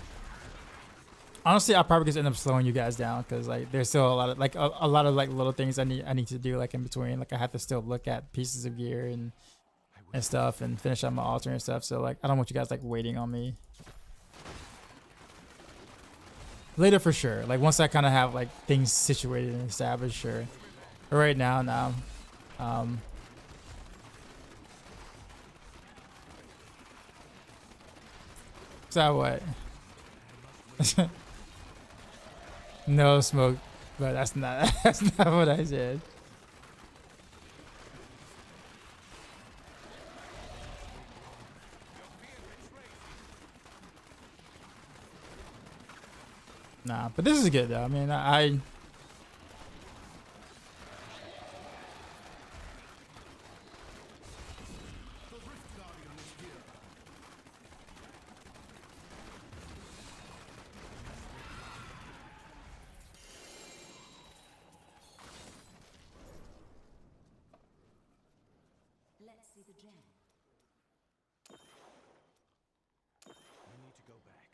Honestly, I'll probably just end up slowing you guys down because like there's still a lot of like a lot of like little things I need to do like in between. Like I have to still look at pieces of gear and stuff and finish up my altar and stuff. So like I don't want you guys like waiting on me. Later for sure. Like once I kind of have like things situated and established, sure. But right now, now. So what? No smoke, but that's not that's not what I said. Nah, but this is good though. I mean, I Let's see the gem. We need to go back.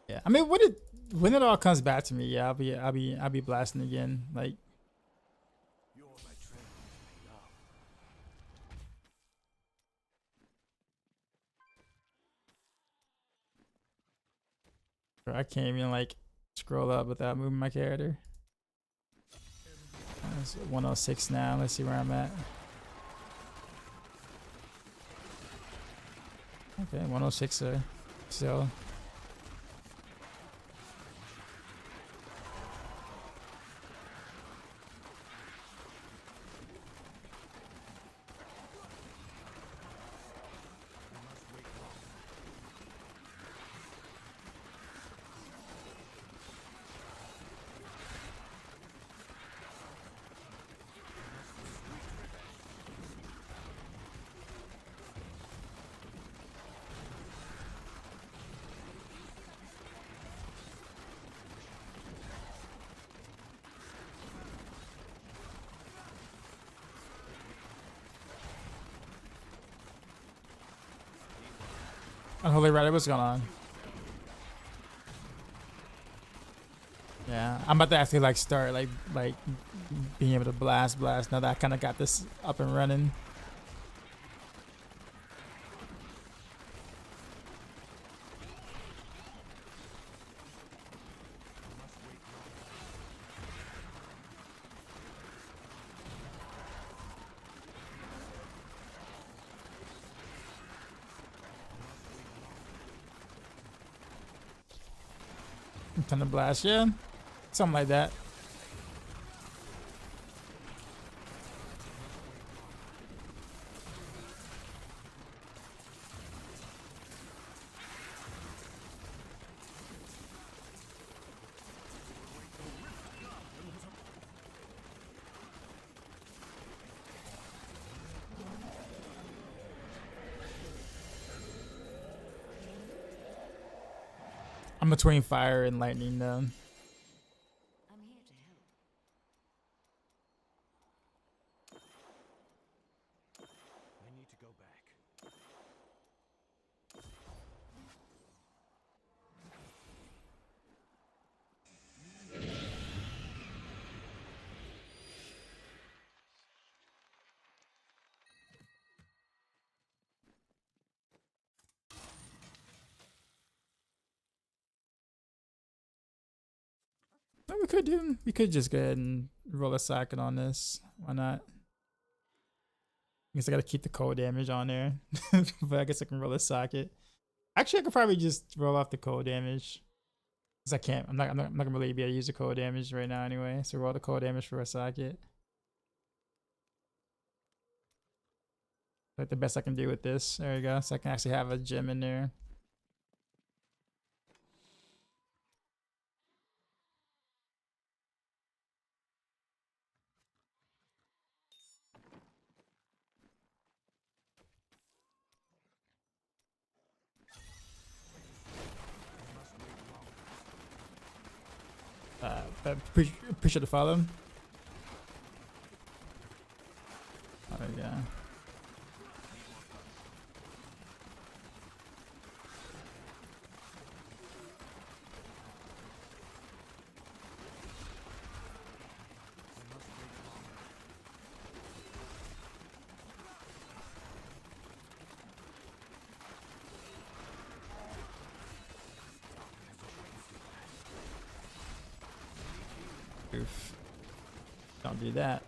yeah. I mean, when it all comes back to me, yeah, I'll be blasting again. Like You're my treasure made up. I can't even like scroll up without moving my character. It's 106 now. Let's see where I'm at. Okay, 106 so Unholy Rider, what's going on? Yeah, I'm about to actually like start like being able to blast now that I kind of got this up and running. Kind of blast, yeah, something like that. I'm between fire and lightning though. I'm here to help. I need to go back. No, we could just go ahead and roll a socket on this. Why not? I guess I gotta keep the cold damage on there, but I guess I can roll a socket. Actually, I could probably just roll off the cold damage. Cause I can't. I'm not gonna really be able to use the cold damage right now anyway. So roll the cold damage for a socket. Like the best I can do with this. There you go. So I can actually have a gem in there. But appreciate the follow. Oh yeah. Oof. Don't do that.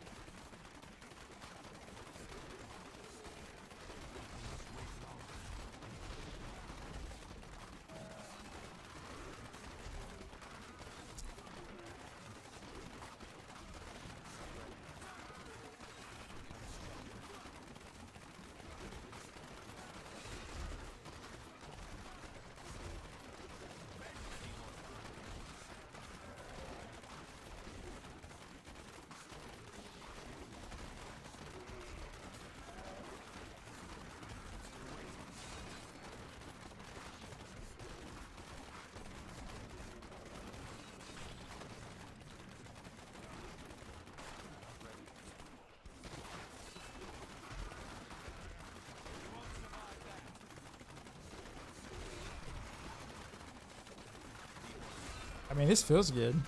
I mean, this feels good.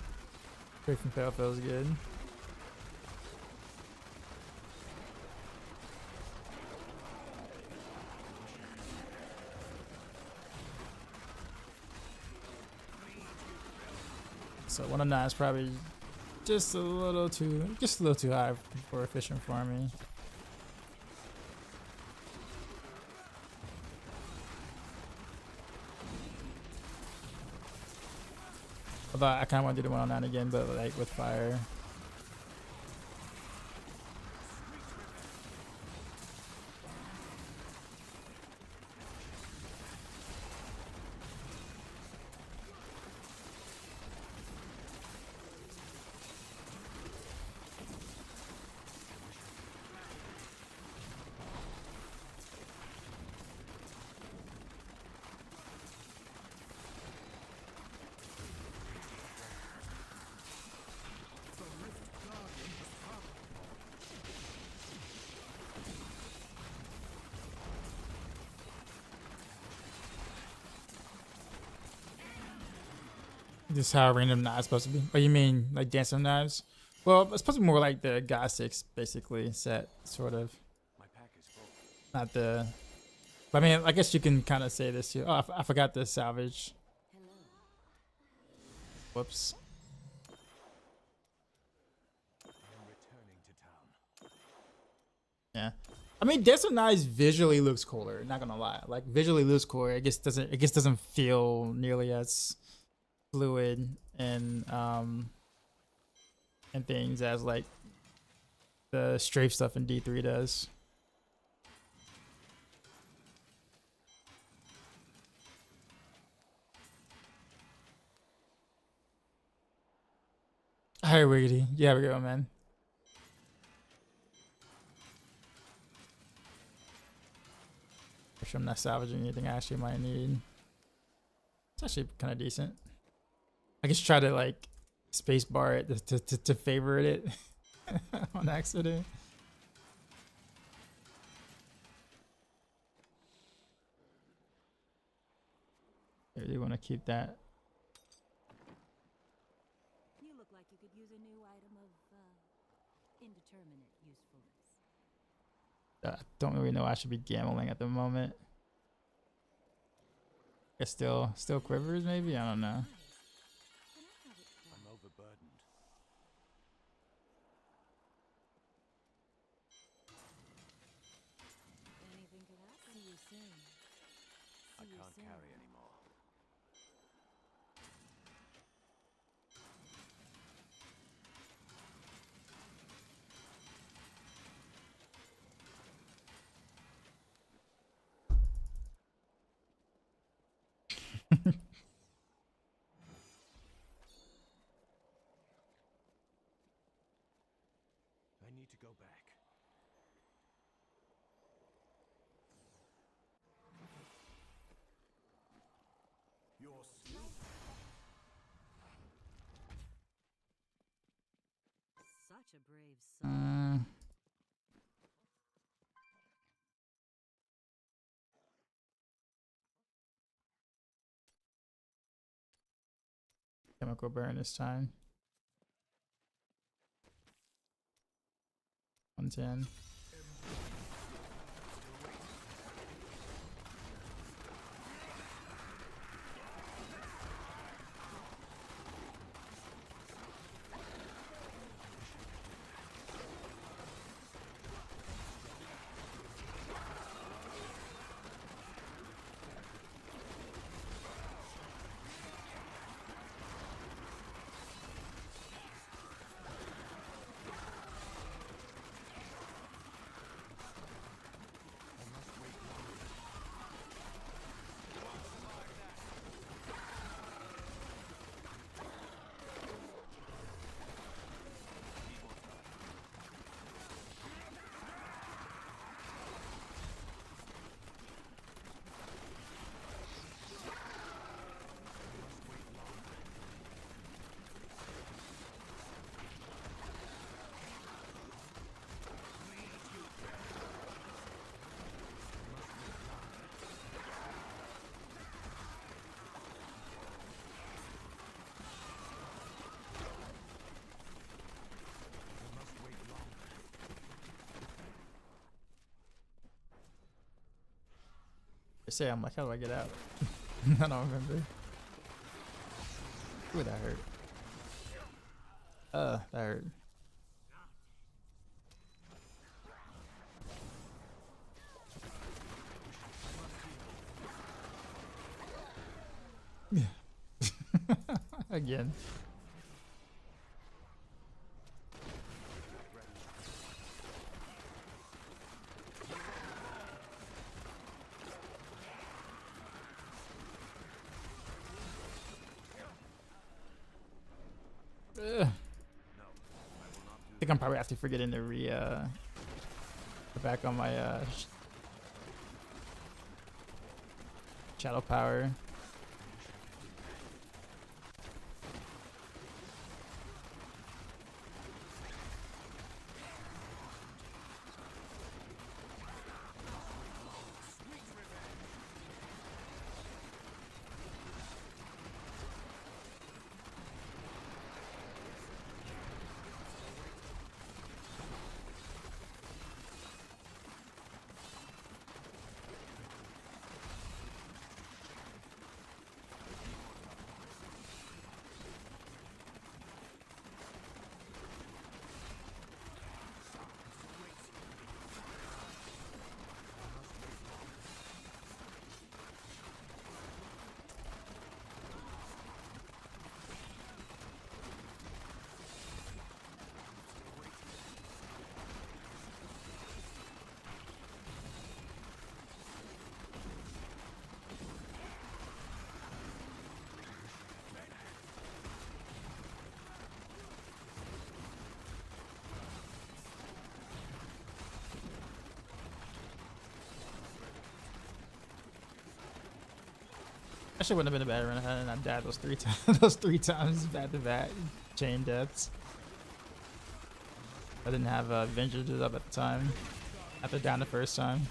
Freaking fail feels good. So 109 is probably just a little too high for efficient for me. Although I kind of want to do the 109 again, but like with fire. This is how random knives supposed to be. Oh, you mean like dancing knives? Well, it's supposed to be more like the God 6 basically set, sort of. My pack is full. Not the. But I mean, I guess you can kind of say this too. Oh, I forgot the salvage. Whoops. I am returning to town. Yeah. I mean, dancing knives visually looks cooler. Not gonna lie, like visually looks cooler. It just doesn't feel nearly as fluid and things as like the strafe stuff in D3 does. Hi, Wiggity. Yeah, we go, man. For sure I'm not salvaging anything I actually might need. It's actually kind of decent. I just try to like space bar it to favorite it on accident. I really want to keep that. You look like you could use a new item of indeterminate usefulness. I don't really know I should be gambling at the moment. Guess still quivers maybe? I don't know. I'm overburdened. Anything could happen. See you soon. I can't carry anymore. I need to go back. You're slow. Such a brave soul. Chemical burn this time. 110. Say, I'm like, how do I get out? I don't remember. Ooh, that hurt. That hurt. Again. I think I'm probably after forgetting to put back on my shadow power. Actually, wouldn't have been a bad run ahead, and I died those 3 times. Those 3 times back to back chain deaths. I didn't have Vengeance up at the time. After down the first time.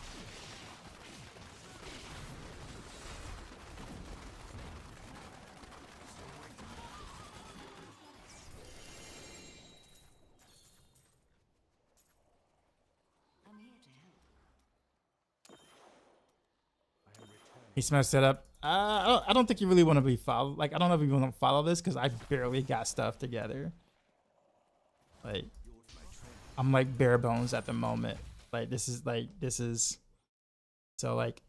He smashed it up. I don't think you really want to be followed. Like, I don't know if you want to follow this because I barely got stuff together. Like, I'm like bare bones at the moment. Like, this is so like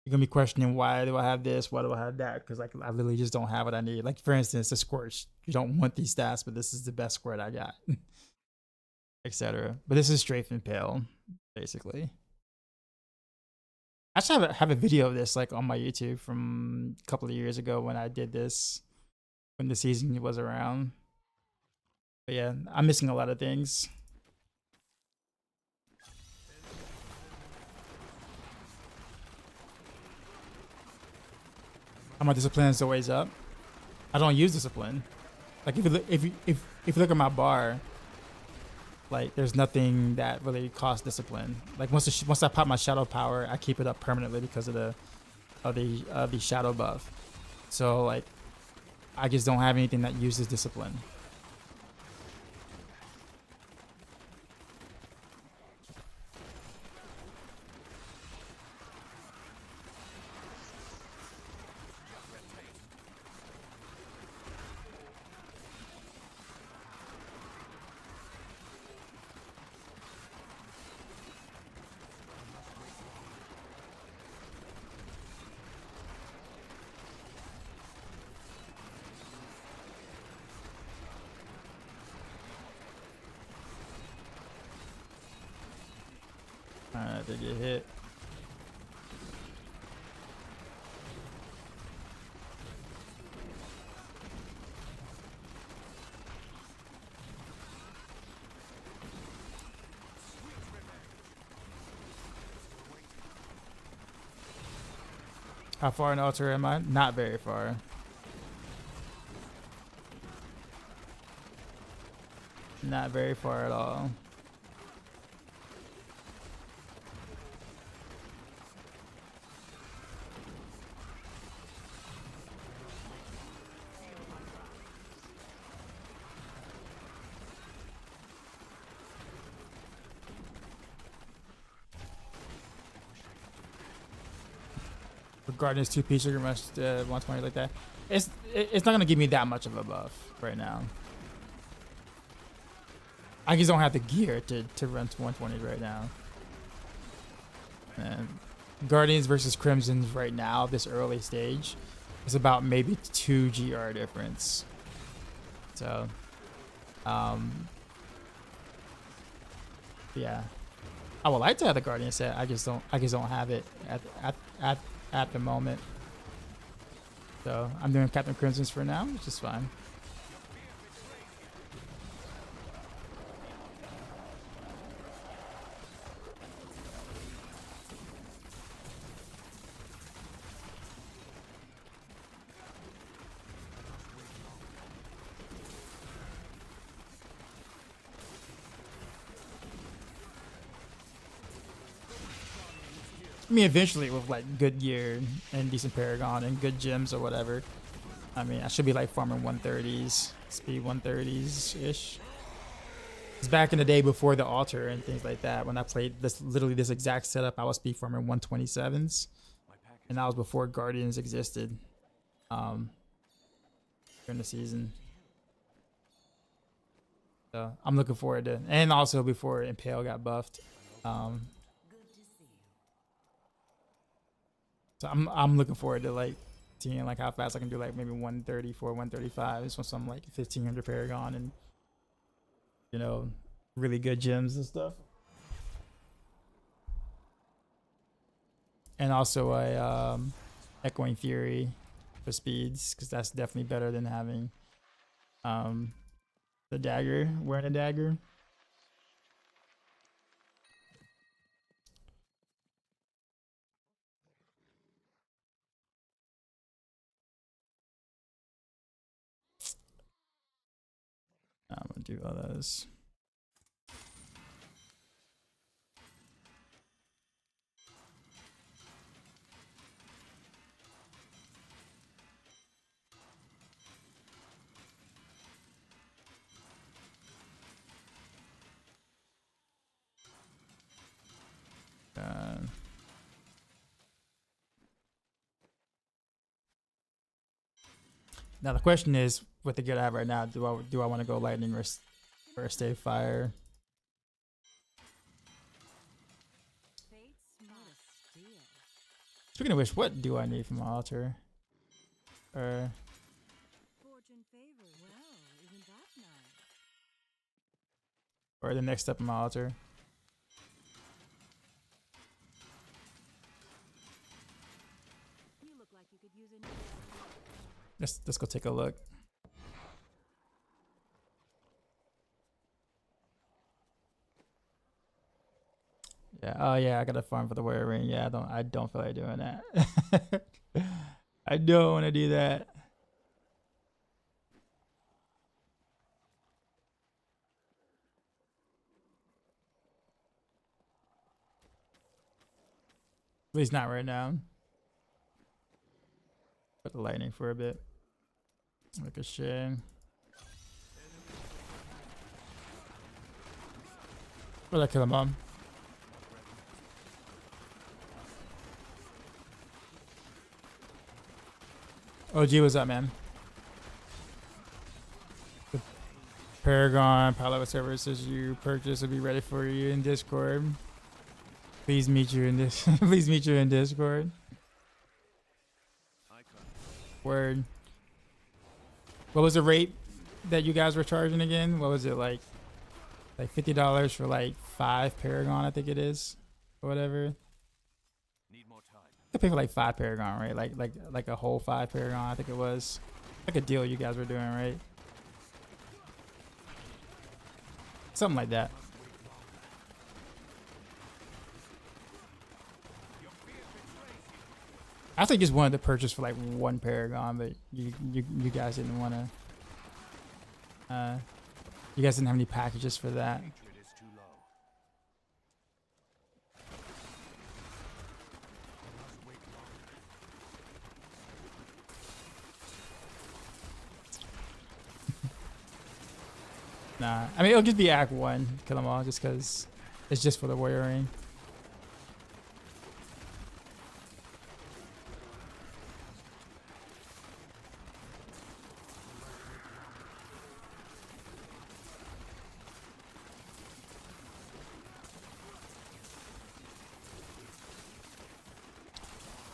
you're gonna be questioning, why do I have this? Why do I have that? Because like I literally just don't have what I need. Like, for instance, the Scorch. You don't want these stats, but this is the best squirt I got, etc. But this is Strafe and Pale, basically. I actually have a video of this like on my YouTube from a couple of years ago when I did this, when the season was around. But yeah, I'm missing a lot of things. My discipline is always up. I don't use discipline. Like if you look at my bar, like there's nothing that really costs discipline. Like once I pop my shadow power, I keep it up permanently because of the shadow buff. So like I just don't have anything that uses discipline. Alright, they get hit. How far in altar am I? Not very far. Not very far at all. Guardians 2 piece sugar rush 120 like that. It's not gonna give me that much of a buff right now. I just don't have the gear to run to 120 right now. And Guardians versus Crimsons right now, this early stage, is about maybe 2 GR difference. So, yeah, I would like to have the Guardian set. I just don't have it at the moment. So I'm doing Captain Crimson's for now, which is fine. I mean, eventually with like good gear and decent Paragon and good gems or whatever. I mean, I should be like farming 130s, speed 130s ish. It's back in the day before the altar and things like that. When I played this, literally this exact setup, I was speed farming 127s, and that was before Guardians existed. During the season. So I'm looking forward to, and also before Impale got buffed. So I'm looking forward to like seeing like how fast I can do like maybe 134, 135 with some like 1500 Paragon and, you know, really good gems and stuff. And also a Echoing Fury for speeds, because that's definitely better than having the dagger, wearing a dagger. I'm gonna do all those. Now the question is, with the gear I have right now, do I want to go lightning or stay fire? Speaking of which, what do I need from my altar? Or Fortune favor. Well, isn't that nice? or the next step on my altar? You look like you could use a new Let's go take a look. Yeah. Oh yeah, I gotta farm for the warrior ring. Yeah, I don't feel like doing that. I don't want to do that. At least not right now. Put the lightning for a bit. Like a shame. Will I kill him, Mom? OG, what's up, man? The Paragon pilot services you purchase will be ready for you in Discord. Please meet you in this. Please meet you in Discord. Word. What was the rate that you guys were charging again? What was it, like $50 for like 5 Paragon, I think it is, or whatever. Need more time. I could pay for like 5 Paragon, right? Like a whole 5 Paragon, I think it was. Like a deal you guys were doing, right? Something like that. I actually just wanted to purchase for like 1 Paragon, but you guys didn't want to. You guys didn't have any packages for that. Hatred is too low. Nah, I mean it'll just be Act 1, kill them all, just because it's just for the warrior ring.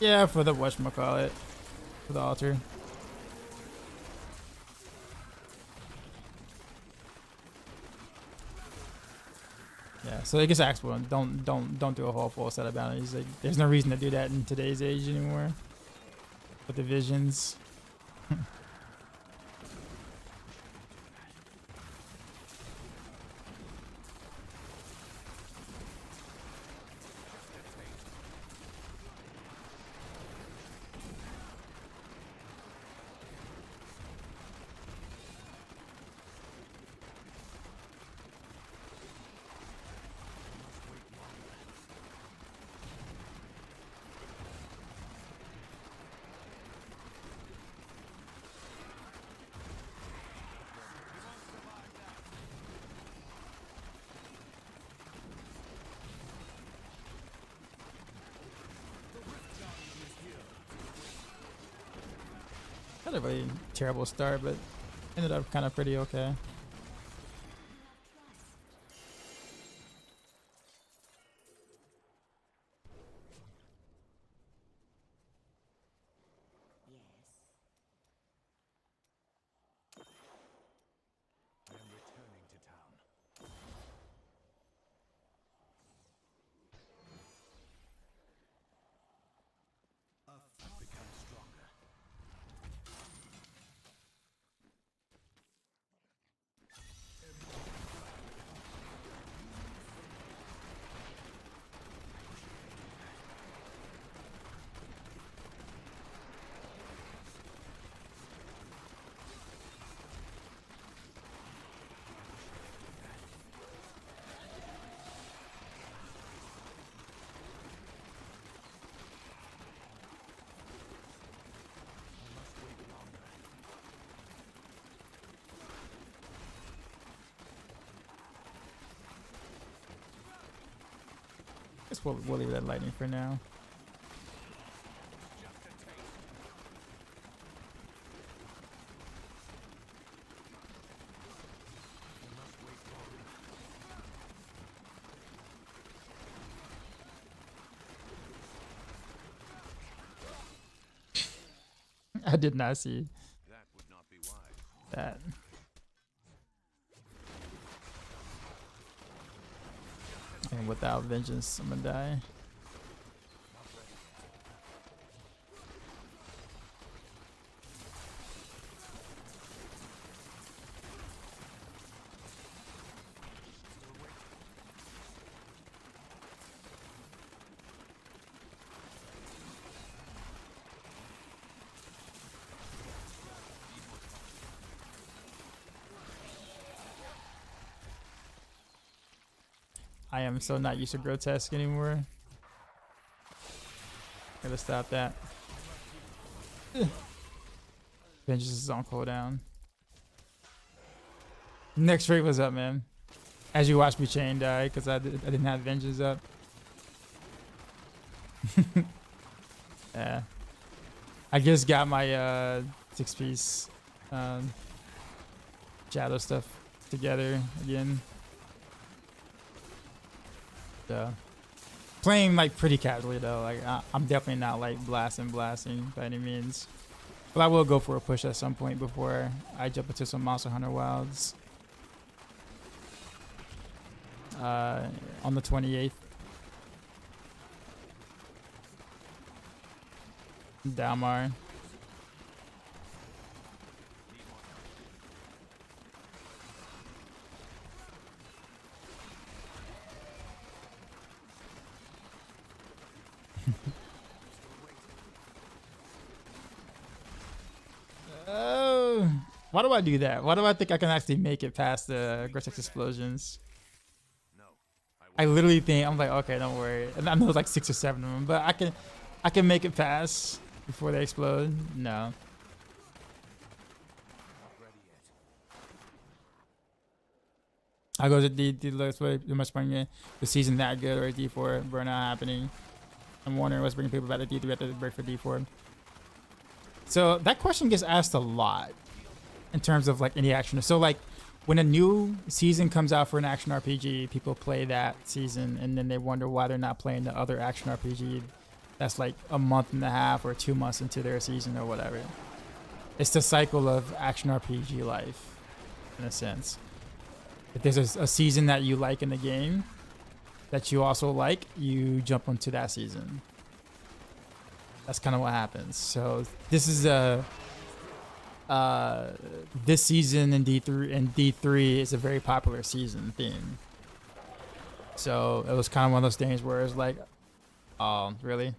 Yeah, for the whatchamacallit. For the altar. Yeah, so it gets asked for. Don't do a whole full set of bounties. Like, there's no reason to do that in today's age anymore. With the visions. Had a really terrible start, but ended up kind of pretty okay. I am returning to town. I've become stronger. Guess we'll leave that lightning for now. I did not see That would not be wise. that. And without vengeance, I'm gonna die. I am so not used to grotesque anymore. Gotta stop that. Vengeance is on cooldown. Next rate was up, man. As you watch me chain die, because I didn't have vengeance up. Yeah. I just got my 6-piece shadow stuff together again. Playing like pretty casually though. Like I'm definitely not like blasting by any means, but I will go for a push at some point before I jump into some Monster Hunter Wilds on the 28th. Dalmar. Oh, why do I do that? Why do I think I can actually make it past the Grotesque explosions? No. I literally think I'm like, okay, don't worry. And I know there's like 6 or 7 of them, but I can make it past before they explode. No. Not ready yet. I go to D let's play too much bringing the season that good or D4 burnout happening. I'm wondering what's bringing people back to D3 after the break for D4. So that question gets asked a lot in terms of like any action. So like when a new season comes out for an action RPG, people play that season and then they wonder why they're not playing the other action RPG that's like a month and a half or 2 months into their season or whatever. It's the cycle of action RPG life, in a sense. If there's a season that you like in the game that you also like, you jump onto that season. That's kind of what happens. So this is this season in D3 is a very popular season theme. So it was kind of one of those things where it's like, oh, really?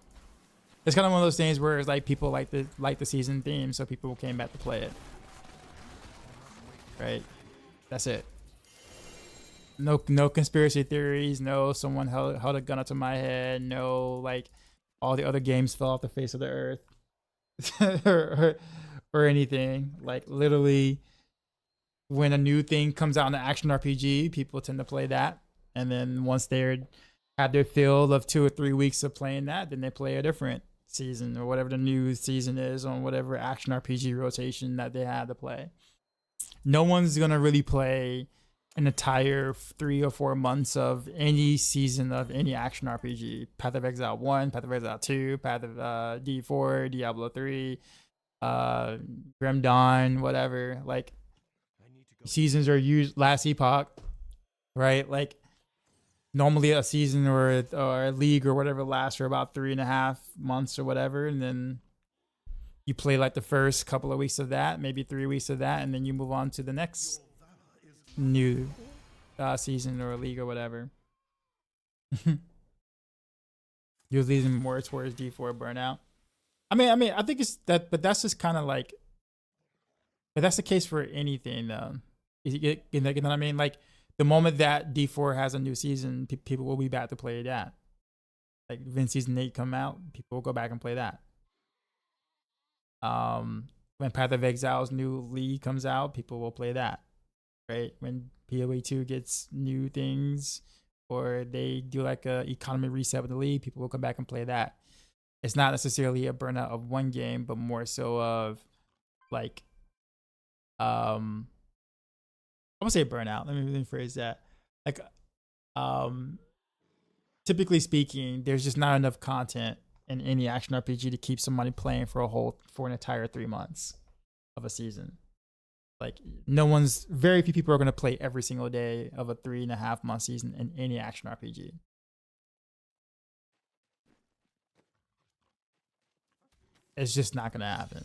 It's kind of one of those things where it's like people like the season theme, so people came back to play it. Right? That's it. No conspiracy theories. No, someone held a gun up to my head. No, like all the other games fell off the face of the earth, or anything. Like literally, when a new thing comes out in the action RPG, people tend to play that, and then once they're had their fill of 2 or 3 weeks of playing that, then they play a different season or whatever the new season is on whatever action RPG rotation that they had to play. No one's gonna really play an entire 3 or 4 months of any season of any action RPG. Path of Exile 1, Path of Exile 2, Path of D4, Diablo 3, Grim Dawn, whatever. Like seasons are used last epoch, right? Like normally a season or a league or whatever lasts for about 3.5 months or whatever, and then you play like the first couple of weeks of that, maybe 3 weeks of that, and then you move on to the next new season or league or whatever. You're leaning more towards D4 burnout. I mean, I think it's that, but that's just kind of like, but that's the case for anything though. You know what I mean? Like the moment that D4 has a new season, people will be back to play that. Like when season 8 come out, people will go back and play that. When Path of Exile's new league comes out, people will play that. Right? When PoE 2 gets new things, or they do like a economy reset with the league, people will come back and play that. It's not necessarily a burnout of one game, but more so of like, I would say burnout. Let me rephrase that. Like, typically speaking, there's just not enough content in any action RPG to keep somebody playing for an entire 3 months of a season. Like very few people are going to play every single day of a 3.5 month season in any action RPG. It's just not going to happen.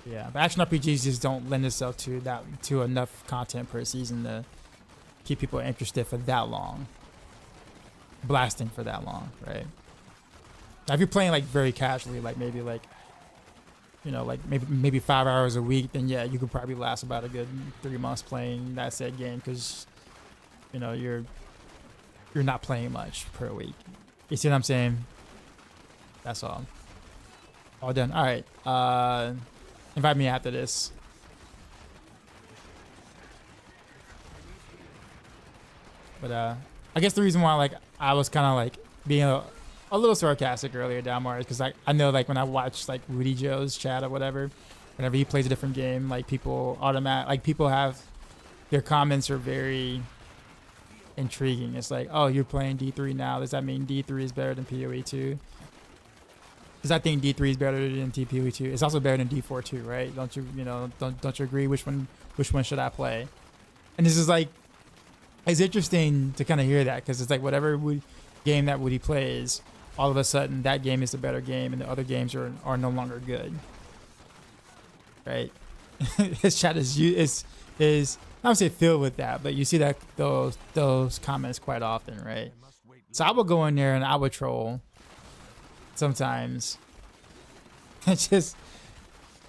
Yeah, but action RPGs just don't lend itself to enough content per season to keep people interested for that long. Blasting for that long, right? Now, if you're playing like very casually, like maybe like, you know, like maybe 5 hours a week, then yeah, you could probably last about a good 3 months playing that said game, because you know you're not playing much per week. You see what I'm saying? That's all. All done. All right. Invite me after this. But I guess the reason why like I was kind of like being a little sarcastic earlier, Dalmar, is because I know like when I watch like Rudy Joe's chat or whatever, whenever he plays a different game, like people have their comments are very intriguing. It's like, oh, you're playing D3 now. Does that mean D3 is better than PoE 2? Because I think D3 is better than PoE 2. It's also better than D4 too, right? Don't you agree? Which one should I play? And this is like, it's interesting to kind of hear that, because it's like whatever game that Woody plays, all of a sudden that game is a better game and the other games are no longer good, right? His chat is I don't say filled with that, but you see that those comments quite often, right? So I would go in there and I would troll sometimes and just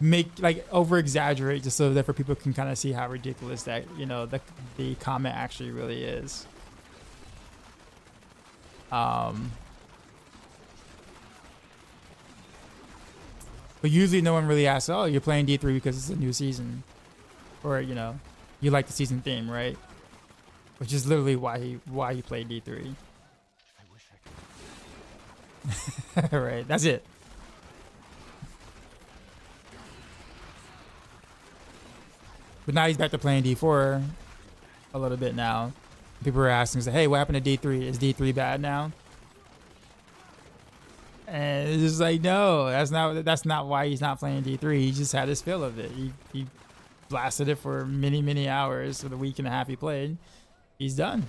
make like over exaggerate just so that for people can kind of see how ridiculous that, you know, the comment actually really is. But usually no one really asks, oh, you're playing D3 because it's a new season, or you know, you like the season theme, right? Which is literally why he played D3. Right, that's it. But now he's back to playing D4 a little bit now. People are asking, hey, what happened to D3? Is D3 bad now? And it's just like, no, that's not why he's not playing D3. He just had his fill of it. He blasted it for many, many hours for the week and a half he played. He's done.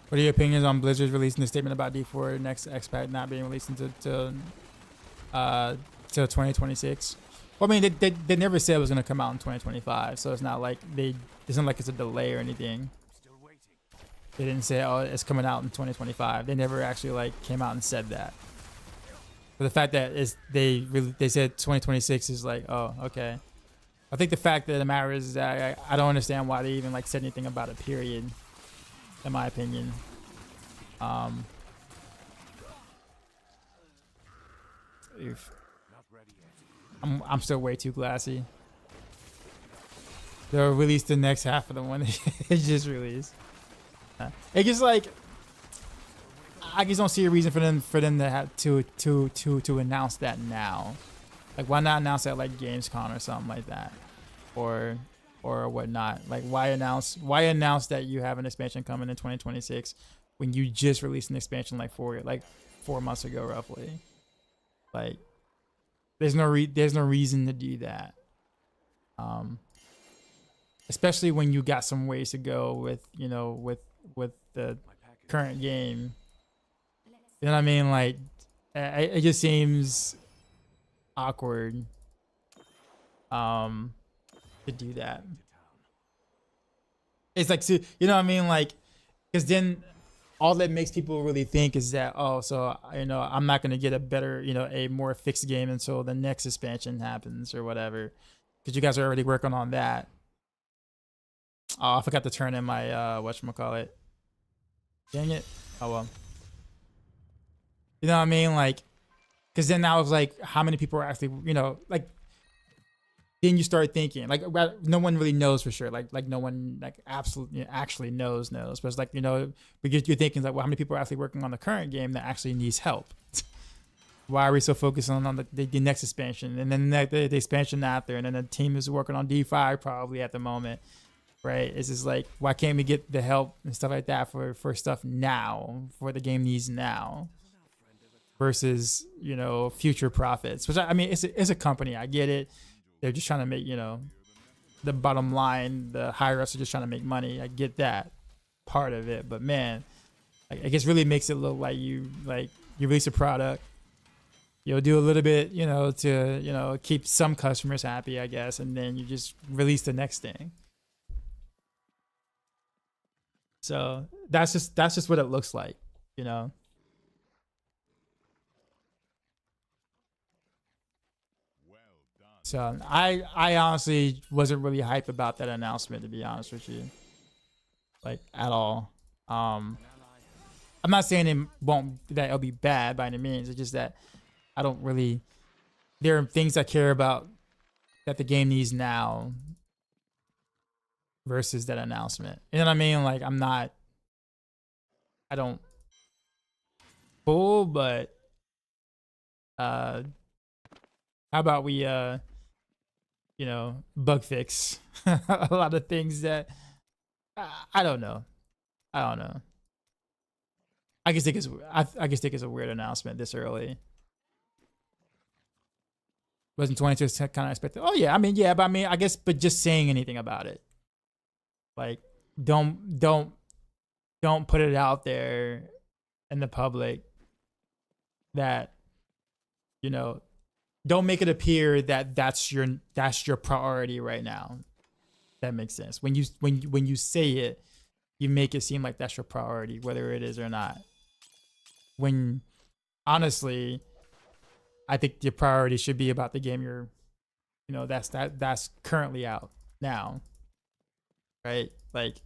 What are your opinions on Blizzard releasing a statement about D4 next expat not being released until 2026? Well, I mean, they never said it was gonna come out in 2025, so it's not like it's not like it's a delay or anything. Still waiting. They didn't say, oh, it's coming out in 2025. They never actually like came out and said that. But the fact that they said 2026 is like, oh, okay. I think the fact that the matter is that I don't understand why they even like said anything about a period. In my opinion, I'm still way too glassy. They'll release the next half of the one they just released. It just like I just don't see a reason for them to have to announce that now. Like, why not announce that like Gamescom or something like that, or whatnot? Like, why announce that you have an expansion coming in 2026 when you just released an expansion like 4 months ago roughly? Like, there's no reason to do that. Especially when you got some ways to go with the current game. You know what I mean? Like, it just seems awkward to do that. It's like, you know what I mean? Like, because then all that makes people really think is that, oh, so, I'm not going to get a better, a more fixed game until the next expansion happens or whatever. Because you guys are already working on that. Oh, I forgot to turn in my, whatchamacallit. Dang it. Oh, well. You know what I mean? Like, because then I was like, how many people are actually, like, then you start thinking, like, no one really knows for sure. Like no one, like, absolutely actually knows. But it's like, you're thinking, like, well, how many people are actually working on the current game that actually needs help? Why are we so focused on the next expansion? And then the expansion after, and then the team is working on D5 probably at the moment, right? It's just like, why can't we get the help and stuff like that for stuff now, for the game needs now? Versus, future profits, which I mean, it's a company. I get it. They're just trying to make, the bottom line, the higher ups are just trying to make money. I get that part of it, but man, I guess really makes it look like you release a product, you'll do a little bit, to, keep some customers happy, I guess. And then you just release the next thing. So that's just what it looks like, So I honestly wasn't really hyped about that announcement, to be honest with you, like, at all. I'm not saying that it'll be bad by any means. It's just that I don't really. There are things I care about that the game needs now versus that announcement. You know what I mean? Like, I don't pull, but how about we bug fix a lot of things that I don't know. I just think it's a weird announcement this early. Wasn't 22 kind of expected? Oh yeah, but I guess, but just saying anything about it, like, don't put it out there in the public that, don't make it appear that that's your priority right now. That makes sense. When you say it, you make it seem like that's your priority, whether it is or not. When honestly, I think your priority should be about the game that's currently out now, right? Like,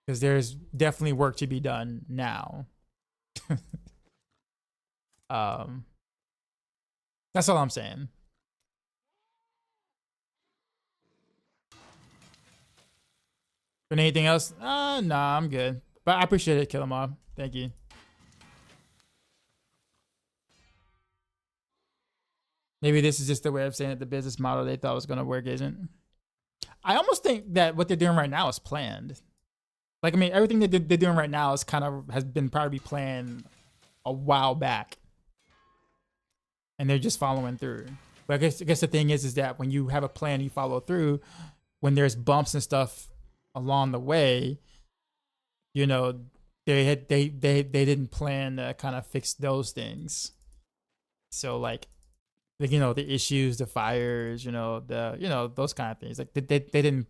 because there's definitely work to be done now. That's all I'm saying. But anything else? Nah, I'm good. But I appreciate it, Kill 'em all. Thank you. Maybe this is just the way of saying that the business model they thought was going to work isn't. I almost think that what they're doing right now is planned. Like, I mean, everything that they're doing right now is has been probably planned a while back. And they're just following through. But I guess the thing is that when you have a plan, you follow through. When there's bumps and stuff along the way, you know, they didn't plan to kind of fix those things. So like, you know, the issues, the fires, those kind of things. Like they didn't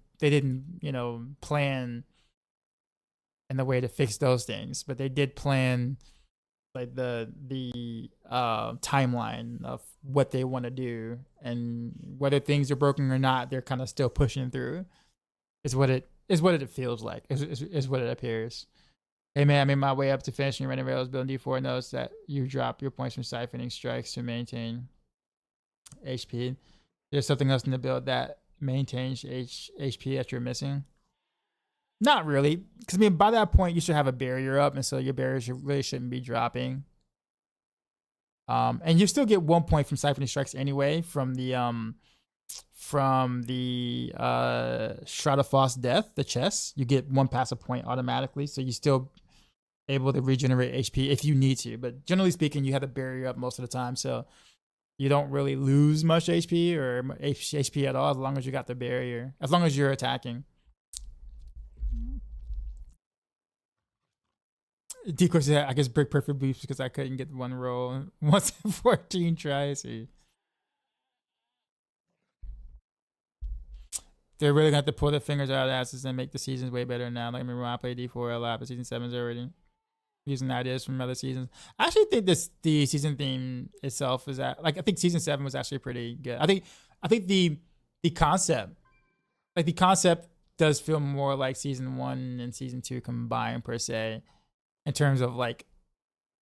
you know, plan in the way to fix those things, but they did plan like the timeline of what they want to do, and whether things are broken or not, they're kind of still pushing through. Is what it feels like. Is what it appears. Hey man, I made my way up to finishing running rails building D4. Notice that you drop your points from siphoning strikes to maintain HP. There's something else in the build that maintains HP that you're missing. Not really, because I mean, by that point you should have a barrier up, and so your barriers really shouldn't be dropping. And you still get 1 point from siphoning strikes anyway from the Shroud of Frost Death, the chest. You get 1 passive point automatically, so you still able to regenerate HP if you need to. But generally speaking, you have the barrier up most of the time, so you don't really lose much HP or HP at all as long as you got the barrier, as long as you're attacking. Decoy said, I guess break perfect boost because I couldn't get one roll once in 14 tries. They're really going to have to pull their fingers out of their asses and make the seasons way better now. Like, I remember when I played D4 a lot, but season 7's already using ideas from other seasons. I actually think the season theme itself is I think season 7 was actually pretty good. I think the concept does feel more like season 1 and season 2 combined per se, in terms of like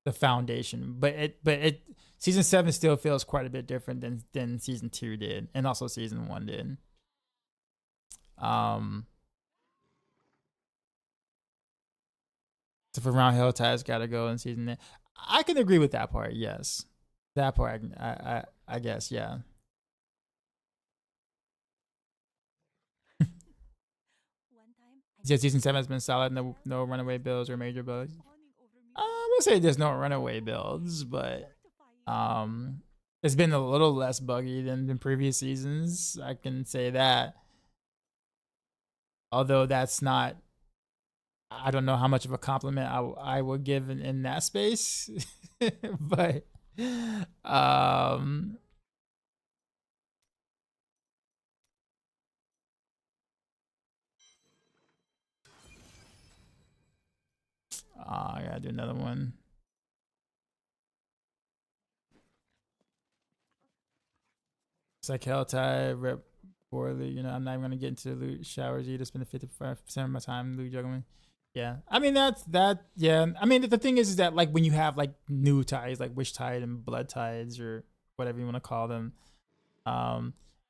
the foundation. But it season 7 still feels quite a bit different than season 2 did, and also season 1 did. So for round hill ties gotta go in season 8. I can agree with that part, yes. That part I guess, yeah. Yeah, season 7 has been solid. No runaway builds or major builds. I would say there's no runaway builds, but it's been a little less buggy than previous seasons. I can say that. Although that's not, I don't know how much of a compliment I would give in that space, but I gotta do another one. It's like hell tie, rep poorly. You know, I'm not even gonna get into loot showers either. Spend 55% of my time loot juggling. Yeah, I mean that. Yeah, I mean the thing is that like when you have like new tides, like Wish Tide and Blood Tides or whatever you want to call them,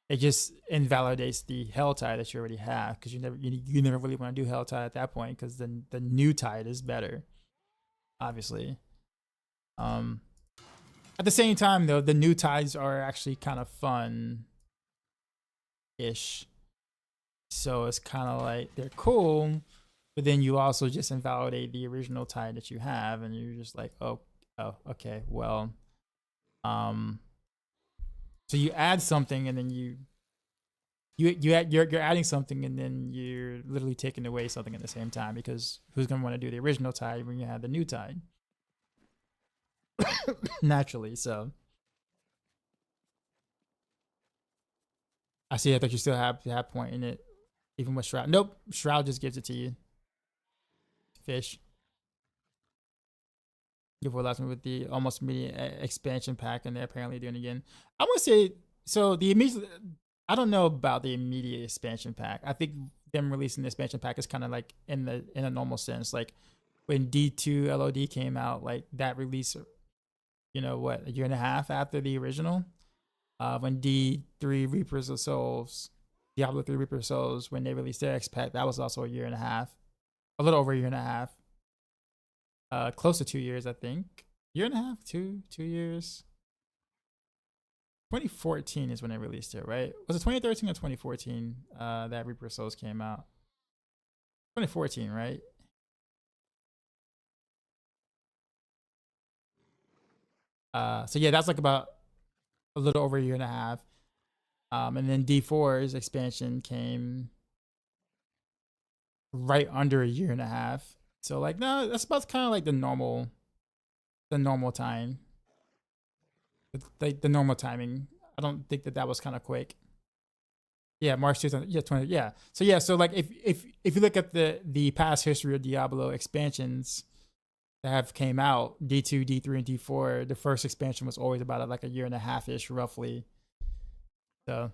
it just invalidates the Hell Tide that you already have, because you never really want to do Hell Tide at that point, because then the new tide is better, obviously. At the same time though, the new tides are actually kind of fun ish, so it's kind of like they're cool, but then you also just invalidate the original tide that you have, and you're just like, oh okay, well, so you add something, and then you're adding something, and then you're literally taking away something at the same time, because who's gonna want to do the original tide when you have the new tide? Naturally. So I see. I thought you still have point in it, even with Shroud. Nope, Shroud just gives it to you. Fish. Give what last one with the almost immediate expansion pack, and they're apparently doing it again. I want to say so. The immediate. I don't know about the immediate expansion pack. I think them releasing the expansion pack is kind of like in a normal sense. Like when D2 LOD came out, like that release, you know what, a year and a half after the original. when D3 Reapers of Souls, Diablo 3 Reaper of Souls, when they released their X pack, that was also a year and a half, a little over a year and a half, close to 2 years, I think. Year and a half, 2 years. 2014 is when they released it, right? Was it 2013 or 2014 that Reaper of Souls came out? 2014, right? So yeah, that's like about a little over a year and a half. And then D4's expansion came right under a year and a half. So like, no, that's about kind of like the normal time. Like the normal timing. I don't think that was kind of quick. Yeah, March 2020. Yeah. So yeah, so like if you look at the past history of Diablo expansions that have came out, D2, D3, and D4, the first expansion was always about like a year and a half-ish roughly. So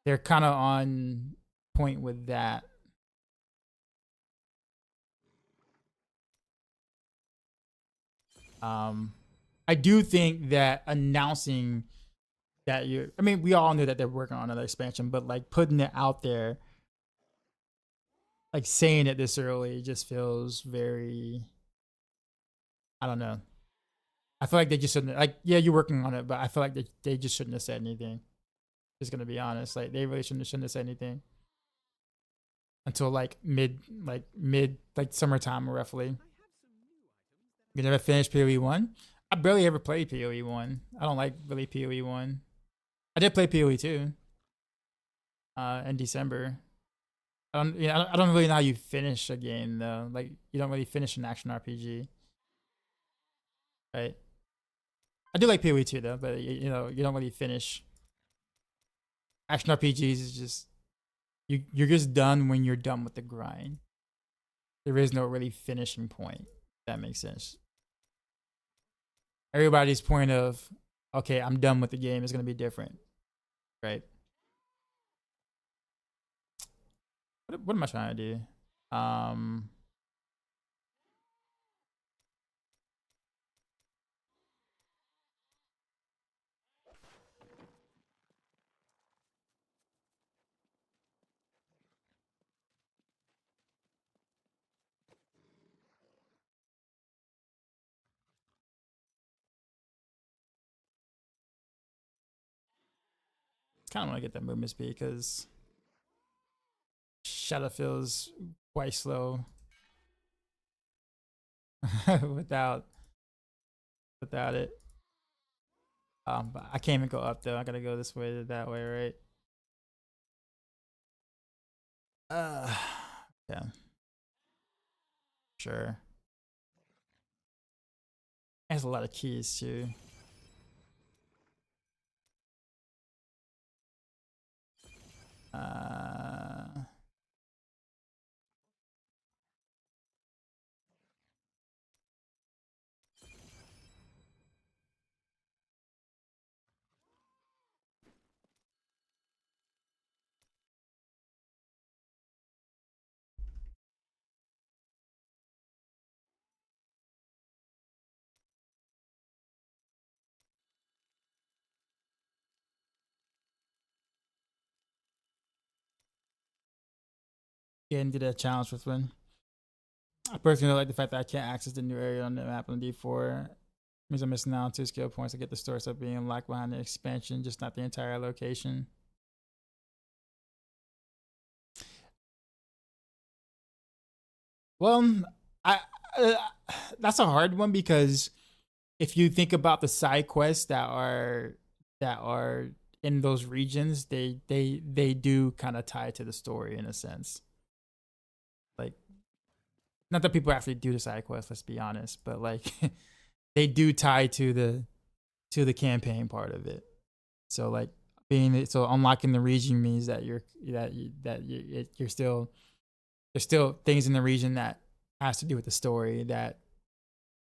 they're kind of on point with that. I do think that announcing that I mean, we all knew that they're working on another expansion, but like putting it out there, like saying it this early just feels very, I don't know. I feel like they just shouldn't, like, yeah, you're working on it, but I feel like they just shouldn't have said anything. Just gonna be honest. Like they really shouldn't have said anything until like mid summertime roughly. You never finished PoE 1? I barely ever played PoE 1. I don't like really PoE 1. I did play PoE 2 in December. I don't really know how you finish a game though. Like you don't really finish an action RPG, right? I do like PoE 2 though, but you don't really finish. Action RPGs is just you're just done when you're done with the grind. There is no really finishing point. If that makes sense. Everybody's point of, okay, I'm done with the game is gonna be different, right? What am I trying to do? Kind of want to get that movement speed because Shadow feels quite slow without it. But I can't even go up though. I gotta go this way to that way, right? Yeah. Sure. There's a lot of keys too. Get into that challenge with one. I personally like the fact that I can't access the new area on the map on D4. Means I'm missing out on 2 skill points to get the store stuff being unlocked behind the expansion, just not the entire location. Well, that's a hard one because if you think about the side quests that are in those regions, they do kind of tie to the story in a sense. Like, not that people actually do the side quests, let's be honest, but like they do tie to the campaign part of it. So like unlocking the region means that you're still, there's still things in the region that has to do with the story that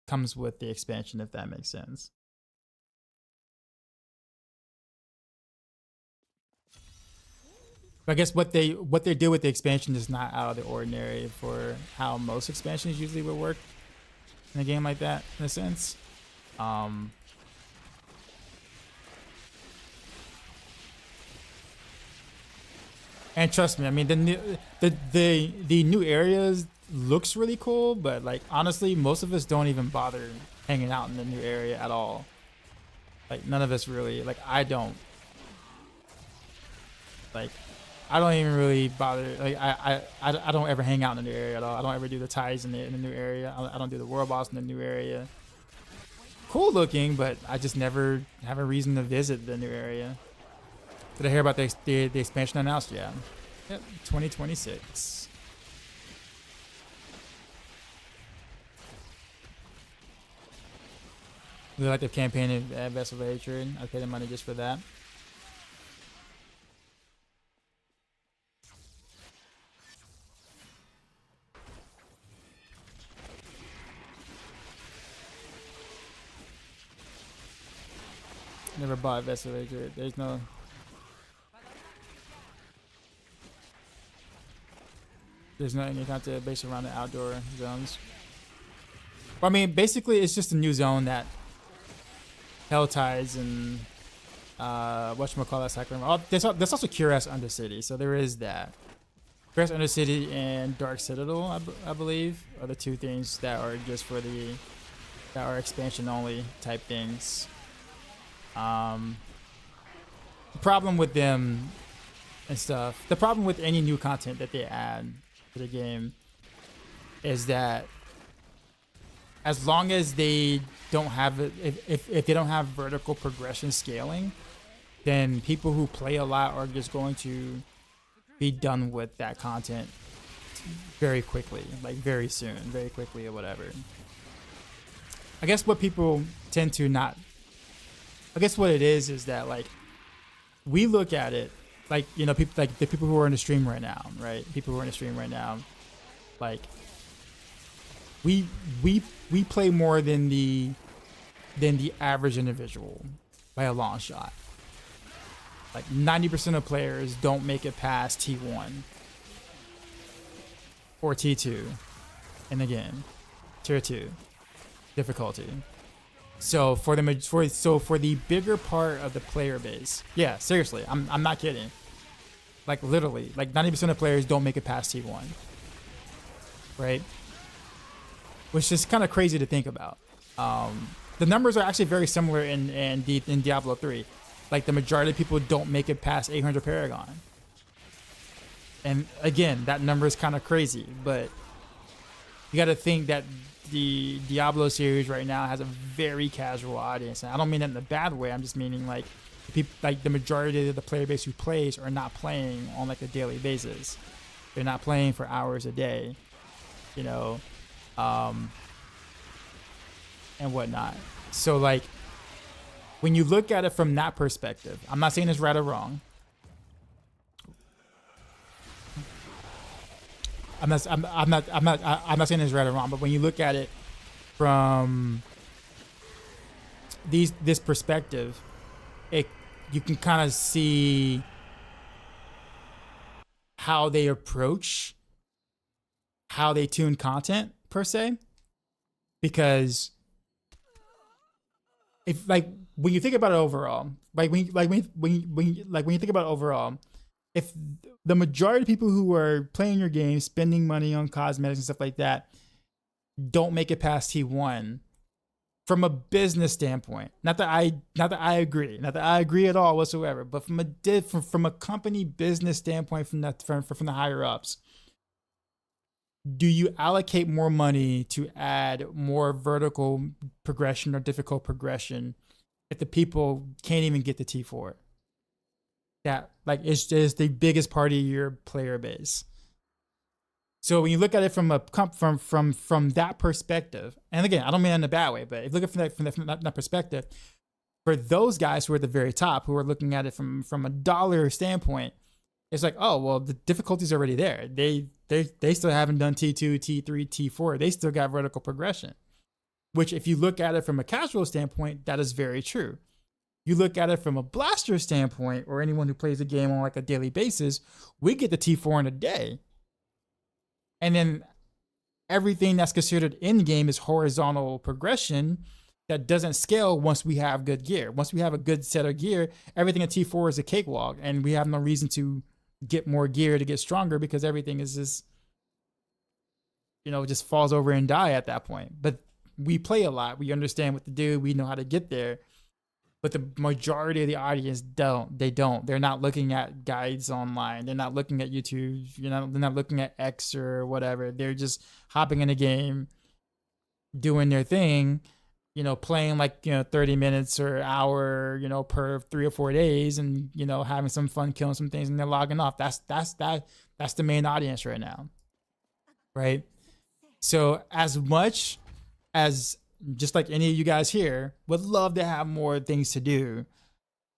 comes with the expansion, if that makes sense. I guess what they do with the expansion is not out of the ordinary for how most expansions usually would work in a game like that, in a sense. And trust me, I mean the new areas looks really cool, but like honestly, most of us don't even bother hanging out in the new area at all. Like none of us really. Like I don't. Like I don't even really bother. Like I don't ever hang out in the new area at all. I don't ever do the ties in the new area. I don't do the world boss in the new area. Cool looking, but I just never have a reason to visit the new area. Did I hear about the expansion announced? Yeah. Yep, 2026. We like the campaign at Vessel of Hatred. I paid the money just for that. Never bought Vessel of Hatred. There's no. There's not any content based around the outdoor zones. Well, I mean, basically, it's just a new zone that Helltides and whatchamacallit Saccharin. Oh, there's also Cuirass Undercity, so there is that. Cuirass Undercity and Dark Citadel, I believe, are the two things that are just for that are expansion only type things. The problem with them and stuff, the problem with any new content that they add to the game is that as long as they don't have it, if they don't have vertical progression scaling, then people who play a lot are just going to be done with that content very quickly, like very soon, very quickly or whatever. I guess what people tend to not, I guess what it is that like we look at it like, you know, people like the people who are in the stream right now, right? People who are in the stream right now, like we play more than the average individual by a long shot. Like 90% of players don't make it past T1 or T2 in the game, tier 2 difficulty. So for the bigger part of the player base, yeah, seriously, I'm not kidding. Like literally, like 90% of players don't make it past T1, right? Which is kind of crazy to think about. The numbers are actually very similar in Diablo 3. Like the majority of people don't make it past 800 Paragon. And again, that number is kind of crazy, but you got to think that the Diablo series right now has a very casual audience, and I don't mean that in a bad way. I'm just meaning like people, like the majority of the player base who plays are not playing on like a daily basis. They're not playing for hours a day, you know, and whatnot. So like when you look at it from that perspective, I'm not saying it's right or wrong. I'm not saying it's right or wrong, but when you look at it from this perspective, you can kind of see how they approach, how they tune content per se, because if like when you think about it overall, like when you think about it overall, if the majority of people who are playing your game, spending money on cosmetics and stuff like that, don't make it past T1, from a business standpoint, not that I agree at all whatsoever, but from a company business standpoint, from the higher ups, do you allocate more money to add more vertical progression or difficult progression if the people can't even get to T4? That like it's just the biggest part of your player base. So when you look at it from that perspective, and again, I don't mean that in a bad way, but if you look at it from that perspective, for those guys who are at the very top, who are looking at it from a dollar standpoint, it's like, oh well, the difficulty's already there. They still haven't done T2, T3, T4. They still got vertical progression. Which, if you look at it from a casual standpoint, that is very true. You look at it from a blaster standpoint, or anyone who plays the game on like a daily basis, we get the T4 in a day. And then everything that's considered in game is horizontal progression that doesn't scale once we have good gear. Once we have a good set of gear, everything at T4 is a cakewalk, and we have no reason to get more gear to get stronger because everything is just, just falls over and die at that point. But we play a lot. We understand what to do. We know how to get there. But the majority of the audience don't. They don't. They're not looking at guides online. They're not looking at YouTube. They're not looking at X or whatever. They're just hopping in a game, doing their thing, playing like 30 minutes or hour, per 3 or 4 days, and having some fun, killing some things, and they're logging off. That's the main audience right now, right? So as much as, just like any of you guys here, would love to have more things to do,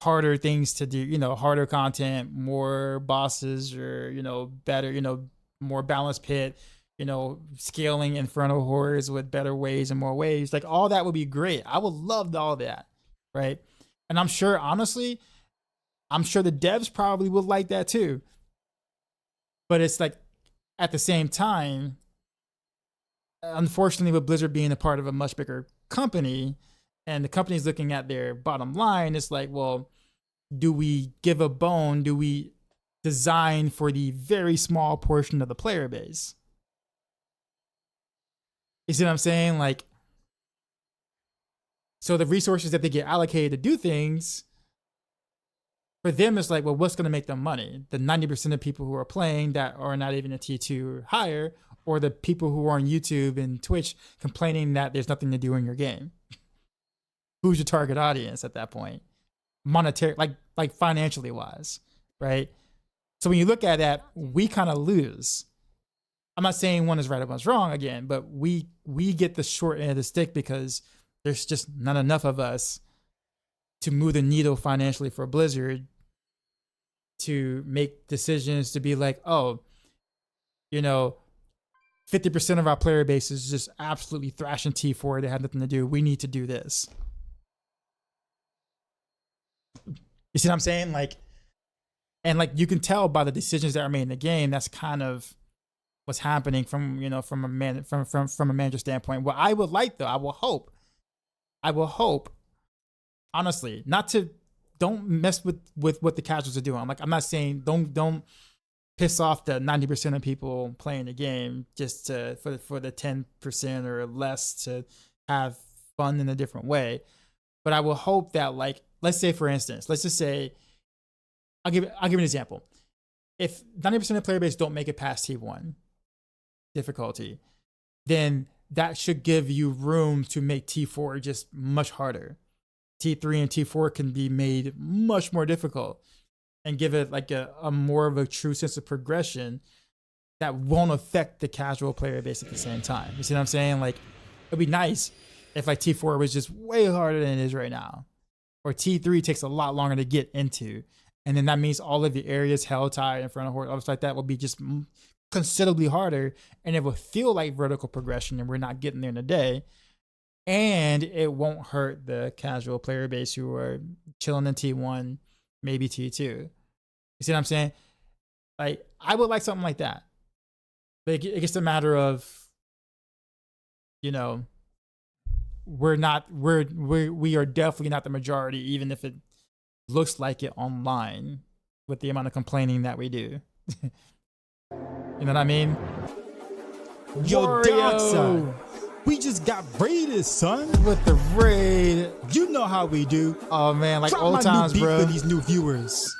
harder things to do, harder content, more bosses, or better, more balanced pit, scaling Infernal Horrors with better ways and more ways. Like, all that would be great. I would love all that, right? And I'm sure, honestly, the devs probably would like that too. But it's like, at the same time, unfortunately, with Blizzard being a part of a much bigger company, and the company's looking at their bottom line, it's like, well, do we give a bone? Do we design for the very small portion of the player base? You see what I'm saying? Like, so the resources that they get allocated to do things, for them, it's like, well, what's going to make them money? The 90% of people who are playing that are not even a T2 or higher, or the people who are on YouTube and Twitch complaining that there's nothing to do in your game. Who's your target audience at that point? Monetary, like financially wise, right? So when you look at that, we kind of lose. I'm not saying one is right or one's wrong again, but we get the short end of the stick because there's just not enough of us to move the needle financially for Blizzard to make decisions to be like, oh, 50% of our player base is just absolutely thrashing T4. They have nothing to do. We need to do this. You see what I'm saying? And you can tell by the decisions that are made in the game, that's kind of what's happening from a manager standpoint. What I would like, though, I will hope, honestly, don't mess with what the casuals are doing. I'm not saying don't piss off the 90% of people playing the game just for the 10% or less to have fun in a different way. But I will hope that, let's say, for instance, let's just say, I'll give you an example. If 90% of the player base don't make it past T1 difficulty, then that should give you room to make T4 just much harder. T3 and T4 can be made much more difficult, and give it a more of a true sense of progression that won't affect the casual player base at the same time. You see what I'm saying? It'd be nice if T4 was just way harder than it is right now, or T3 takes a lot longer to get into, and then that means all of the areas, Helltide, Infernal Horde, stuff like that, will be just considerably harder, and it will feel like vertical progression, and we're not getting there in a day. And it won't hurt the casual player base who are chilling in T1, maybe T2. You see what I'm saying? I would like something like that. But it gets a matter of, we are definitely not the majority, even if it looks like it online with the amount of complaining that we do. You know what I mean? Yo, Dark Side, we just got raided, son. With the raid. You know how we do. Oh man, like Drop old my times, new beat bro. for these new viewers.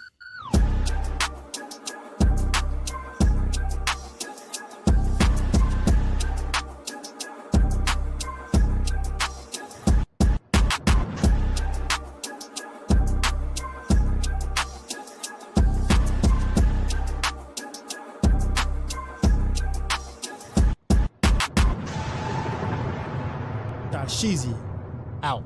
Sheezy out.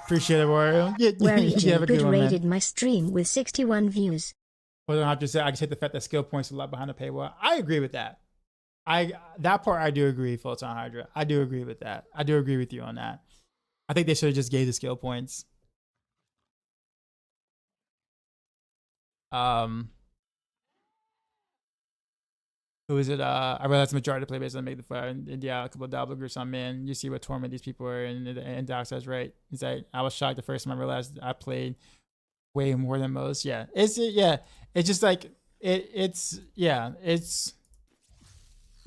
Appreciate it, Wario. Wary You have a good one, man. rated my stream with 61 views. Well, I have to say, I can take the fact that skill points are a lot behind the paywall. I agree with that. That part I do agree, Photon Hydra. I do agree with that. I do agree with you on that. I think they should have just gave the skill points. Who is it? I realized the majority of the playbase doesn't make the fire. And yeah, a couple of Diablo groups on man. You see what torment these people are, and Doc says right. He's like, I was shocked the first time I realized I played way more than most. Yeah, it's just like it's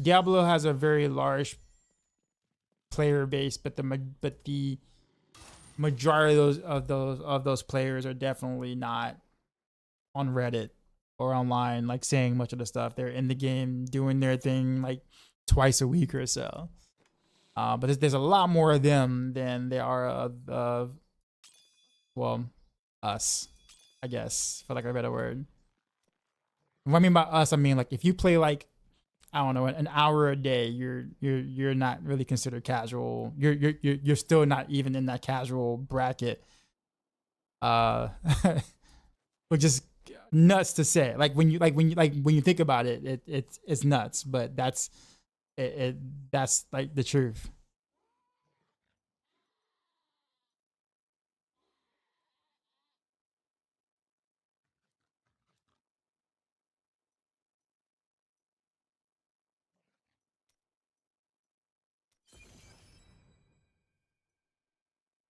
Diablo has a very large player base, but the majority of those players are definitely not on Reddit or online, like saying much of the stuff. They're in the game doing their thing like twice a week or so. But there's a lot more of them than there are of well, us, I guess, for like a better word. What I mean by us, I mean like if you play like, I don't know, an hour a day, you're not really considered casual. You're still not even in that casual bracket. Which is nuts to say. Like when you think about it, it's nuts. But that's that's like the truth.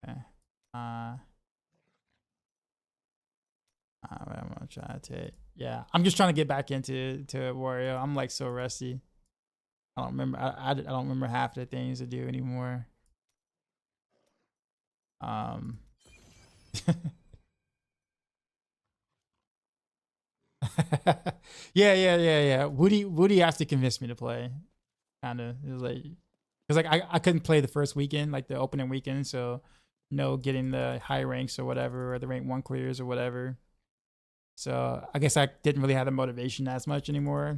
Okay. What I'm gonna try to take. Yeah, I'm just trying to get back into Wario. I'm like so rusty. I don't remember. I don't remember half the things to do anymore. Yeah. Woody has to convince me to play. Kind of. It was like, because like I couldn't play the first weekend, like the opening weekend, so no getting the high ranks or whatever, or the rank 1 clears or whatever. So I guess I didn't really have the motivation as much anymore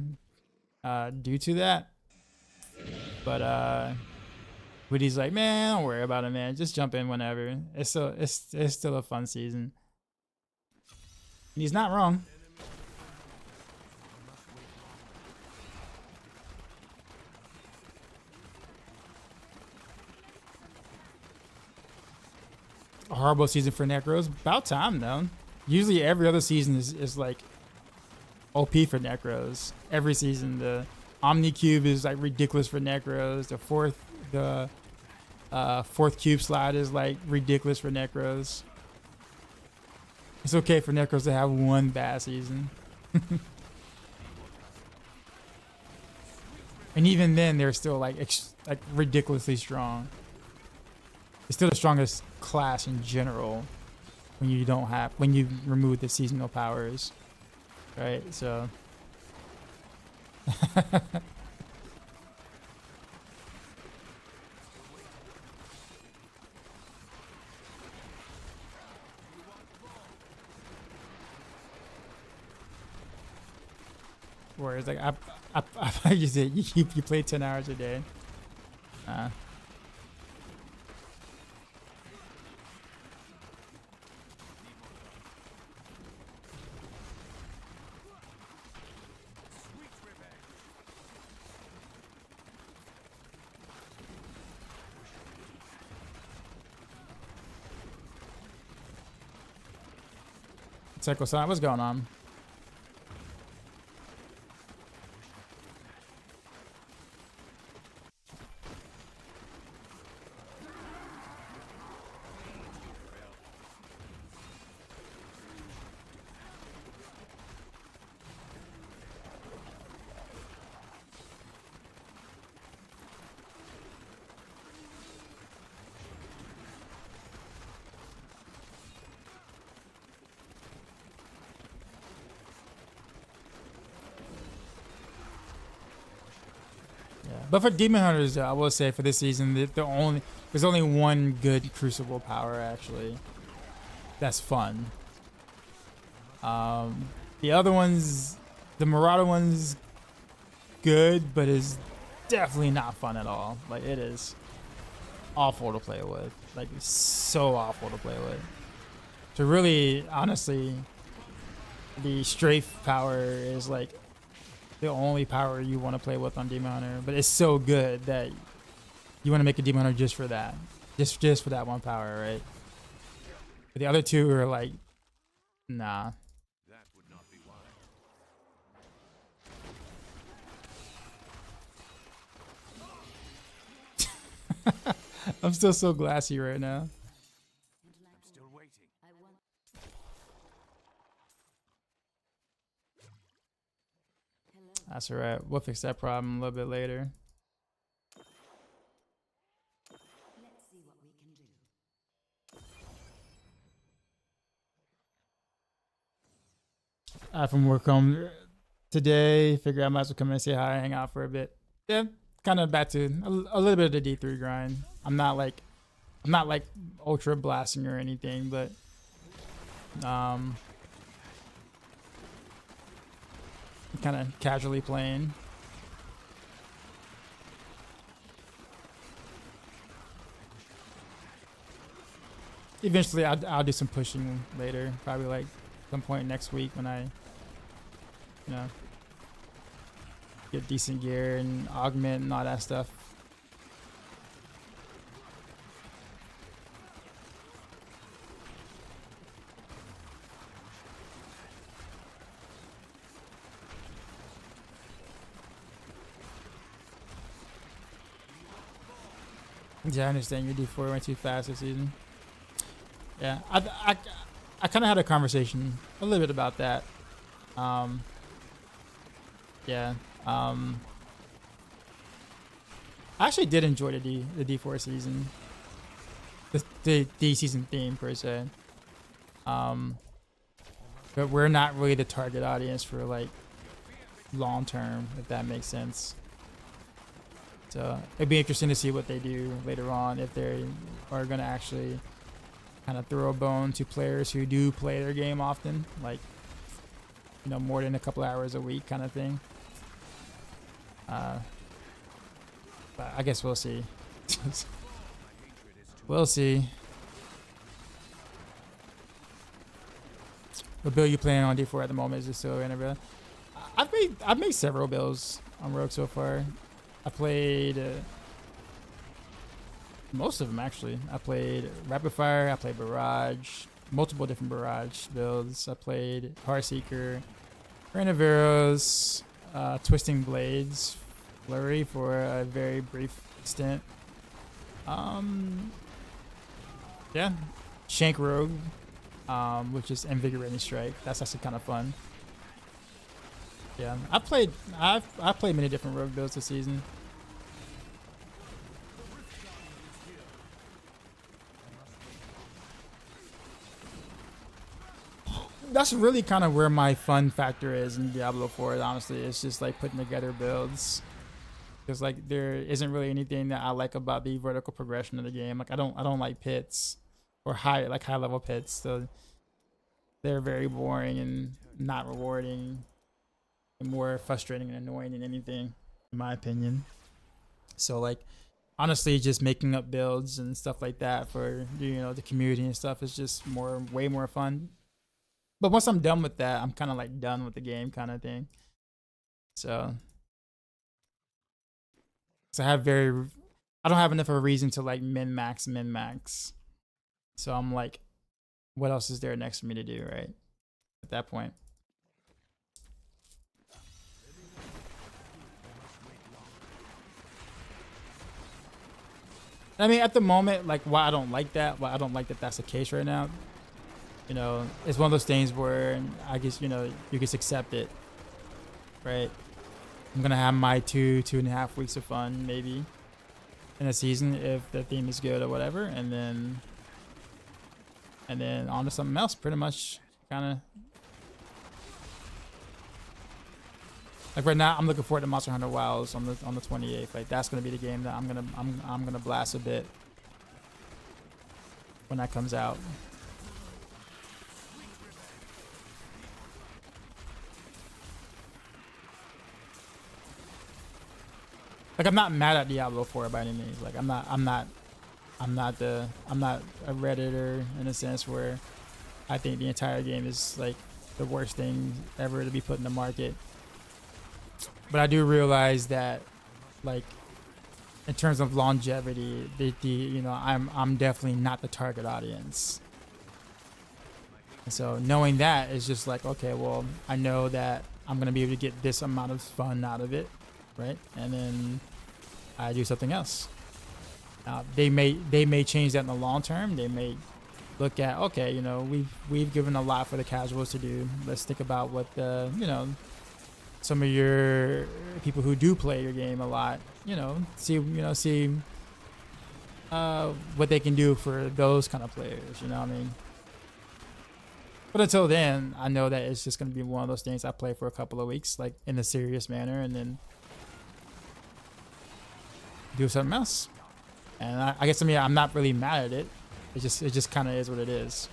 due to that. But Woody's like, man, don't worry about it, man. Just jump in whenever. It's still a fun season. And he's not wrong. A horrible season for Necros. About time though. Usually every other season is like OP for Necros. Every season the Omni Cube is like ridiculous for Necros. The fourth cube slide is like ridiculous for Necros. It's okay for Necros to have one bad season. And even then they're still like ridiculously strong. It's still the strongest class in general when you remove the seasonal powers, right? So whereas like I you said you play 10 hours a day. Psycho Sonic, what's going on? But for Demon Hunters, I will say for this season, there's only one good Crucible power actually. That's fun. The other ones, the Marauder one's good, but is definitely not fun at all. Like it is awful to play with. Like it's so awful to play with. So really, honestly, the Strafe power is like the only power you want to play with on Demon Hunter, but it's so good that you want to make a Demon Hunter just for that, just for that one power, right? But the other two are like, nah. That would not be wise. I'm still so glassy right now. I'm still waiting. That's all right. We'll fix that problem a little bit later. Let's see what we can do. From work home today. Figure I might as well come in and say hi, hang out for a bit. Yeah, kind of back to a little bit of the D3 grind. I'm not like ultra blasting or anything, but kind of casually playing. Eventually, I'll do some pushing later. Probably like some point next week when I, get decent gear and augment and all that stuff. Yeah, I understand your D4 went too fast this season. Yeah, I kind of had a conversation a little bit about that. Yeah. I actually did enjoy the D4 season, the D season theme per se. But we're not really the target audience for like long term, if that makes sense. So it'd be interesting to see what they do later on, if they are gonna actually kind of throw a bone to players who do play their game often, like more than a couple hours a week kind of thing. But I guess we'll see. We'll see. What build you playing on D4 at the moment? Is it still in a build? I've made several builds on Rogue so far. I played most of them actually. I played Rapid Fire. I played Barrage. Multiple different Barrage builds. I played Heartseeker, Rain of Arrows, Twisting Blades, Flurry for a very brief stint. Yeah, Shank Rogue, which is Invigorating Strike. That's actually kind of fun. Yeah, I've played many different Rogue builds this season. That's really kind of where my fun factor is in Diablo 4. Honestly, it's just like putting together builds. Because like there isn't really anything that I like about the vertical progression of the game. Like I don't like pits or high level pits. So they're very boring and not rewarding, and more frustrating and annoying than anything, in my opinion. So like honestly, just making up builds and stuff like that for the community and stuff is just way more fun. But once I'm done with that, I'm kind of like done with the game kind of thing. So I don't have enough of a reason to like min max. So I'm like, what else is there next for me to do, right? At that point. I mean, at the moment, like why I don't like that that's the case right now. It's one of those things where I guess, you just accept it, right? I'm going to have my 2.5 weeks of fun, maybe, in a season if the theme is good or whatever. And then on to something else, pretty much, kind of. Like right now, I'm looking forward to Monster Hunter Wilds on the 28th. Like that's going to be the game that I'm gonna blast a bit when that comes out. Like I'm not mad at Diablo 4 by any means. Like I'm not a Redditor in a sense where I think the entire game is like the worst thing ever to be put in the market. But I do realize that, like, in terms of longevity, I'm definitely not the target audience. And so knowing that is just like, okay, well, I know that I'm gonna be able to get this amount of fun out of it, right? And then I do something else. They may change that in the long term. They may look at, okay, we've given a lot for the casuals to do. Let's think about what the some of your people who do play your game a lot, see what they can do for those kind of players, you know what I mean? But until then, I know that it's just going to be one of those things I play for a couple of weeks, like in a serious manner, and then do something else. And I guess, I'm not really mad at it. It just kind of is what it is.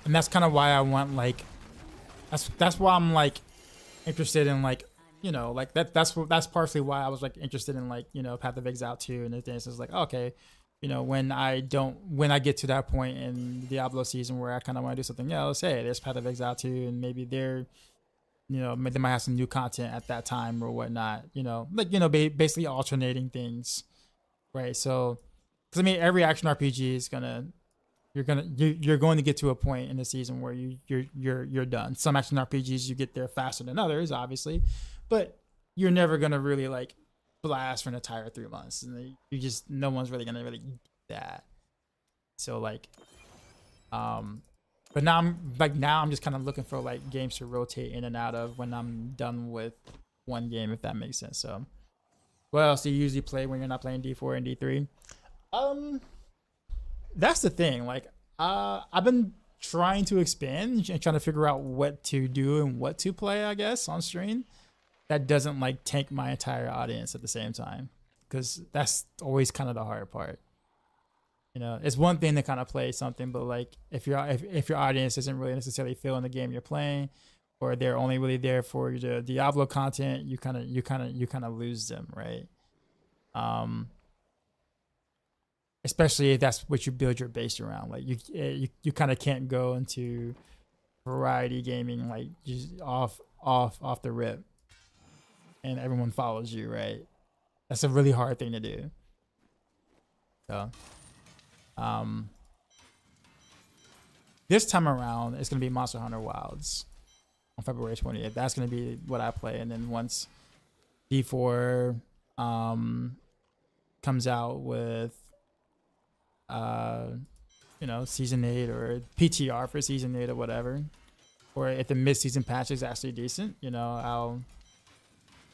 And that's kind of why I want, like, that's why I'm like interested in, like, that's partially why I was like interested in, like, Path of Exile 2 and the things. It's like, okay, when I get to that point in Diablo season where I kind of want to do something else, hey, there's Path of Exile 2, and maybe they're, they might have some new content at that time or whatnot, basically alternating things, right? So, because every action RPG is you're going to get to a point in the season where you're done. Some action RPGs you get there faster than others, obviously, but you're never gonna really like blast for an entire 3 months, and no one's really gonna really do that. So like, but now I'm just kind of looking for like games to rotate in and out of when I'm done with one game, if that makes sense. So, what else do you usually play when you're not playing D4 and D3? That's the thing. Like, I've been trying to expand and trying to figure out what to do and what to play, I guess, on stream. That doesn't like tank my entire audience at the same time, because that's always kind of the hard part. It's one thing to kind of play something, but like if your audience isn't really necessarily feeling the game you're playing, or they're only really there for the Diablo content, you kind of lose them, right? Especially if that's what you build your base around. Like you kind of can't go into variety gaming like just off the rip, and everyone follows you, right? That's a really hard thing to do. So, this time around it's gonna be Monster Hunter Wilds on February 20th. That's gonna be what I play, and then once D4 comes out with season 8 or PTR for season 8 or whatever, or if the mid-season patch is actually decent, I'll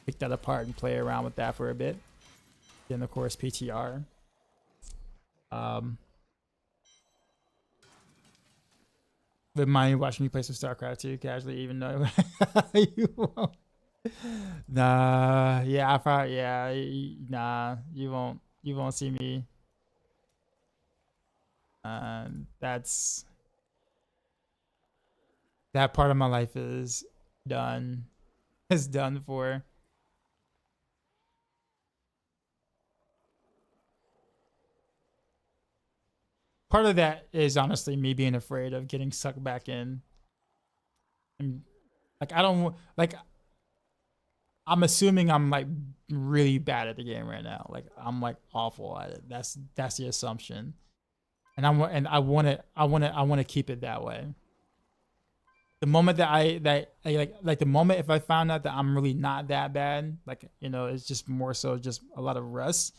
pick that apart and play around with that for a bit. Then of course PTR. But mind watching you play some StarCraft 2 casually, even though you won't. Nah, you won't see me. That part of my life is done. Is done for. Part of that is honestly me being afraid of getting sucked back in. And like I'm assuming I'm like really bad at the game right now. Like I'm like awful at it. That's the assumption. And I want to keep it that way. The moment that the moment if I found out that I'm really not that bad, like it's just more so just a lot of rust,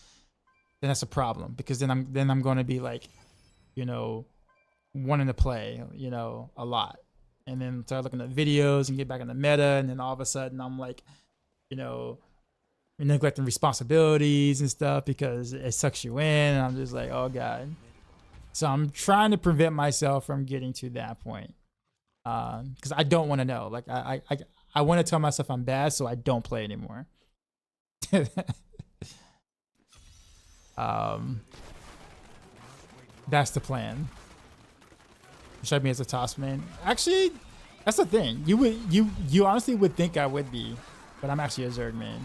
then that's a problem, because then I'm going to be like, wanting to play, a lot, and then start looking at videos and get back in the meta, and then all of a sudden I'm like, neglecting responsibilities and stuff because it sucks you in, and I'm just like, oh god. So I'm trying to prevent myself from getting to that point, because I don't want to know. Like I want to tell myself I'm bad so I don't play anymore. That's the plan. Should me as a toss main. Actually, that's the thing. You honestly would think I would be, but I'm actually a Zerg main,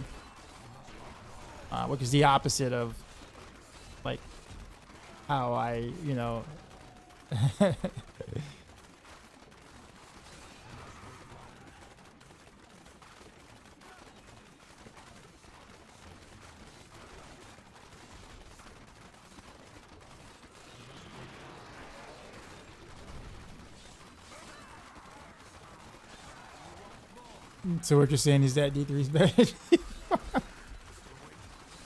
which is the opposite of like how I, So what you're saying is that D3 is better?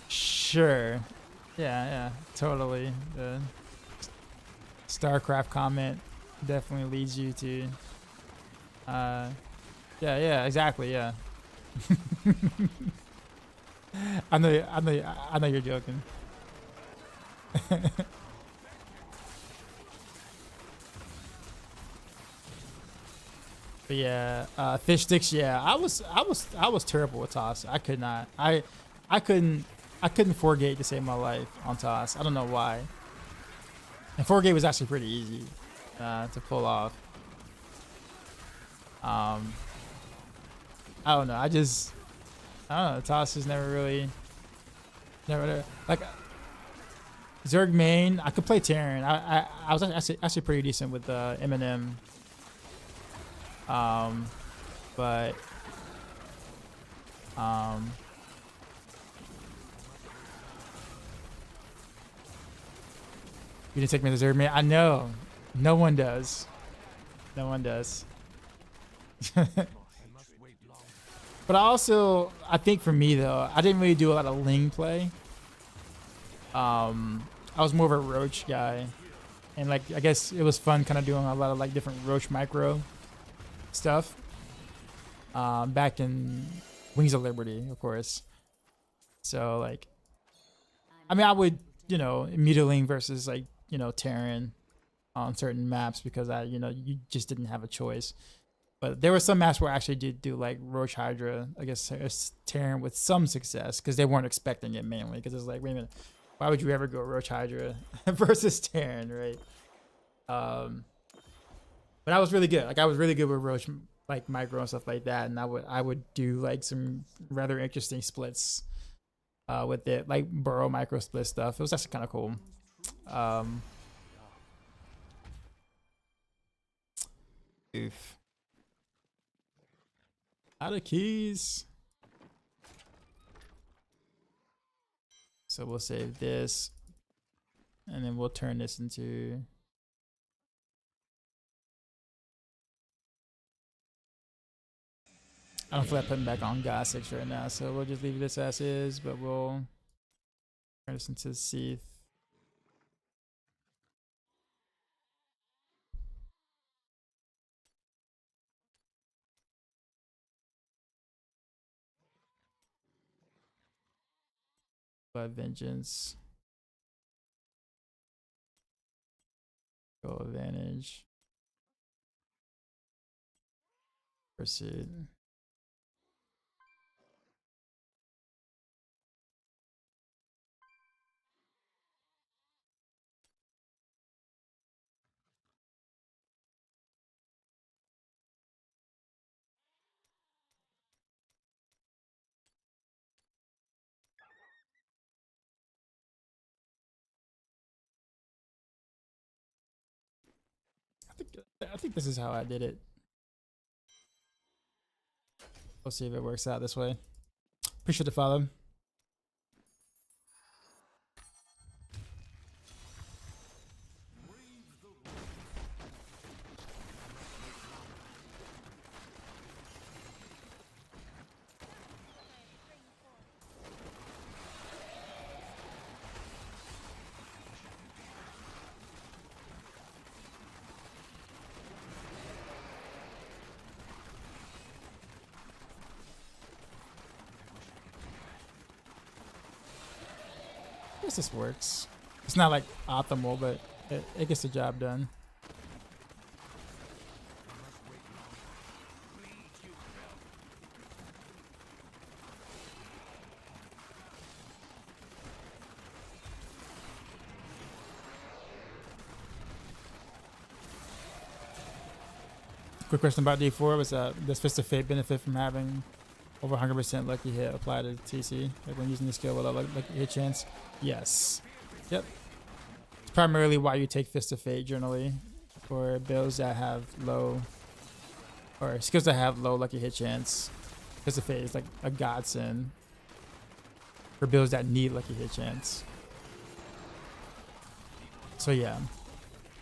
Sure. Yeah, totally. The StarCraft comment definitely leads you to. Yeah, exactly. Yeah. I know you're joking. But yeah, fish sticks. Yeah, I was terrible with toss. I could not. I couldn't 4-gate to save my life on toss. I don't know why. And 4-gate was actually pretty easy to pull off. I don't know. I don't know. Toss is never like Zerg main. I could play Terran. I was actually pretty decent with Eminem. But you didn't take me to Zerg main. I know. No one does. No one does. But I think for me though, I didn't really do a lot of Ling play. I was more of a Roach guy, and like I guess it was fun kind of doing a lot of like different Roach micro stuff. Back in Wings of Liberty, of course. So like, I mean, I would Mutiling versus like Terran on certain maps because you just didn't have a choice. But there were some maps where I actually did do like Roach Hydra, I guess Terran with some success because they weren't expecting it mainly because it's like, wait a minute, why would you ever go Roach Hydra versus Terran, right? But I was really good. Like I was really good with Roach like micro and stuff like that, and I would do like some rather interesting splits with it, like burrow micro split stuff. It was actually kind of cool. Oof. Out of keys. So we'll save this, and then we'll turn this into. I don't feel like putting back on God 6 right now, so we'll just leave this as is, but we'll turn this into Seath. Blood Vengeance. Go advantage. Proceed. I think this is how I did it. We'll see if it works out this way. Appreciate the follow. I guess this works. It's not like optimal, but it gets the job done. Quick question about D4 was does Fist of Fate benefit from having over 100% lucky hit applied to TC, like when using the skill with a lucky hit chance? Yes. Yep. It's primarily why you take Fist of Fate generally for builds that have low, or skills that have low lucky hit chance. Fist of Fate is like a godsend for builds that need lucky hit chance. So yeah.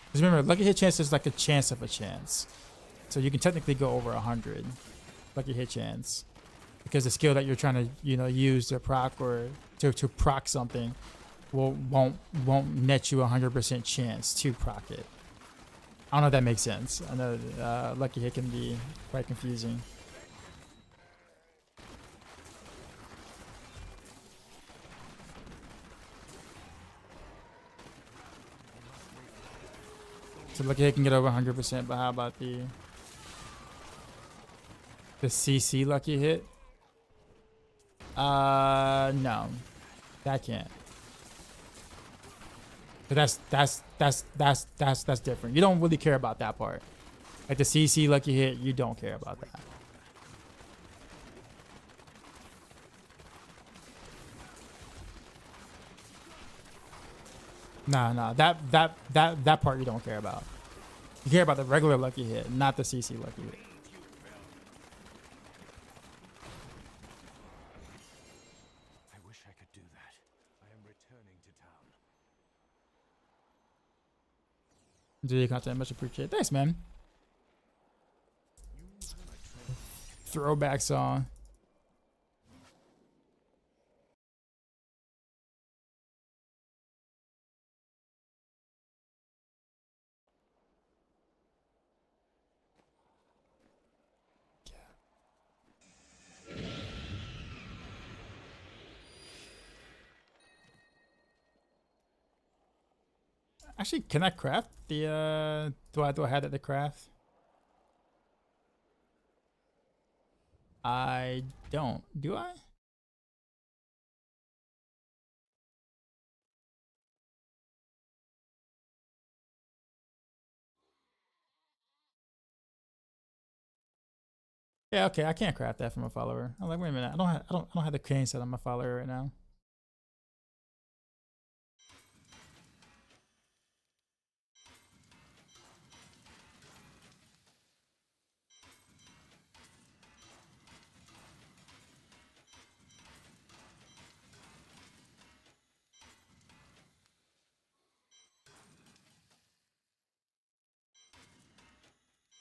Because remember, lucky hit chance is like a chance of a chance. So you can technically go over 100. lucky hit chance, because the skill that you're trying to use to proc or to proc something won't net you 100% chance to proc it. I don't know if that makes sense. I know lucky hit can be quite confusing. So lucky hit can get over 100%, but how about the CC lucky hit? No, that can't. But that's different. You don't really care about that part. Like the CC lucky hit, you don't care about that. Nah, that part you don't care about. You care about the regular lucky hit, not the CC lucky hit. I wish I could do that. I am returning to town. Do your content, much appreciated. Thanks, man. Throwback song. Actually, can I craft the do I have that to craft? I don't. Do I? Yeah, okay, I can't craft that from a follower. I'm like, wait a minute, I don't have the cane set on my follower right now.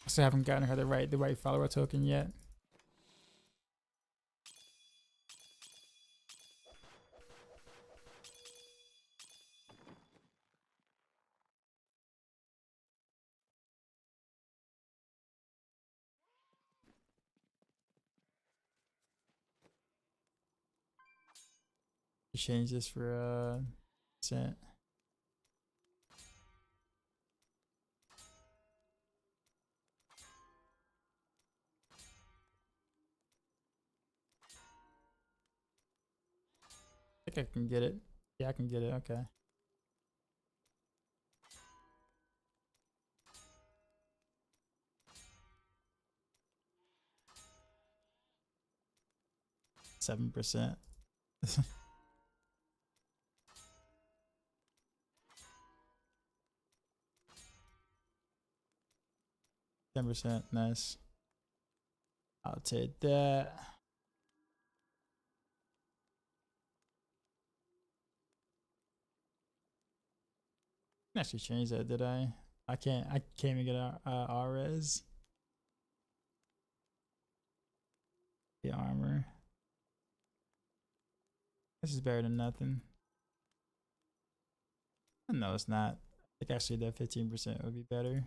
I still haven't gotten her the right follower token yet. Change this for percent. I think I can get it. Yeah, I can get it. Okay. %. 10%. Nice. I'll take that. I actually change that, did I? I can't even get a res. The armor. This is better than nothing. No, it's not. I think actually that 15% would be better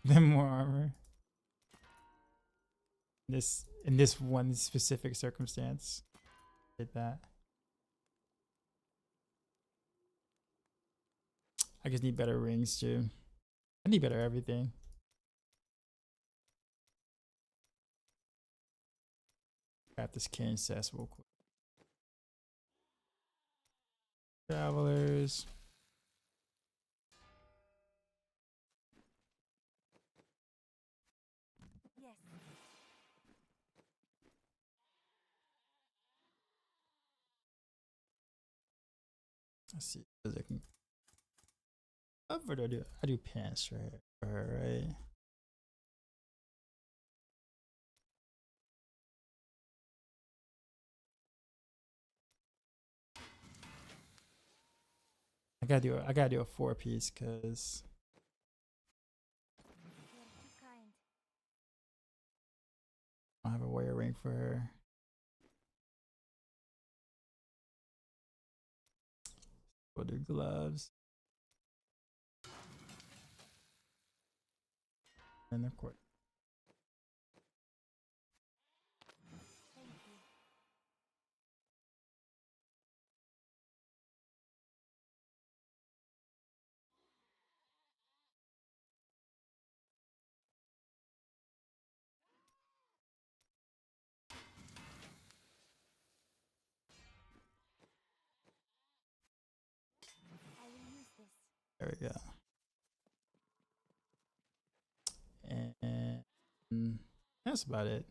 than more armor. In this one specific circumstance. Did that. I just need better rings too. I need better everything. Got this cane cess real quick. Travelers. Yes. Let's see. I can. What do I do? I do pants for her, right? I gotta do a 4-piece because You're too kind. I don't have a warrior ring for her. Shoulder gloves. And of course. I will use this. There we go. And that's about it.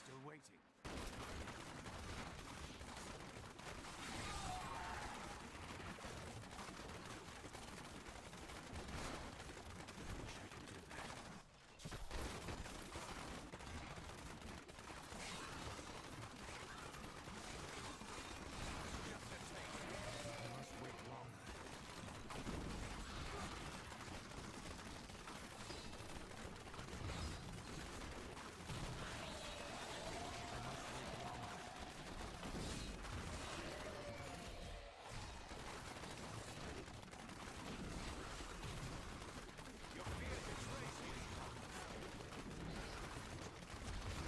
Still waiting.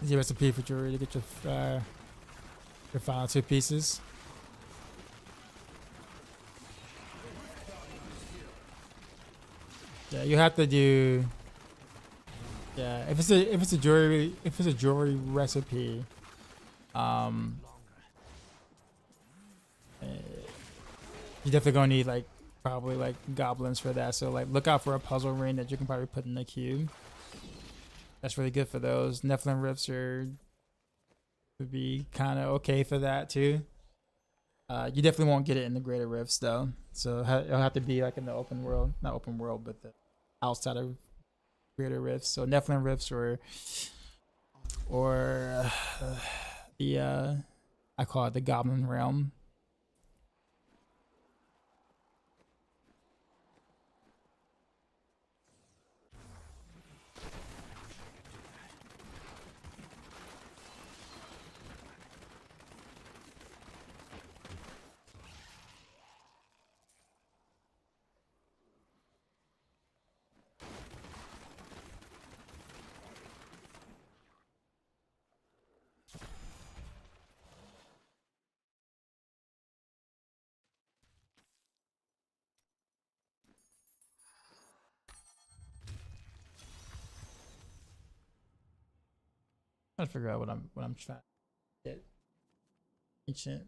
Is your recipe for jewelry to get your final 2 pieces? Yeah, you have to do. Yeah, if it's a jewelry recipe, you definitely gonna need like probably like goblins for that. So like look out for a puzzle ring that you can probably put in the cube. That's really good for those. Nephilim rifts would be kind of okay for that too. You definitely won't get it in the greater rifts though. So it'll have to be like in the open world, not open world, but the outside of greater rifts. So Nephilim rifts or the I call it the Goblin Realm. Trying to figure out what I'm trying to get. Ancient.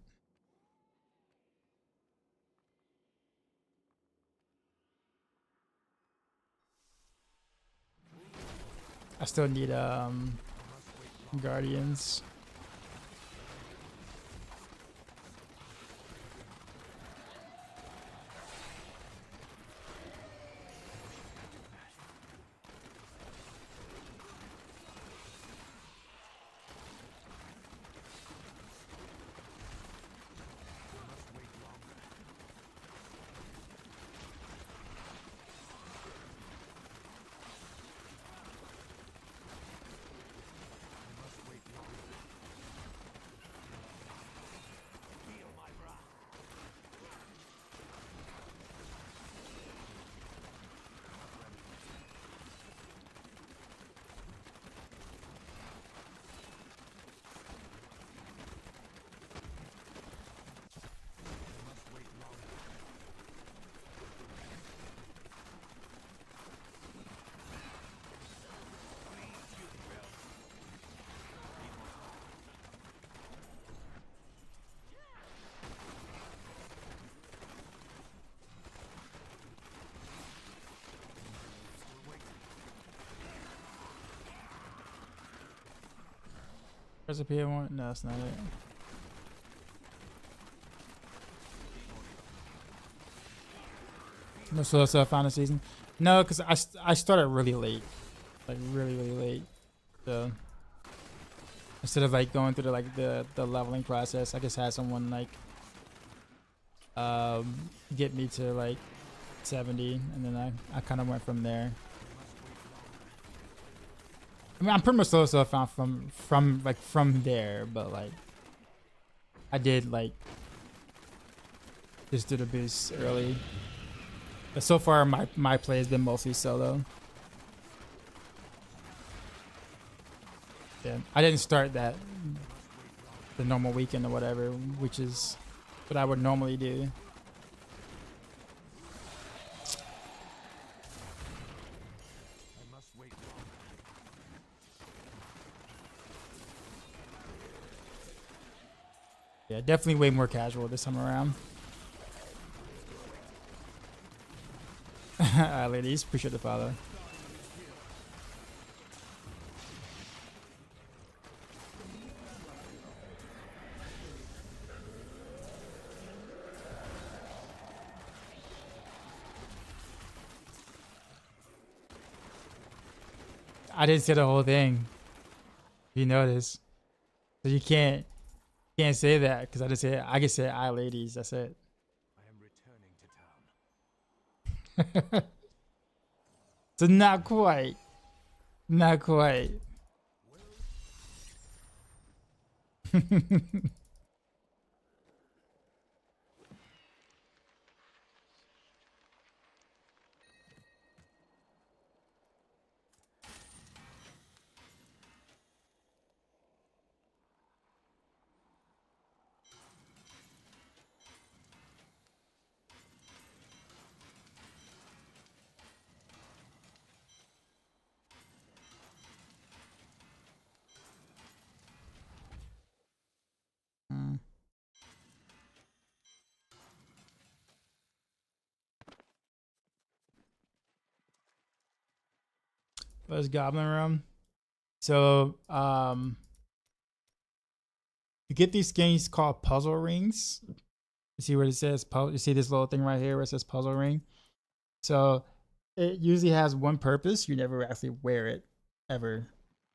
I still need guardians. Recipe I want? No, that's not it. No solo stuff found this season. No, because I started really late, like really late. So instead of like going through the leveling process, I just had someone like get me to like 70, and then I kind of went from there. I mean, I'm pretty much solo stuff found from there, but like I did like just do the boost early. But so far my play has been mostly solo. Yeah, I didn't start the normal weekend or whatever, which is what I would normally do. Yeah, definitely way more casual this time around. Alright, ladies, appreciate the follow. I didn't say the whole thing. You notice, so you can't say that because I just say I can say "I ladies." That's it. I am returning to town. So not quite, not quite. What's Goblin Room? So you get these things called puzzle rings. You see where it says you see this little thing right here where it says puzzle ring. So it usually has one purpose. You never actually wear it ever.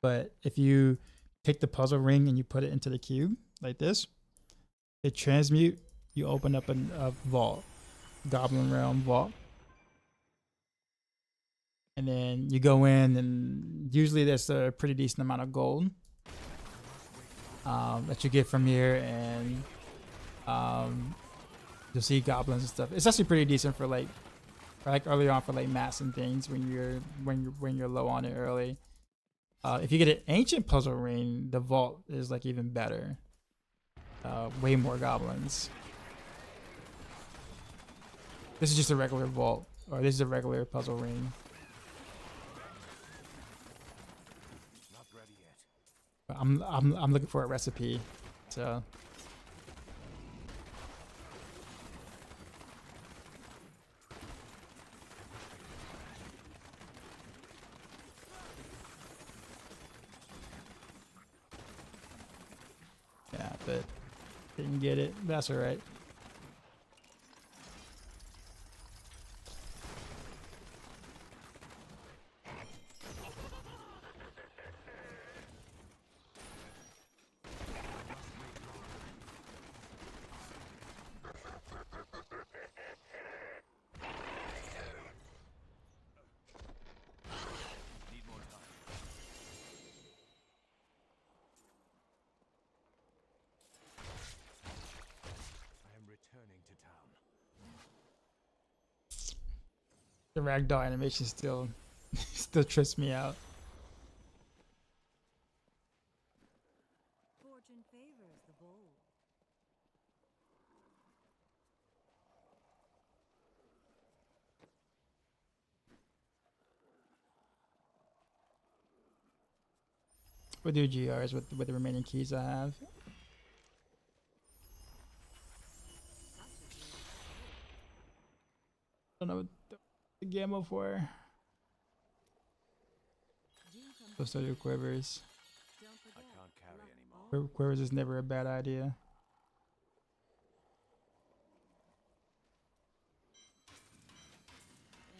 But if you take the puzzle ring and you put it into the cube like this, it transmute. You open up a vault, Goblin Realm vault. And then you go in, and usually there's a pretty decent amount of gold that you get from here, and you'll see goblins and stuff. It's actually pretty decent for like early on for like mats and things when you're low on it early. If you get an ancient puzzle ring, the vault is like even better. Way more goblins. This is just a regular vault, or this is a regular puzzle ring. I'm looking for a recipe, so yeah, but didn't get it. That's all right. The ragdoll animation still trips me out. Fortune favors the bold. We'll do GRs with the remaining keys I have. I don't know what the gamma for. Those are your quivers. Don't I forget, can't carry luck anymore. Quivers is never a bad idea.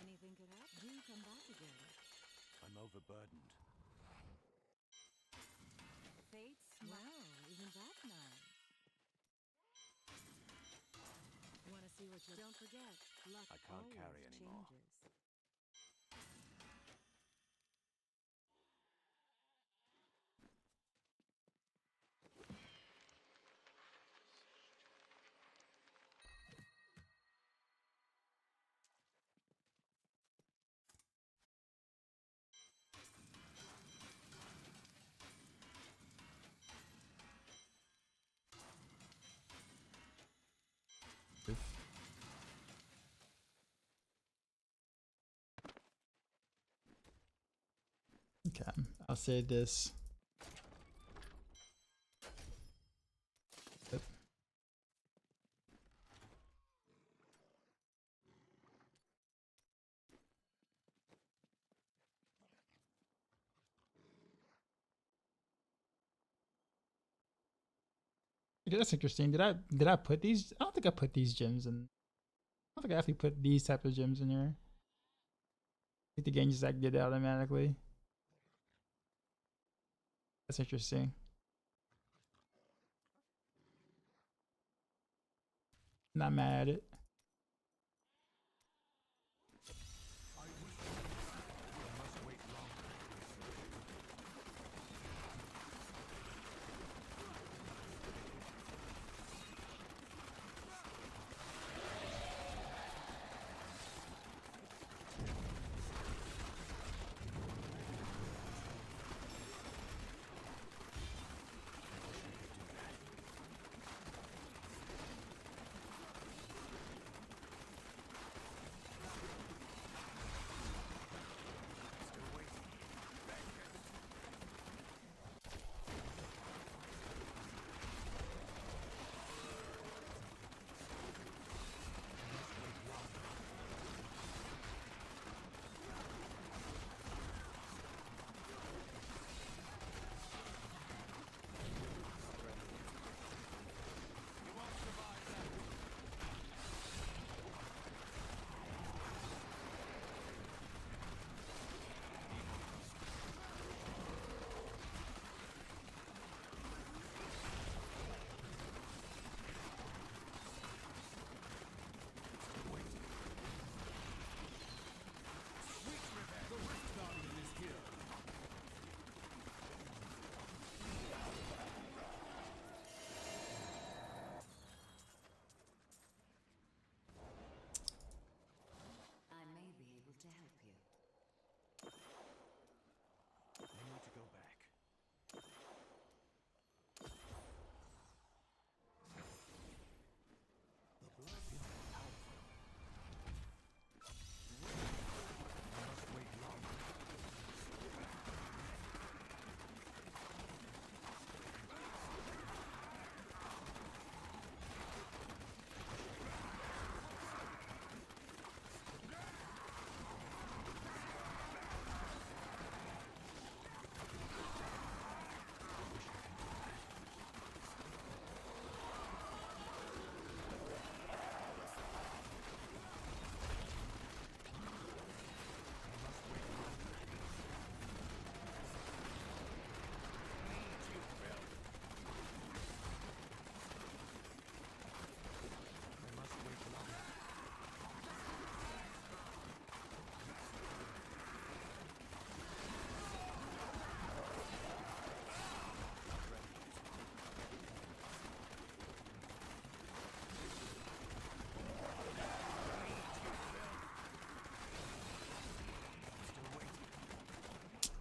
Anything could happen. Do come back again. I'm overburdened. Fates? Wow, isn't that nice? Want to see what you don't forget? Luck I can't always carry anymore. changes. Okay, I'll say this. Yep. Okay, that's interesting. Did I put these? I don't think I put these gems in. I don't think I actually put these type of gems in here. I think the game just like did that automatically. That's interesting. Not mad at it. I may be able to help you. I need to go back.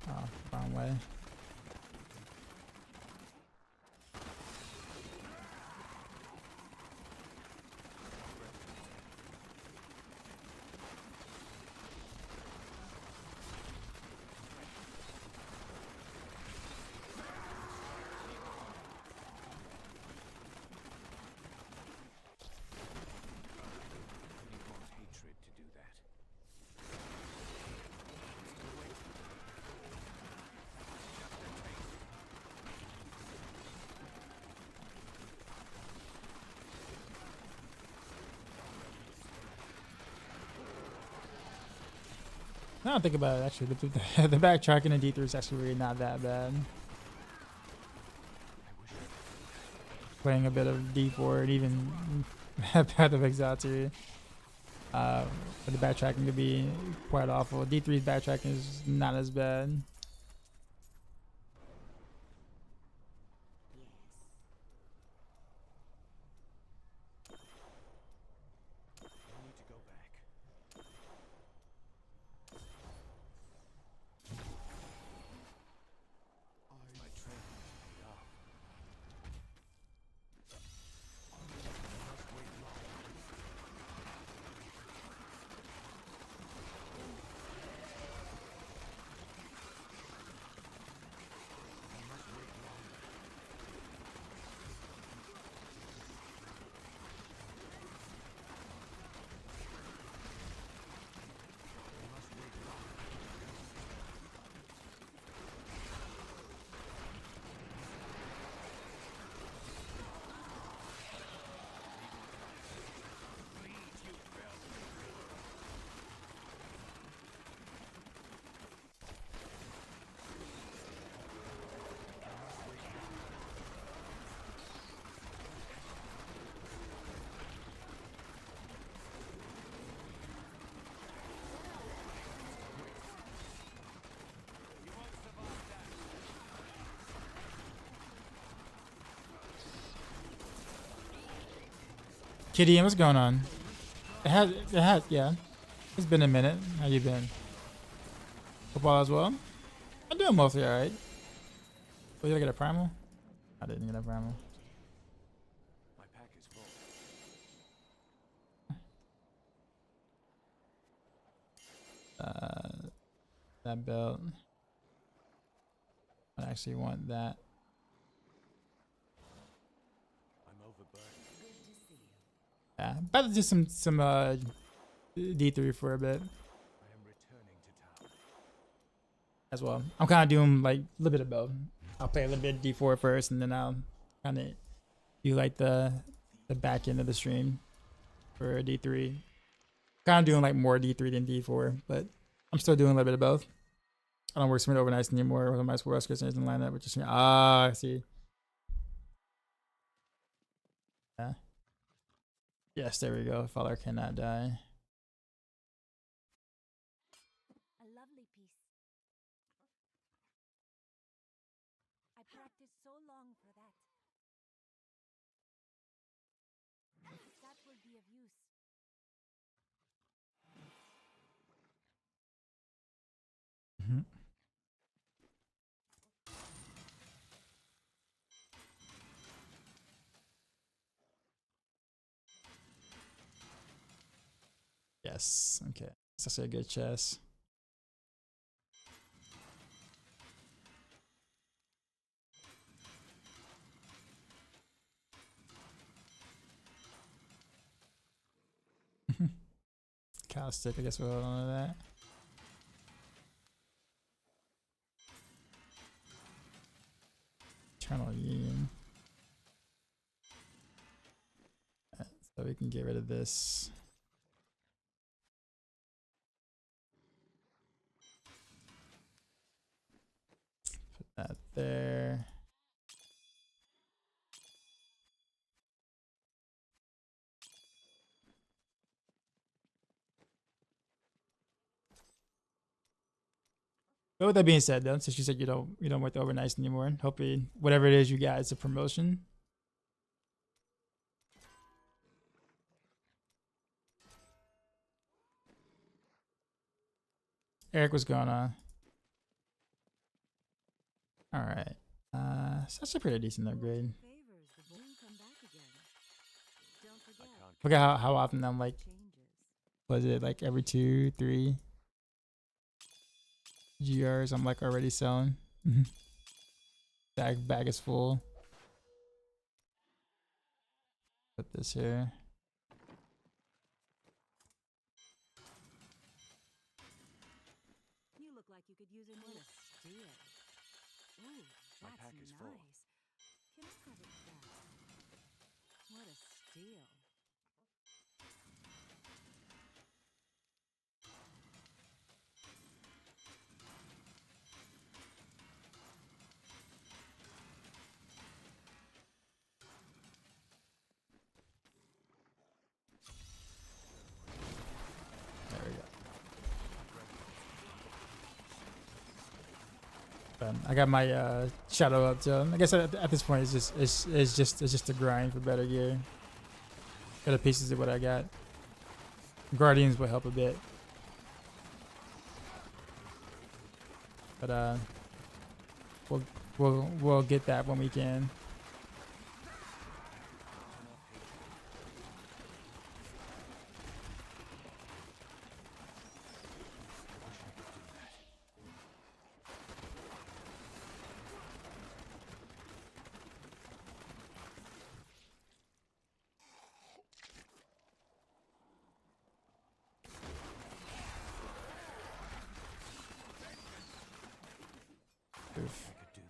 Oh, wrong way. Hatred to do that. Now I think about it, actually, the backtracking in D3 is actually really not that bad. Playing a bit of D4 and even Path of Exalted. But the backtracking could be quite awful. D3's backtracking is not as bad. I need to go back. My training has paid off. I must wait longer. I must wait longer. I must wait longer. Kitty, what's going on? Yeah. It's been a minute. How you been? Football as well? I'm doing mostly alright. Oh, did I get a primal? I didn't get a primal. My pack is full. That belt. I actually want that. I'm overburdened. Yeah, about to do some D3 for a bit I am returning to town. as well. I'm kind of doing like a little bit of both. I'll play a little bit of D4 first, and then I'll kind of do like the back end of the stream for D3. Kind of doing like more D3 than D4, but I'm still doing a little bit of both. I don't work sprint overnights anymore with my sports Christians in lineup, which is I see. Yeah. Yes, there we go. Father cannot die. A lovely piece. I practiced so long for that. That will be of use. Mhm. Yes. Okay. That's actually a good chess. Cow stick, I guess we'll hold on to that. Eternal Union. So we can get rid of this. Put that there. But with that being said, though, since you said you don't work the overnights anymore, hopefully whatever it is you got is a promotion. Eric, what's going on? All right. So that's a pretty decent upgrade. Favors the boon come back again. Don't I forget. can't. Forget how often I'm like, Changes. was it like every 2, 3 GRs I'm like already selling. Bag is full. Put this here. You look like you could use a what a steal. Ooh, My that's pack is nice. full. Can I have it back? What a steal. But I got my shadow up, so I guess at this point it's just a grind for better gear. Got the pieces of what I got. Guardians will help a bit, but we'll get that when we can. Oof. I could do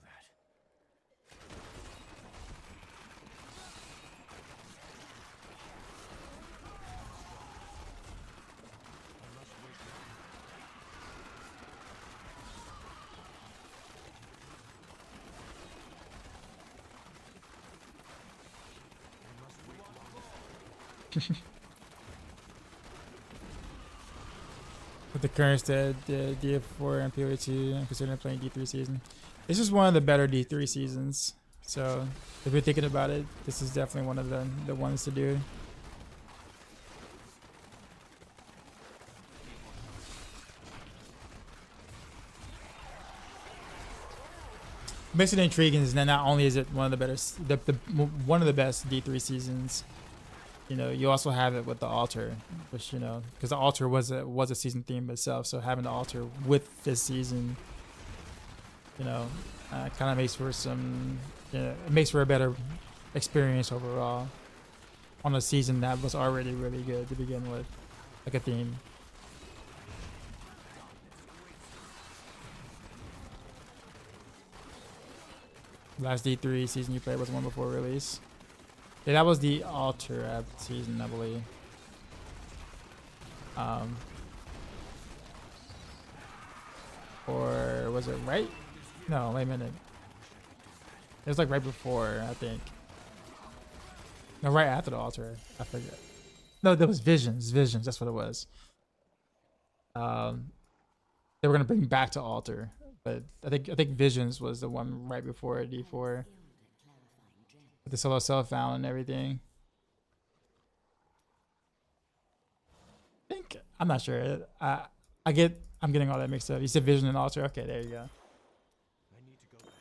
that. With the current stat, D4 and POE2, I'm considering playing D3 season. This is one of the better D3 seasons. So if you're thinking about it, this is definitely one of the ones to do. Makes it intriguing is that not only is it one of the better, one of the best D3 seasons. You know, you also have it with the altar, which, you know, because the altar was a season theme itself. So having the altar with this season, you know, kind of makes for some, you know, it makes for a better experience overall on a season that was already really good to begin with, like a theme. Last D3 season you played was the one before release. Yeah, that was the altar season, I believe. Or was it right? No, wait a minute. It was like right before, I think. No, right after the altar. I forget. No, there was Visions. Visions, that's what it was. They were gonna bring back to altar, but I think Visions was the one right before D4. With the solo self found and everything. I think I'm not sure. I'm getting all that mixed up. You said Vision and Altar. Okay, there you go. I need to go back.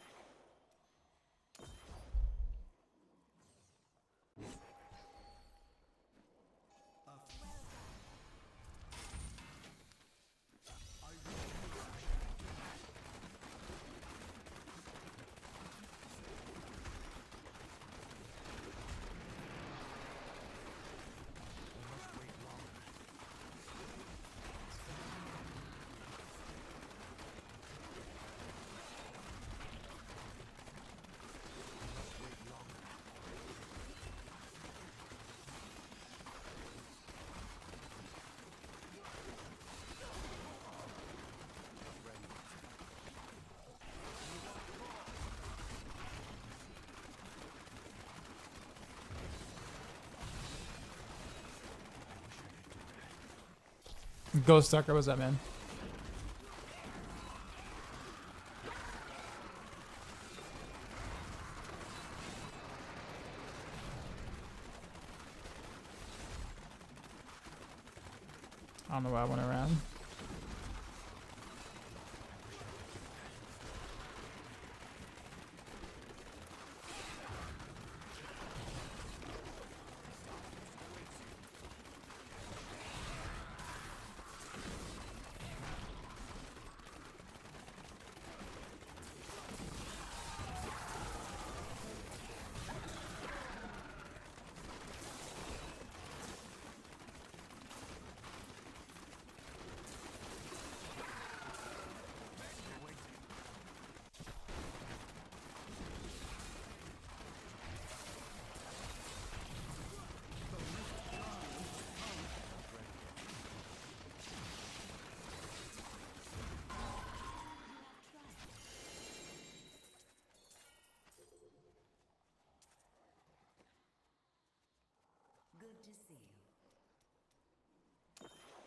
Ghost Sucker, what's that, man? I don't know why I went around.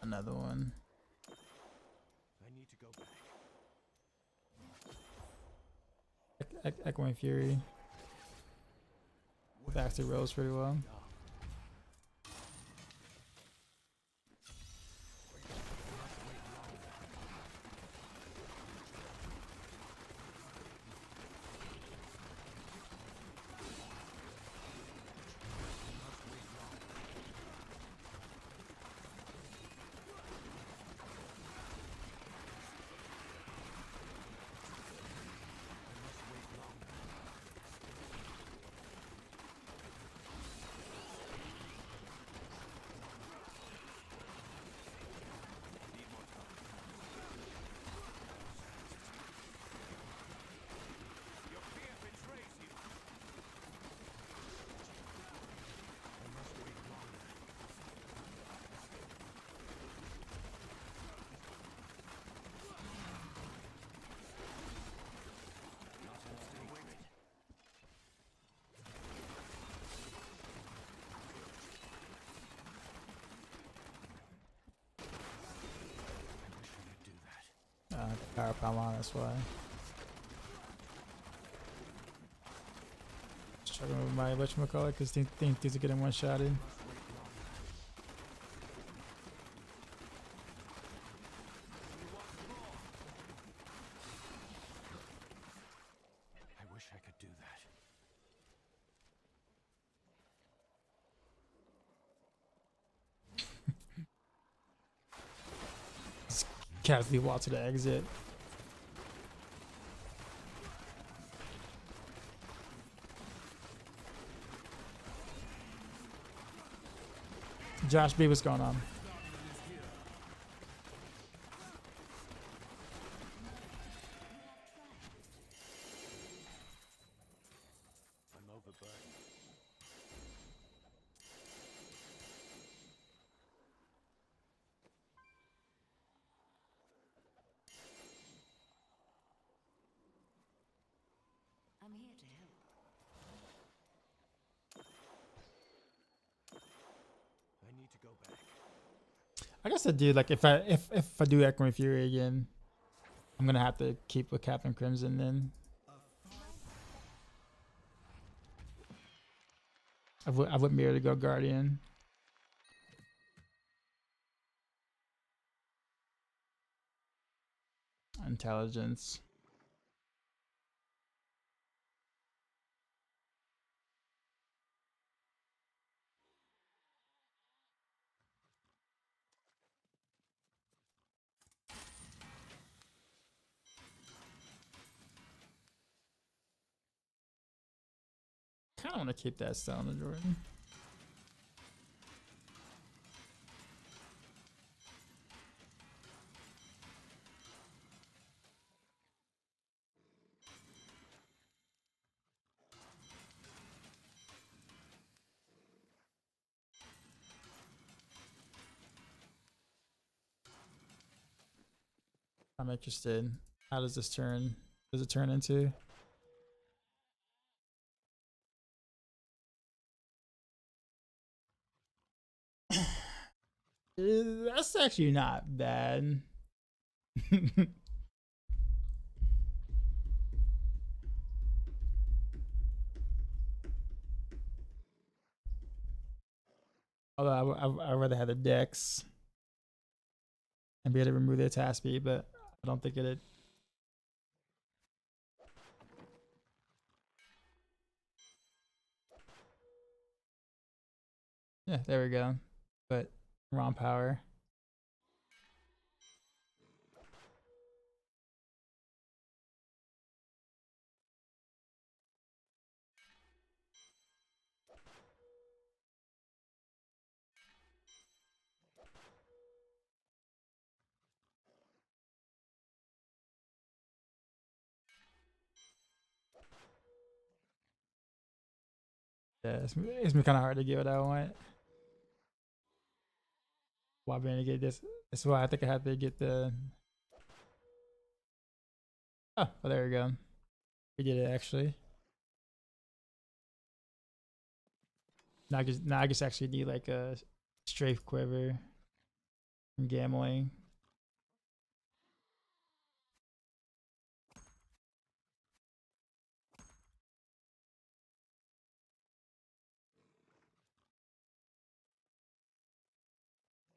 Another one. I need to go back. Echoing Fury. Baxter rolls pretty well. Power pile on, that's why. Struggling with my whatchamacallit because think these are getting one-shotted. I wish I could do that. Casually walk to the exit. Josh B, what's going on? I'm overburdened. I'm here to help. I need to go back. I guess I do like if I do Echoing Fury again, I'm gonna have to keep with Captain Crimson then. I would mirror to go Guardian. Intelligence. Kind of want to keep that style in the Jordan. I'm interested. How does this turn? Does it turn into? That's actually not bad. Although I'd rather have the decks and be able to remove their task speed, but I don't think it'd. Yeah, there we go. But wrong power. Yeah, it's been kind of hard to get what I want. Why being to get this? That's why I think I have to get the. Oh, well, there we go. We did it actually. Now I just actually need like a strafe quiver from gambling.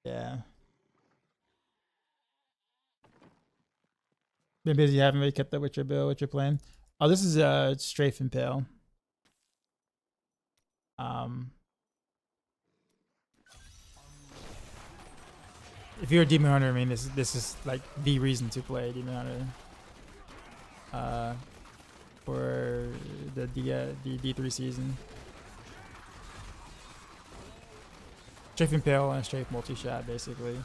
Yeah. Been busy, haven't really kept up with your bill, what you're playing. Oh, this is Strafe and Pale. If you're a Demon Hunter, I mean this is like the reason to play Demon Hunter. For the D3 season. Strafe and Pale and Strafe multi-shot basically.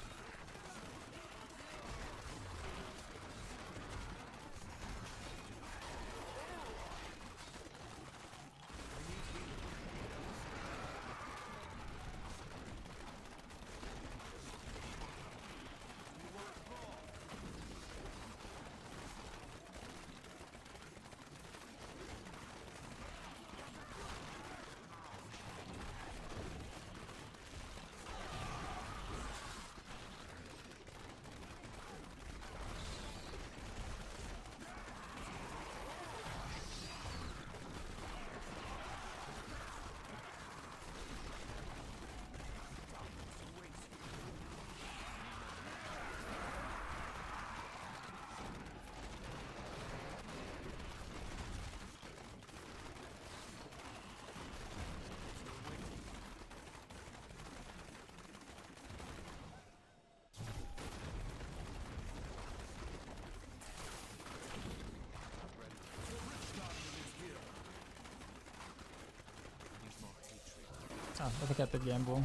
Oh, I forgot the gamble.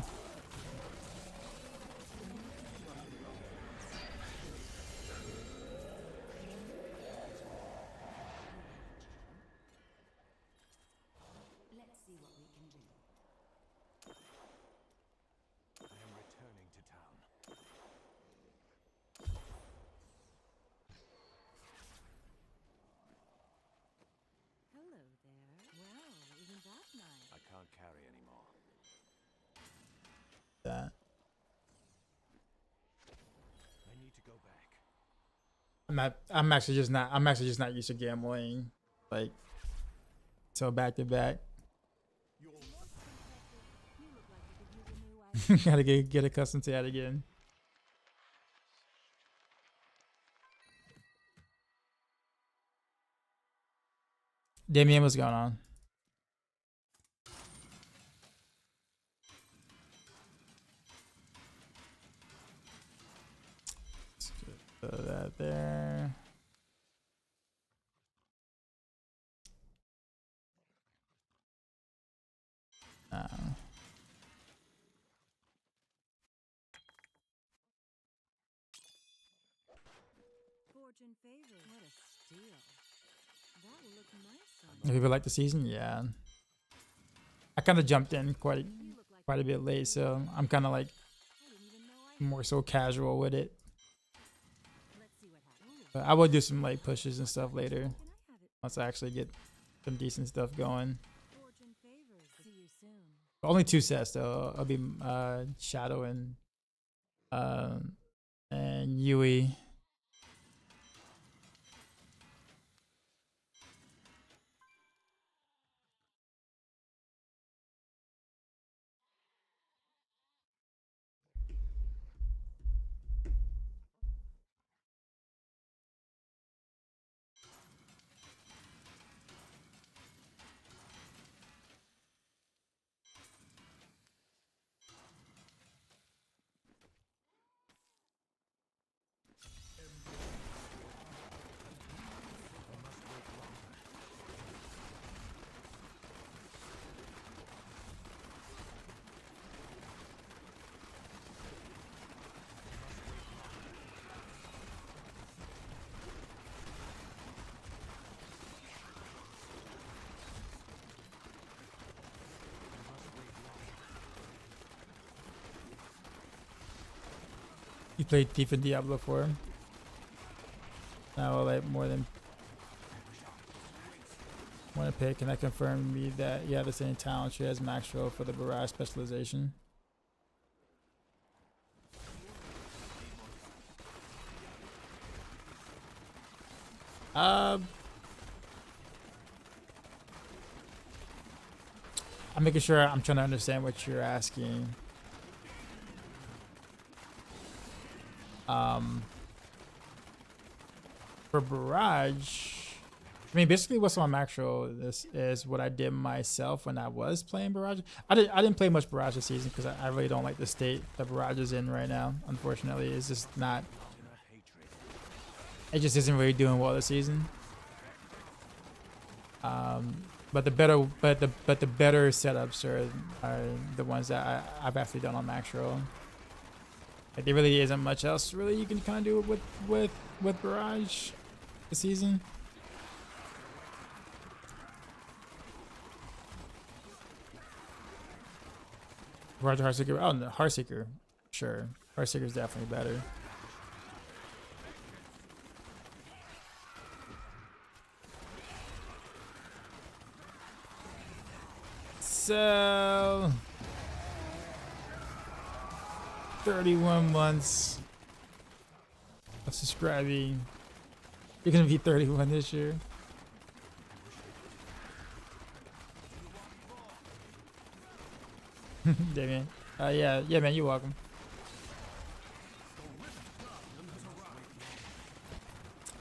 Let's see what we can do. I am returning to town. Hello there. Well, isn't that nice? I can't carry anymore. That I need to go back. I'm actually just not used to gambling like so back to back. You look like you could use a new item. Gotta get accustomed to that again. Damien, what's going on? Let's put that there. Fortune favors. What a steal. That will look nice on People like the season, yeah. I kind of jumped in quite you. Look like a bit late, so I'm kind of like I didn't even know I more so casual with it. Let's see what happens. But I will do some like pushes and stuff later Can I have it? once I actually get some decent stuff going. Fortune favors. See you soon. Only 2 sets though. I'll be Shadow and Yui. You played Thief and Diablo 4. Now I'll like more than one pick. Can I confirm me that you have the same talent tree as Maxroll for the Barrage specialization? I'm making sure I'm trying to understand what you're asking. For Barrage, I mean, basically what's on Maxroll this is what I did myself when I was playing Barrage. I didn't play much Barrage this season because I really don't like the state that Barrage is in right now. Unfortunately, it's just not. It just isn't really doing well this season. But the better setups are the ones that I've actually done on Maxroll. Like, there really isn't much else really you can kind of do with Barrage this season. Barrage or Heartseeker? Oh, no, Heartseeker, sure. Heartseeker is definitely better. So 31 months of subscribing. You're gonna be 31 this year. Damien. Yeah, man, you're welcome.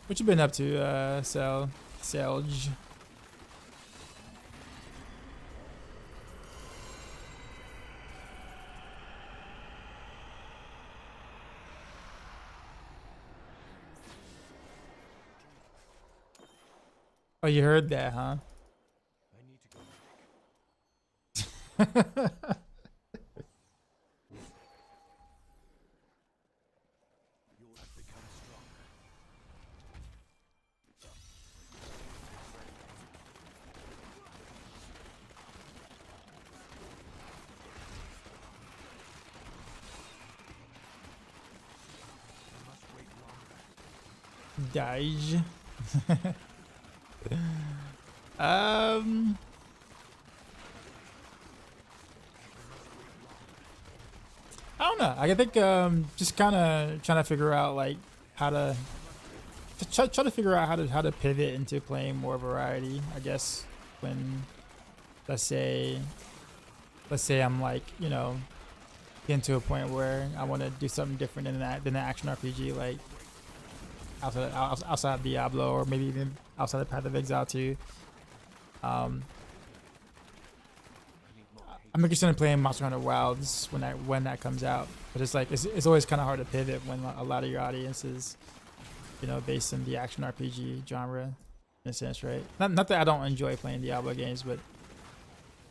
What you been up to, Selge? Oh, you heard that, huh? I need to go back. You have become stronger. I must wait longer. Dage. I don't know. I think just kind of trying to figure out like how to try to figure out how to pivot into playing more variety. I guess when let's say I'm like, you know, getting to a point where I want to do something different than the action RPG, like outside of Diablo, or maybe even outside of Path of Exile 2. I'm interested in playing Monster Hunter Wilds when that comes out, but it's like it's always kind of hard to pivot when a lot of your audience is, you know, based in the action RPG genre, in a sense, right? Not that I don't enjoy playing Diablo games, but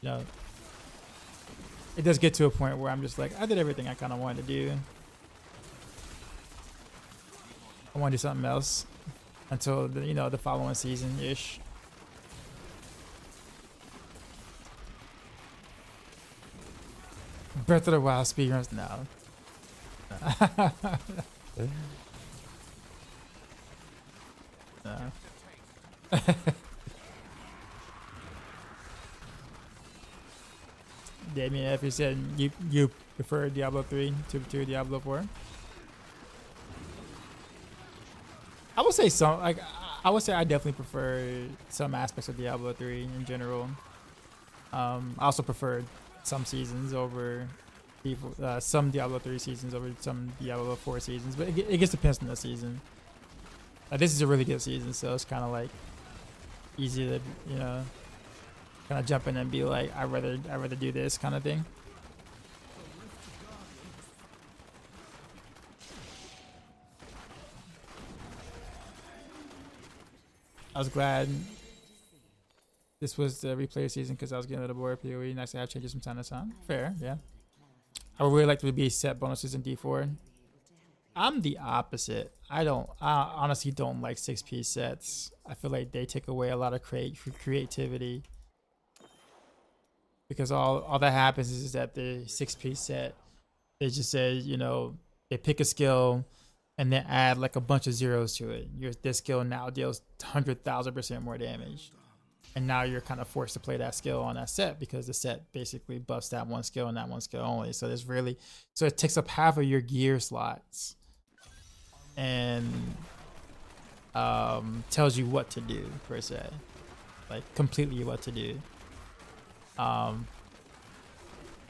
you know, it does get to a point where I'm just like, I did everything I kind of wanted to do. I want to do something else until the following season ish. Breath of the Wild speedruns, no. No. Damien, if you said you prefer Diablo 3 to Diablo 4, I would say I would say I definitely prefer some aspects of Diablo 3 in general. I also prefer some seasons over some Diablo 3 seasons over some Diablo 4 seasons, but it just depends on the season. This is a really good season, so it's kind of like easy to kind of jump in and be like, I'd rather do this kind of thing. I was glad this was the replay season because I was getting a little bored of PoE. Nice to have changes from time to time. Fair, yeah. I would really like to be set bonuses in D4. I'm the opposite. I honestly don't like 6-piece sets. I feel like they take away a lot of creativity. Because all that happens is that the 6-piece set, they just say, they pick a skill and then add like a bunch of zeros to it. This skill now deals 100,000% more damage. And now you're kind of forced to play that skill on that set because the set basically buffs that one skill and that one skill only. So it takes up half of your gear slots and tells you what to do, per se. Like completely what to do. That's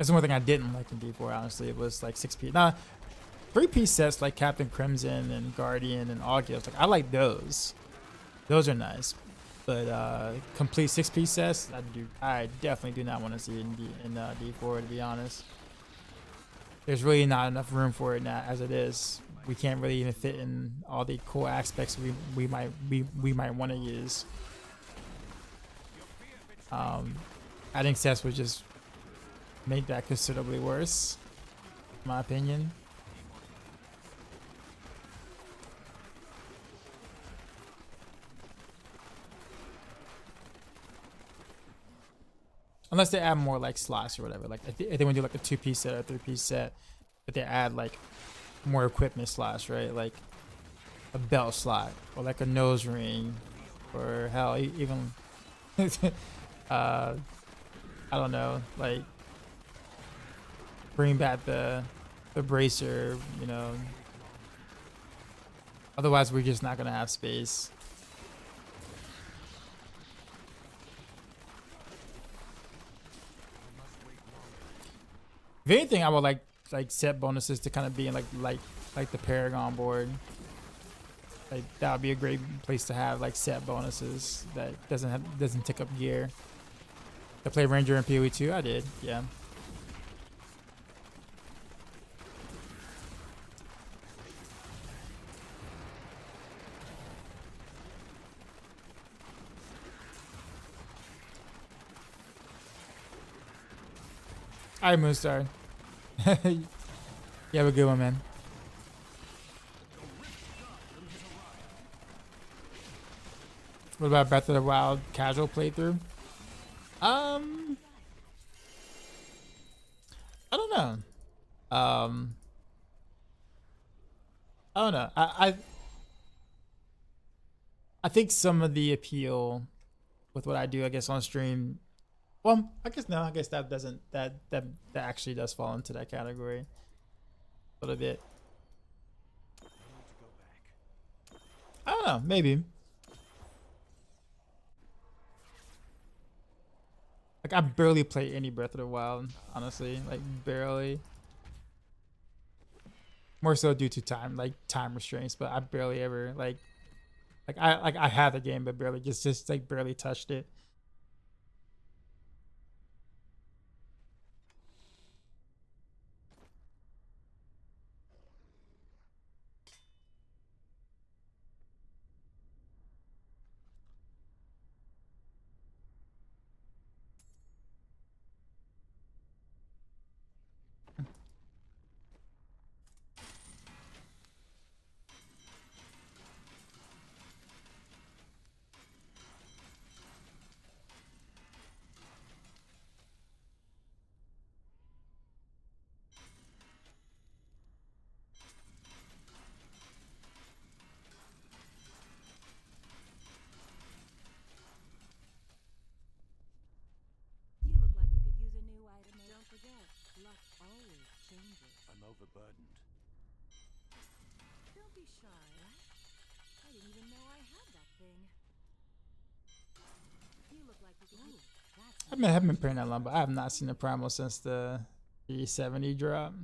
the one thing I didn't like in D4, honestly. It was like 6-piece. Nah, 3-piece sets like Captain Crimson and Guardian and Augios, like I like those. Those are nice. But complete 6-piece sets, I definitely do not want to see in D4, to be honest. There's really not enough room for it now as it is. We can't really even fit in all the cool aspects we might want to use. Adding sets would just make that considerably worse, in my opinion. Unless they add more like slots or whatever. Like if they want to do like a 2-piece set or a 3-piece set, but they add like more equipment slots, right? Like a belt slot or like a nose ring, or hell, even I don't know, like bring back the bracer, you know. Otherwise, we're just not gonna have space. If anything, I would like set bonuses to kind of be in like the Paragon board. Like that would be a great place to have like set bonuses that doesn't take up gear. I played Ranger in PoE 2. I did, yeah. All right, Moonstar. You have a good one, man. What about Breath of the Wild casual playthrough? I don't know. I don't know. I think some of the appeal with what I do, I guess, on stream. Well, I guess no. I guess that doesn't. That actually does fall into that category a little bit. I don't know. Maybe. Like I barely play any Breath of the Wild, honestly. Like barely. More so due to time restraints, but I barely ever like I have the game, but barely just like barely touched it. You look like you could use a new item. Don't forget, luck always changes. I'm overburdened. Don't be shy. I didn't even know I had that thing. You look like you could use. That's I haven't been playing that long, but I have not seen the primal since the E70 drop.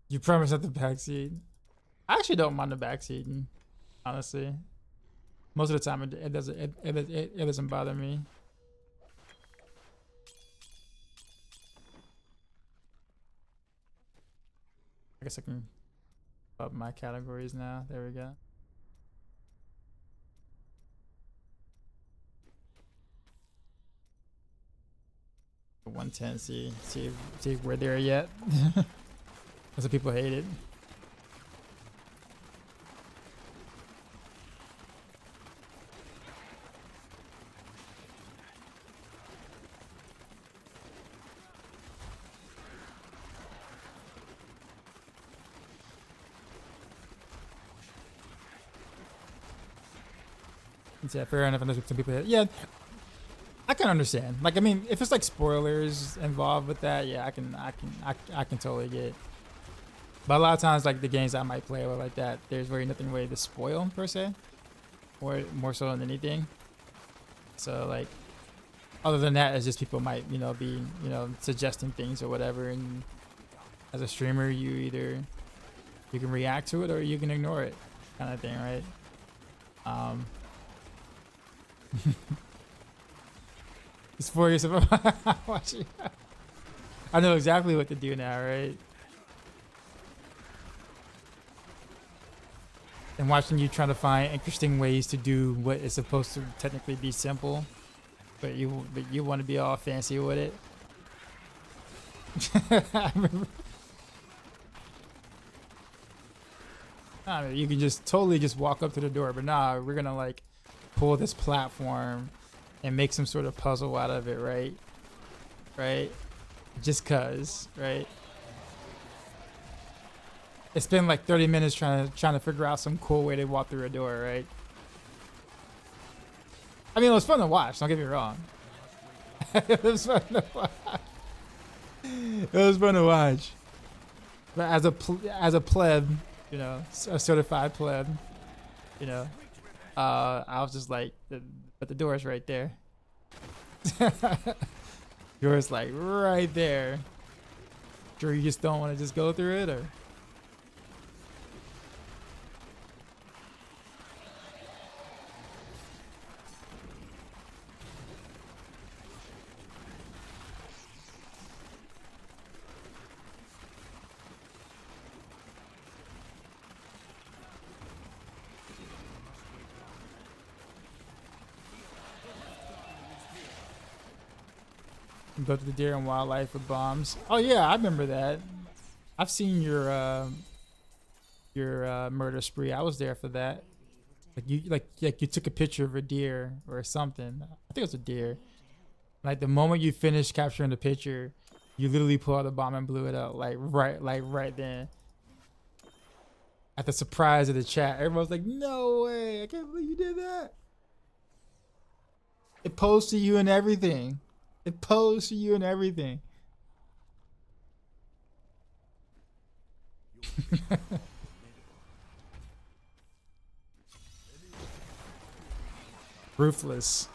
You promise at the backseat. I actually don't mind the backseating, honestly. Most of the time, it doesn't bother me. I guess I can up my categories now. There we go. The 110. See where they're yet. That's what people hate it. Yeah, fair enough. And there's some people. Yeah, I can understand. Like, I mean, if it's like spoilers involved with that, yeah, I can totally get. But a lot of times, like the games I might play or like that, there's really nothing really to spoil per se, or more so than anything. So like, other than that, it's just people might be suggesting things or whatever, and as a streamer, you can react to it or you can ignore it, kind of thing, right? It's 4 years of watching. I know exactly what to do now, right? And watching you trying to find interesting ways to do what is supposed to technically be simple, but you want to be all fancy with it. I remember. I mean, you can just totally just walk up to the door, but nah, we're gonna like pull this platform and make some sort of puzzle out of it, right? Right? Just cause, right? It's been like 30 minutes trying to figure out some cool way to walk through a door, right? I mean, it was fun to watch. Don't get me wrong. It was fun to watch. It was fun to watch. But as a pleb, a certified pleb, I was just like, but the door's right there. Door's like right there. Sure, you just don't want to just go through it, or? Go to the deer and wildlife with bombs. Oh yeah, I remember that. I've seen your murder spree. I was there for that. Like you took a picture of a deer or something. I think it was a deer. Like the moment you finished capturing the picture, you literally pulled out the bomb and blew it up. Like right then. At the surprise of the chat, everyone was like, "No way! I can't believe you did that." It posed to you and everything. It posed to you and everything. Ruthless.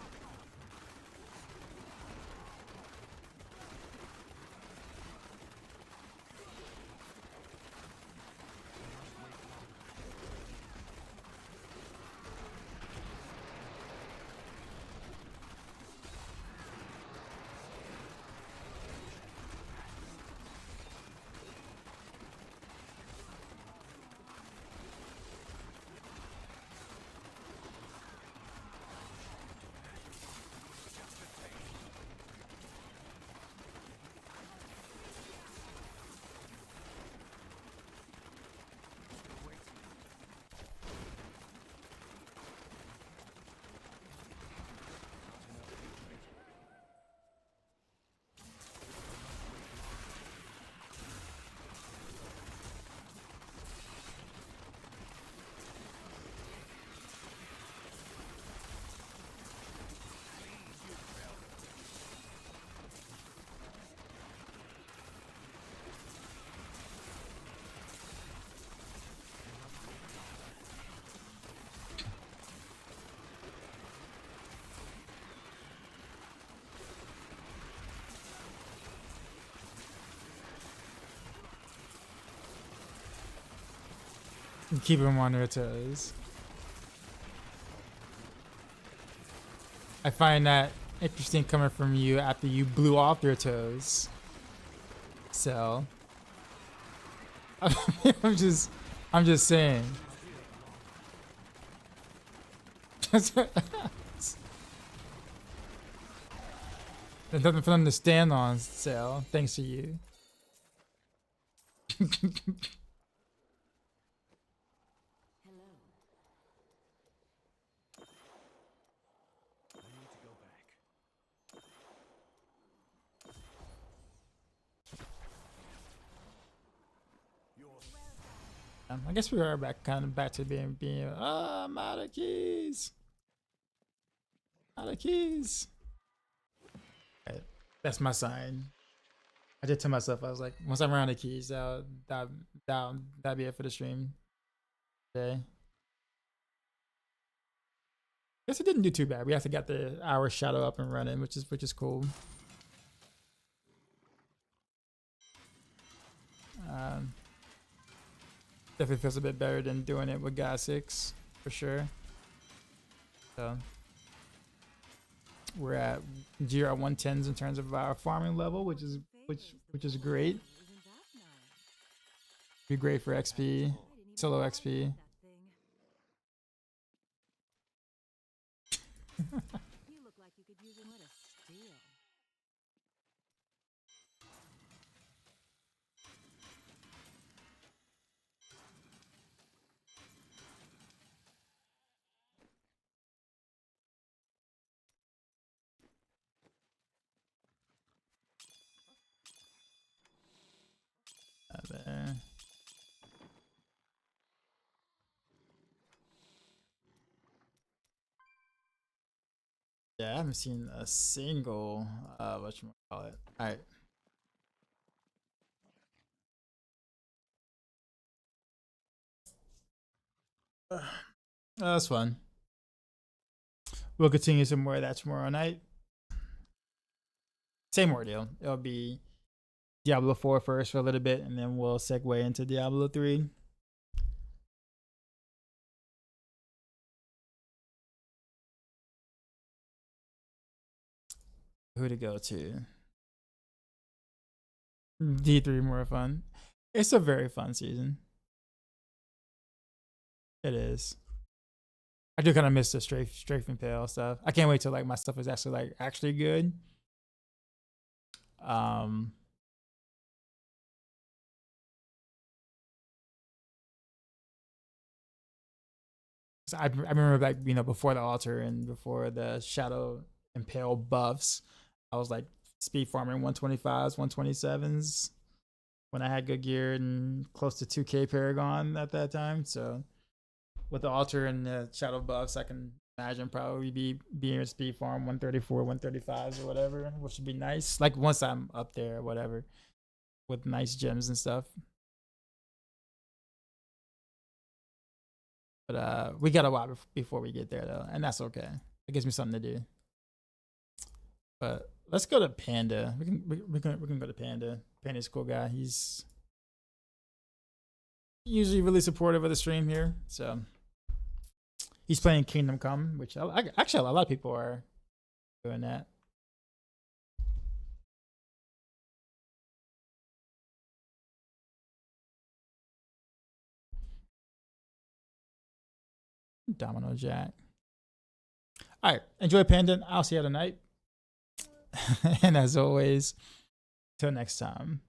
And keep them on their toes. I find that interesting coming from you after you blew off their toes. So I'm just saying. There's nothing for them to stand on, so thanks to you. I guess we are back to being I'm out of keys. Out of keys. Right. That's my sign. I did tell myself, I was like, once I'm around the keys, that'd be it for the stream today. Guess it didn't do too bad. We actually got the hour shadow up and running, which is cool. Definitely feels a bit better than doing it with God 6 for sure. So we're at GR 110s in terms of our farming level, which is great. Be great for XP, solo XP. You look like you could use a bit of steel. There. Yeah, I haven't seen a single whatchamacallit. Alright. That's fun. We'll continue some more of that tomorrow night. Same ordeal. It'll be Diablo 4 first for a little bit, and then we'll segue into Diablo 3. Who to go to? D3 more fun. It's a very fun season. It is. I do kind of miss the strafe and pale stuff. I can't wait till like my stuff is actually good. I remember like, you know, before the altar and before the shadow and pale buffs, I was like speed farming 125s, 127s when I had good gear and close to 2k Paragon at that time. So with the altar and the shadow buffs, I can imagine probably being a speed farm 134, 135s or whatever, which would be nice. Like once I'm up there or whatever with nice gems and stuff. But we got a while before we get there though, and that's okay. It gives me something to do. But let's go to Panda. We can go to Panda. Panda's a cool guy. He's usually really supportive of the stream here. So he's playing Kingdom Come, which actually a lot of people are doing that. Domino Jack. All right, enjoy Panda. I'll see you tonight. And as always, till next time.